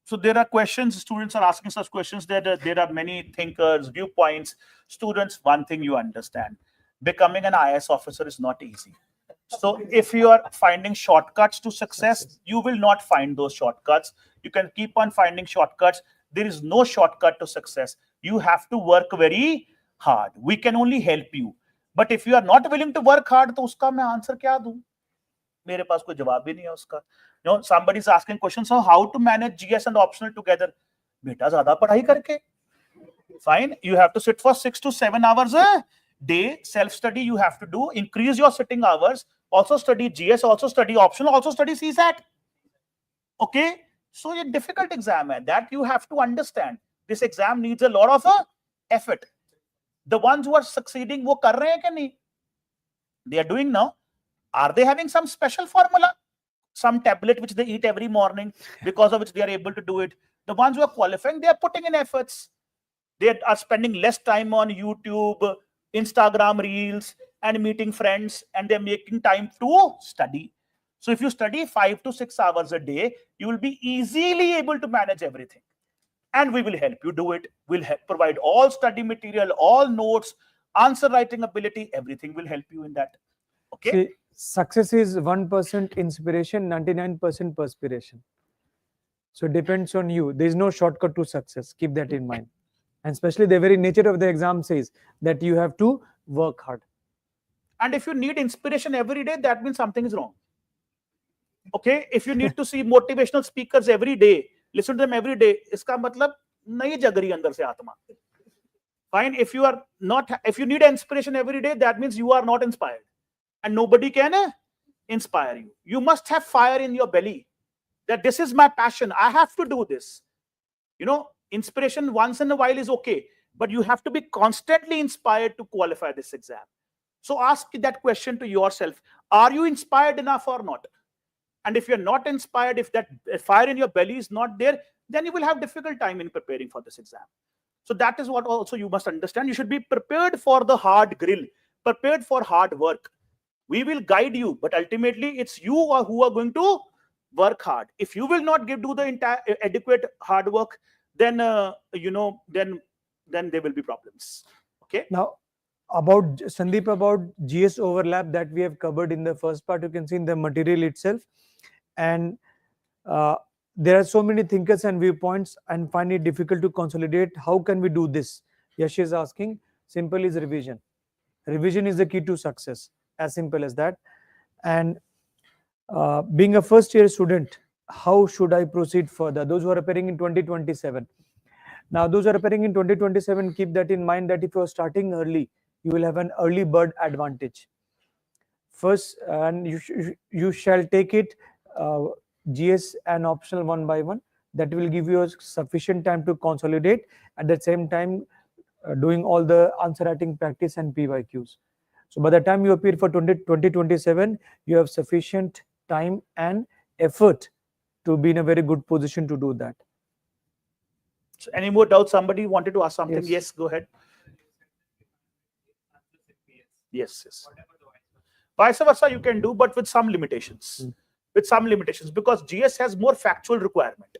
So there are questions, students are asking such questions that there are many thinkers, viewpoints. Students, one thing you understand, becoming an IAS officer is not easy. So if you are finding shortcuts to success, you will not find those shortcuts. You can keep on finding shortcuts. There is no shortcut to success. You have to work very hard. We can only help you. But if you are not willing to work hard, तो उसका मैं answer क्या दूं? मेरे पास कोई जवाब भी नहीं है उसका. Somebody is asking questions, so how to manage GS and optional together? बेटा ज़्यादा पढ़ाई करके. Fine, you have to sit for 6 to 7 hours a day. Self-study you have to do. Increase your sitting hours. Also study GS, also study optional, also study CSAT. Okay? So a difficult exam hai. That you have to understand. This exam needs a lot of effort. The ones who are succeeding, wo kar rahe hain kya nahi? They are doing now. Are they having some special formula? Some tablet which they eat every morning because of which they are able to do it? The ones who are qualifying, they are putting in efforts. They are spending less time on YouTube, Instagram reels, and meeting friends, and they're making time to study. So if you study 5 to 6 hours a day, you will be easily able to manage everything. And we will help you do it. We'll provide all study material, all notes, answer writing ability, everything will help you in that. Okay. See, success is 1% inspiration, 99% perspiration. So it depends on you. There is no shortcut to success. Keep that in mind. And especially the very nature of the exam says that you have to work hard. And if you need inspiration every day, that means something is wrong. Okay, if you need to see motivational speakers every day, listen to them every day, iska matlab nahi jag rahi andar se atma. Fine, if you need inspiration every day, that means you are not inspired, and nobody can inspire you. You must have fire in your belly that this is my passion, I have to do this. Inspiration once in a while is okay, but you have to be constantly inspired to qualify this exam. So ask that question to yourself. Are you inspired enough or not? And if you're not inspired, if that fire in your belly is not there, then you will have difficult time in preparing for this exam. So that is what also you must understand. You should be prepared for the hard grill, prepared for hard work. We will guide you, but ultimately it's you who are going to work hard. If you will not do the entire adequate hard work, then then there will be problems. Okay. Now, about Sandeep, about GS overlap that we have covered in the first part, you can see in the material itself, and there are so many thinkers and viewpoints, and find it difficult to consolidate. How can we do this? Yash is asking. Simple is revision. Revision is the key to success. As simple as that. And being a first year student, how should I proceed further? Those who are appearing in 2027. Now, those who are appearing in 2027, keep that in mind that if you are starting early, you will have an early bird advantage. First, and you shall take it GS and optional one by one. That will give you a sufficient time to consolidate. At the same time, doing all the answer writing practice and PYQs. So by the time you appear for 2027, you have sufficient time and effort to be in a very good position to do that. So any more doubts? Somebody wanted to ask something? Yes, go ahead. Yes. Vice versa you can do, but with some limitations. With some limitations, because GS has more factual requirement.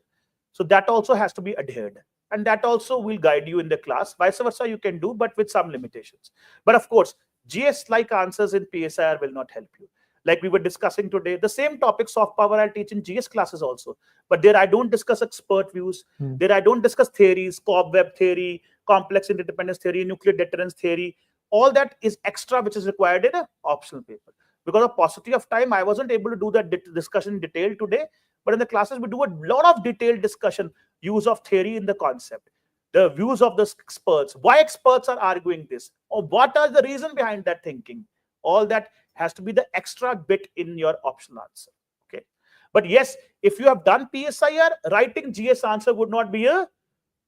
So that also has to be adhered. And that also will guide you in the class. Vice versa you can do, but with some limitations. But of course, GS-like answers in PSIR will not help you. Like we were discussing today, the same topic, soft power, I'll teach in GS classes also. But there I don't discuss expert views. There I don't discuss theories, cobweb theory, complex interdependence theory, nuclear deterrence theory, all that is extra, which is required in an optional paper. Because of paucity of time, I wasn't able to do that discussion in detail today. But in the classes, we do a lot of detailed discussion, use of theory in the concept, the views of the experts, why experts are arguing this, or what are the reason behind that thinking. All that has to be the extra bit in your optional answer. Okay. But yes, if you have done PSIR, writing GS answer would not be a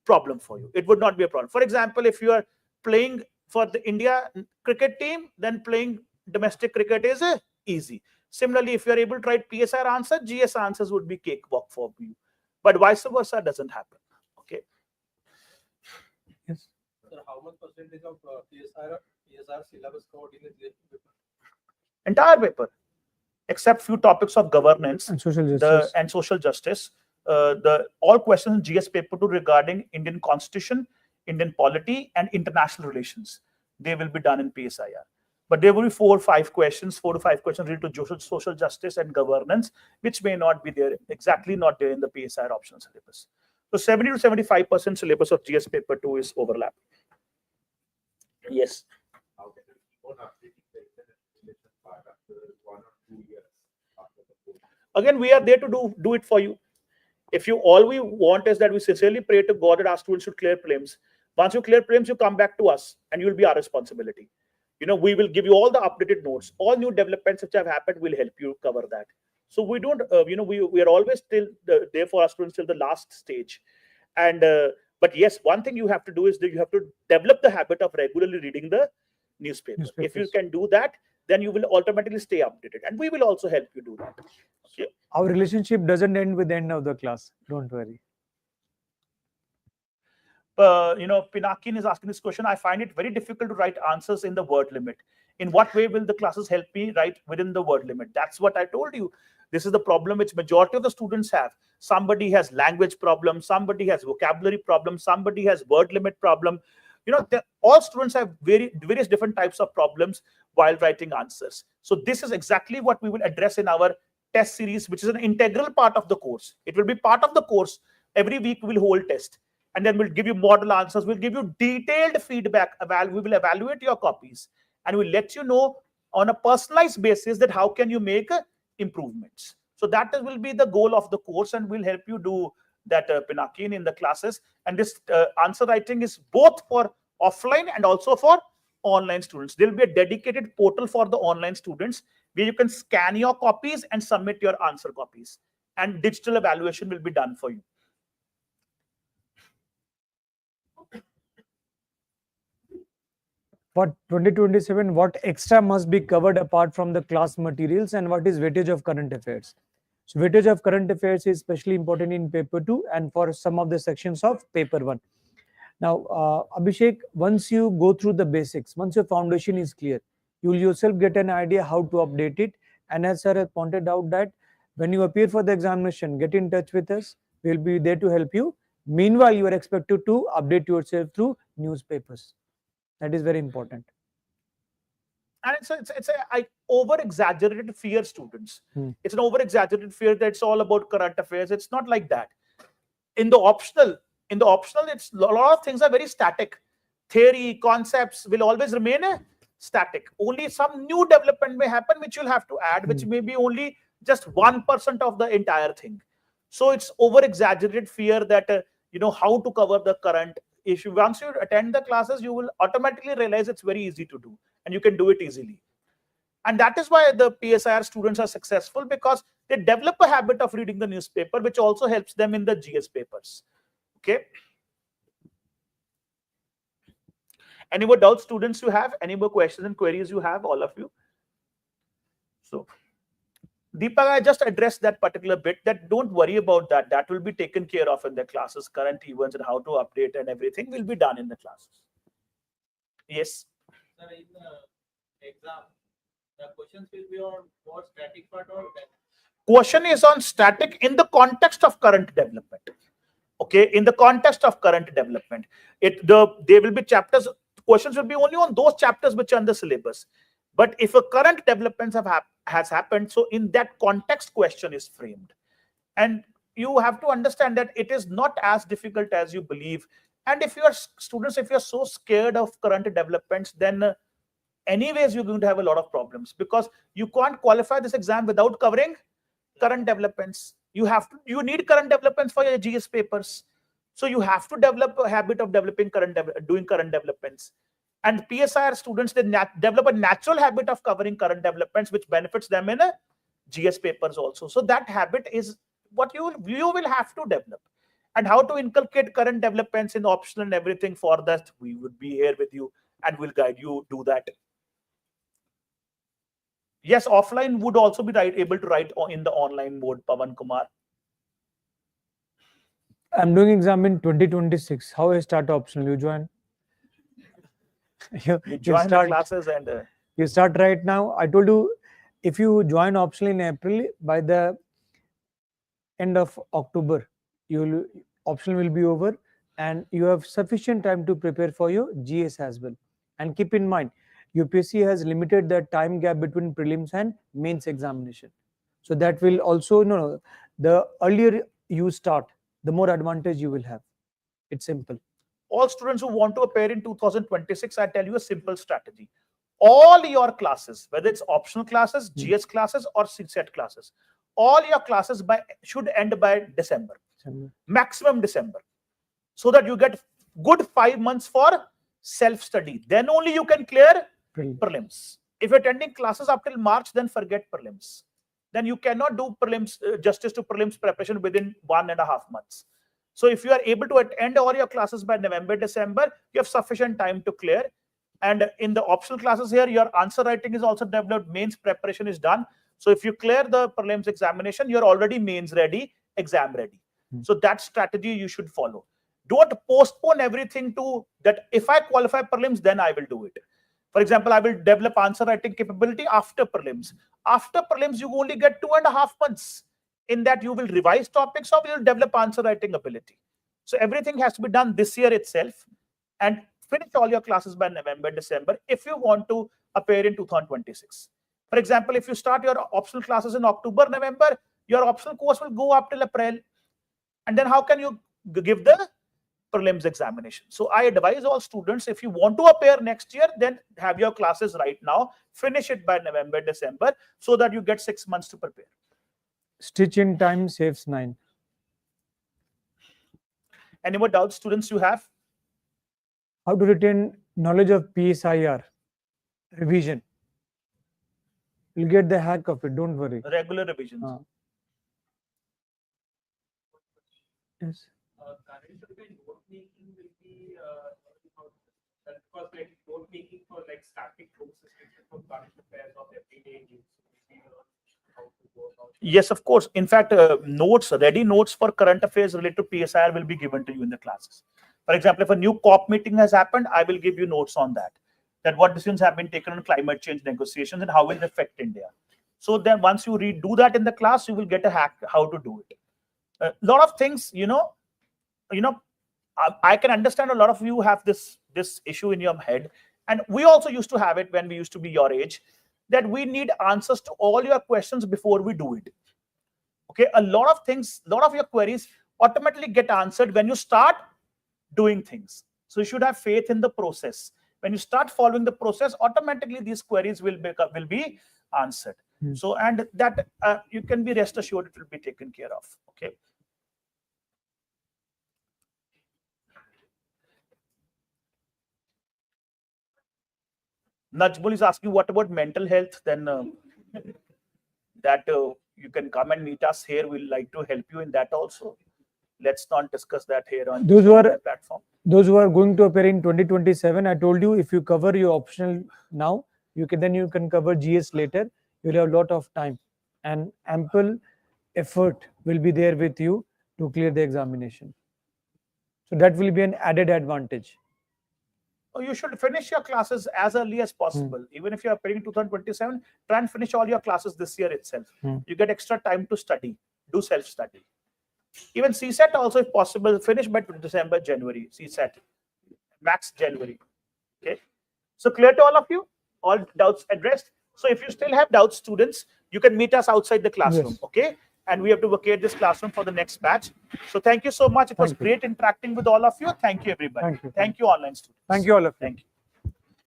problem for you. It would not be a problem. For example, if you are playing for the India cricket team, then playing domestic cricket is easy. Similarly, if you are able to write PSIR answer, GS answers would be cakewalk for you. But vice versa doesn't happen. Okay. Yes. Sir, how much percentage of PSIR syllabus covered in the paper? Entire paper, except few topics of governance And social justice. The all questions in GS paper 2 regarding Indian constitution, Indian polity, and international relations, they will be done in PSIR. But there will be 4 to 5 questions related to social justice and governance, which may not be there, exactly not there in the PSIR optional syllabus. So 70 to 75% syllabus of GS paper 2 is overlap. Yes. How can you keep on updating the internet relation part after 1 or 2 years after the course? Again, we are there to do it for you. If you all we want is that we sincerely pray to God that our students should clear prelims. Once you clear prelims, you come back to us and you will be our responsibility. We will give you all the updated notes, all new developments which have happened. Will help you cover that. So we don't, we are always still there for our students till the last stage. And but yes, one thing you have to do is that you have to develop the habit of regularly reading the newspaper. If you can do that, then you will automatically stay updated, and we will also help you do that. Okay. Our relationship doesn't end with the end of the class. Don't worry. Pinakin is asking this question. I find it very difficult to write answers in the word limit. In what way will the classes help me write within the word limit? That's what I told you. This is the problem which majority of the students have. Somebody has language problem, somebody has vocabulary problem, somebody has word limit problem. All students have various different types of problems while writing answers. So this is exactly what we will address in our test series, which is an integral part of the course. It will be part of the course. Every week we will hold test. And then we'll give you model answers. We'll give you detailed feedback. We will evaluate your copies. And we'll let you know on a personalized basis that how can you make improvements. So that will be the goal of the course. And we'll help you do that, Pinakin, in the classes. And this answer writing is both for offline and also for online students. There will be a dedicated portal for the online students where you can scan your copies and submit your answer copies. And digital evaluation will be done for you. For 2027, what extra must be covered apart from the class materials, and what is weightage of current affairs? So weightage of current affairs is especially important in paper 2 and for some of the sections of paper 1. Now, Abhishek, once you go through the basics, once your foundation is clear, you will yourself get an idea how to update it. And as sir has pointed out that when you appear for the examination, get in touch with us. We will be there to help you. Meanwhile, you are expected to update yourself through newspapers. That is very important. And it's a over-exaggerated fear, students. It's an over-exaggerated fear that it's all about current affairs. It's not like that. In the optional, it's a lot of things are very static. Theory, concepts will always remain static. Only some new development may happen, which you'll have to add, which may be only just 1% of the entire thing. So it's over-exaggerated fear that how to cover the current. Once you attend the classes, you will automatically realize it's very easy to do and you can do it easily. And that is why the PSIR students are successful, because they develop a habit of reading the newspaper, which also helps them in the GS papers. Okay. Any more doubts, students, you have? Any more questions and queries you have, all of you? So Deepak, I just addressed that particular bit, that don't worry about that. That will be taken care of in the classes. Current events and how to update and everything will be done in the classes. Yes. Sir, in the exam, the questions will be on more static part or dynamic? Question is on static in the context of current development. Okay, in the context of current development, there will be chapters. Questions will be only on those chapters which are in the syllabus. But if a current developments has happened, so in that context, question is framed. And you have to understand that it is not as difficult as you believe And if you are students, if you're so scared of current developments, then anyways you're going to have a lot of problems, because you can't qualify this exam without covering current developments. You need current developments for your GS papers. So you have to develop a habit of doing current developments. And PSIR students, they develop a natural habit of covering current developments, which benefits them in GS papers also. So that habit is what you will have to develop. And how to inculcate current developments in optional and everything, for that we would be here with you and will guide you do that. Yes, offline would also be able to write in the online mode, Pavan Kumar. I'm doing exam in 2026. How I start optional? You join? You join the classes and you start right now. I told you, if you join optional in April, by the end of October, optional will be over, and you have sufficient time to prepare for your GS as well. And keep in mind, UPSC has limited the time gap between prelims and mains examination. So that will also, the earlier you start, the more advantage you will have. It's simple. All students who want to appear in 2026, I tell you a simple strategy. All your classes, whether it's optional classes, GS classes, or CSET classes, all your classes should end by December. Maximum December, so that you get good 5 months for self-study. Then only you can clear prelims. If you're attending classes up till March, then forget prelims. Then you cannot do prelims justice to prelims preparation within 1.5 months. So if you are able to attend all your classes by November, December, you have sufficient time to clear. And in the optional classes here, your answer writing is also developed, mains preparation is done. So if you clear the prelims examination, you're already mains ready, exam ready. So that strategy you should follow. Don't postpone everything to that. If I qualify prelims, then I will do it. For example, I will develop answer writing capability after prelims. After prelims, you only get 2.5 months. In that, you will revise topics or you will develop answer writing ability. So everything has to be done this year itself, and finish all your classes by November, December, if you want to appear in 2026. For example, if you start your optional classes in October, November, your optional course will go up till April. And then how can you give the prelims examination? So I advise all students, if you want to appear next year, then have your classes right now, finish it by November, December, so that you get 6 months to prepare. Stitch in time saves 9. Any more doubts, students, you have? How to retain knowledge of PSIR? Revision. You'll get the hack of it, don't worry. Regular revisions. Yes. Current note making will be because like note making for like static processes from current affairs of everyday news. Yes, of course. In fact, ready notes for current affairs related to PSIR will be given to you in the classes. For example, if a new COP meeting has happened, I will give you notes on that. That what decisions have been taken on climate change negotiations and how it will affect India. So then once you do that in the class, you will get a hack how to do it. A lot of things, I can understand a lot of you have this issue in your head. And we also used to have it when we used to be your age, that we need answers to all your questions before we do it. Okay, a lot of things, a lot of your queries automatically get answered when you start doing things. So you should have faith in the process. When you start following the process, automatically these queries will be answered. So, and that you can be rest assured it will be taken care of. Okay. Najmul is asking, what about mental health? Then you can come and meet us here. We'll like to help you in that also. Let's not discuss that here on the platform. Those who are going to appear in 2027, I told you, if you cover your optional now, you can cover GS later. You'll have a lot of time and ample effort will be there with you to clear the examination. So that will be an added advantage. You should finish your classes as early as possible. Even if you are appearing in 2027, try and finish all your classes this year itself. You get extra time to study, do self-study. Even CSET also, if possible, finish by December, January. CSET, max January. Okay. So clear to all of you? All doubts addressed? So if you still have doubts, students, you can meet us outside the classroom. Yes. Okay. and we have to vacate this classroom for the next batch. So thank you so much. It was Thank you. great interacting with all of you. Thank you, everybody. Thank you. Thank you, online students. Thank you all of you. Thank you.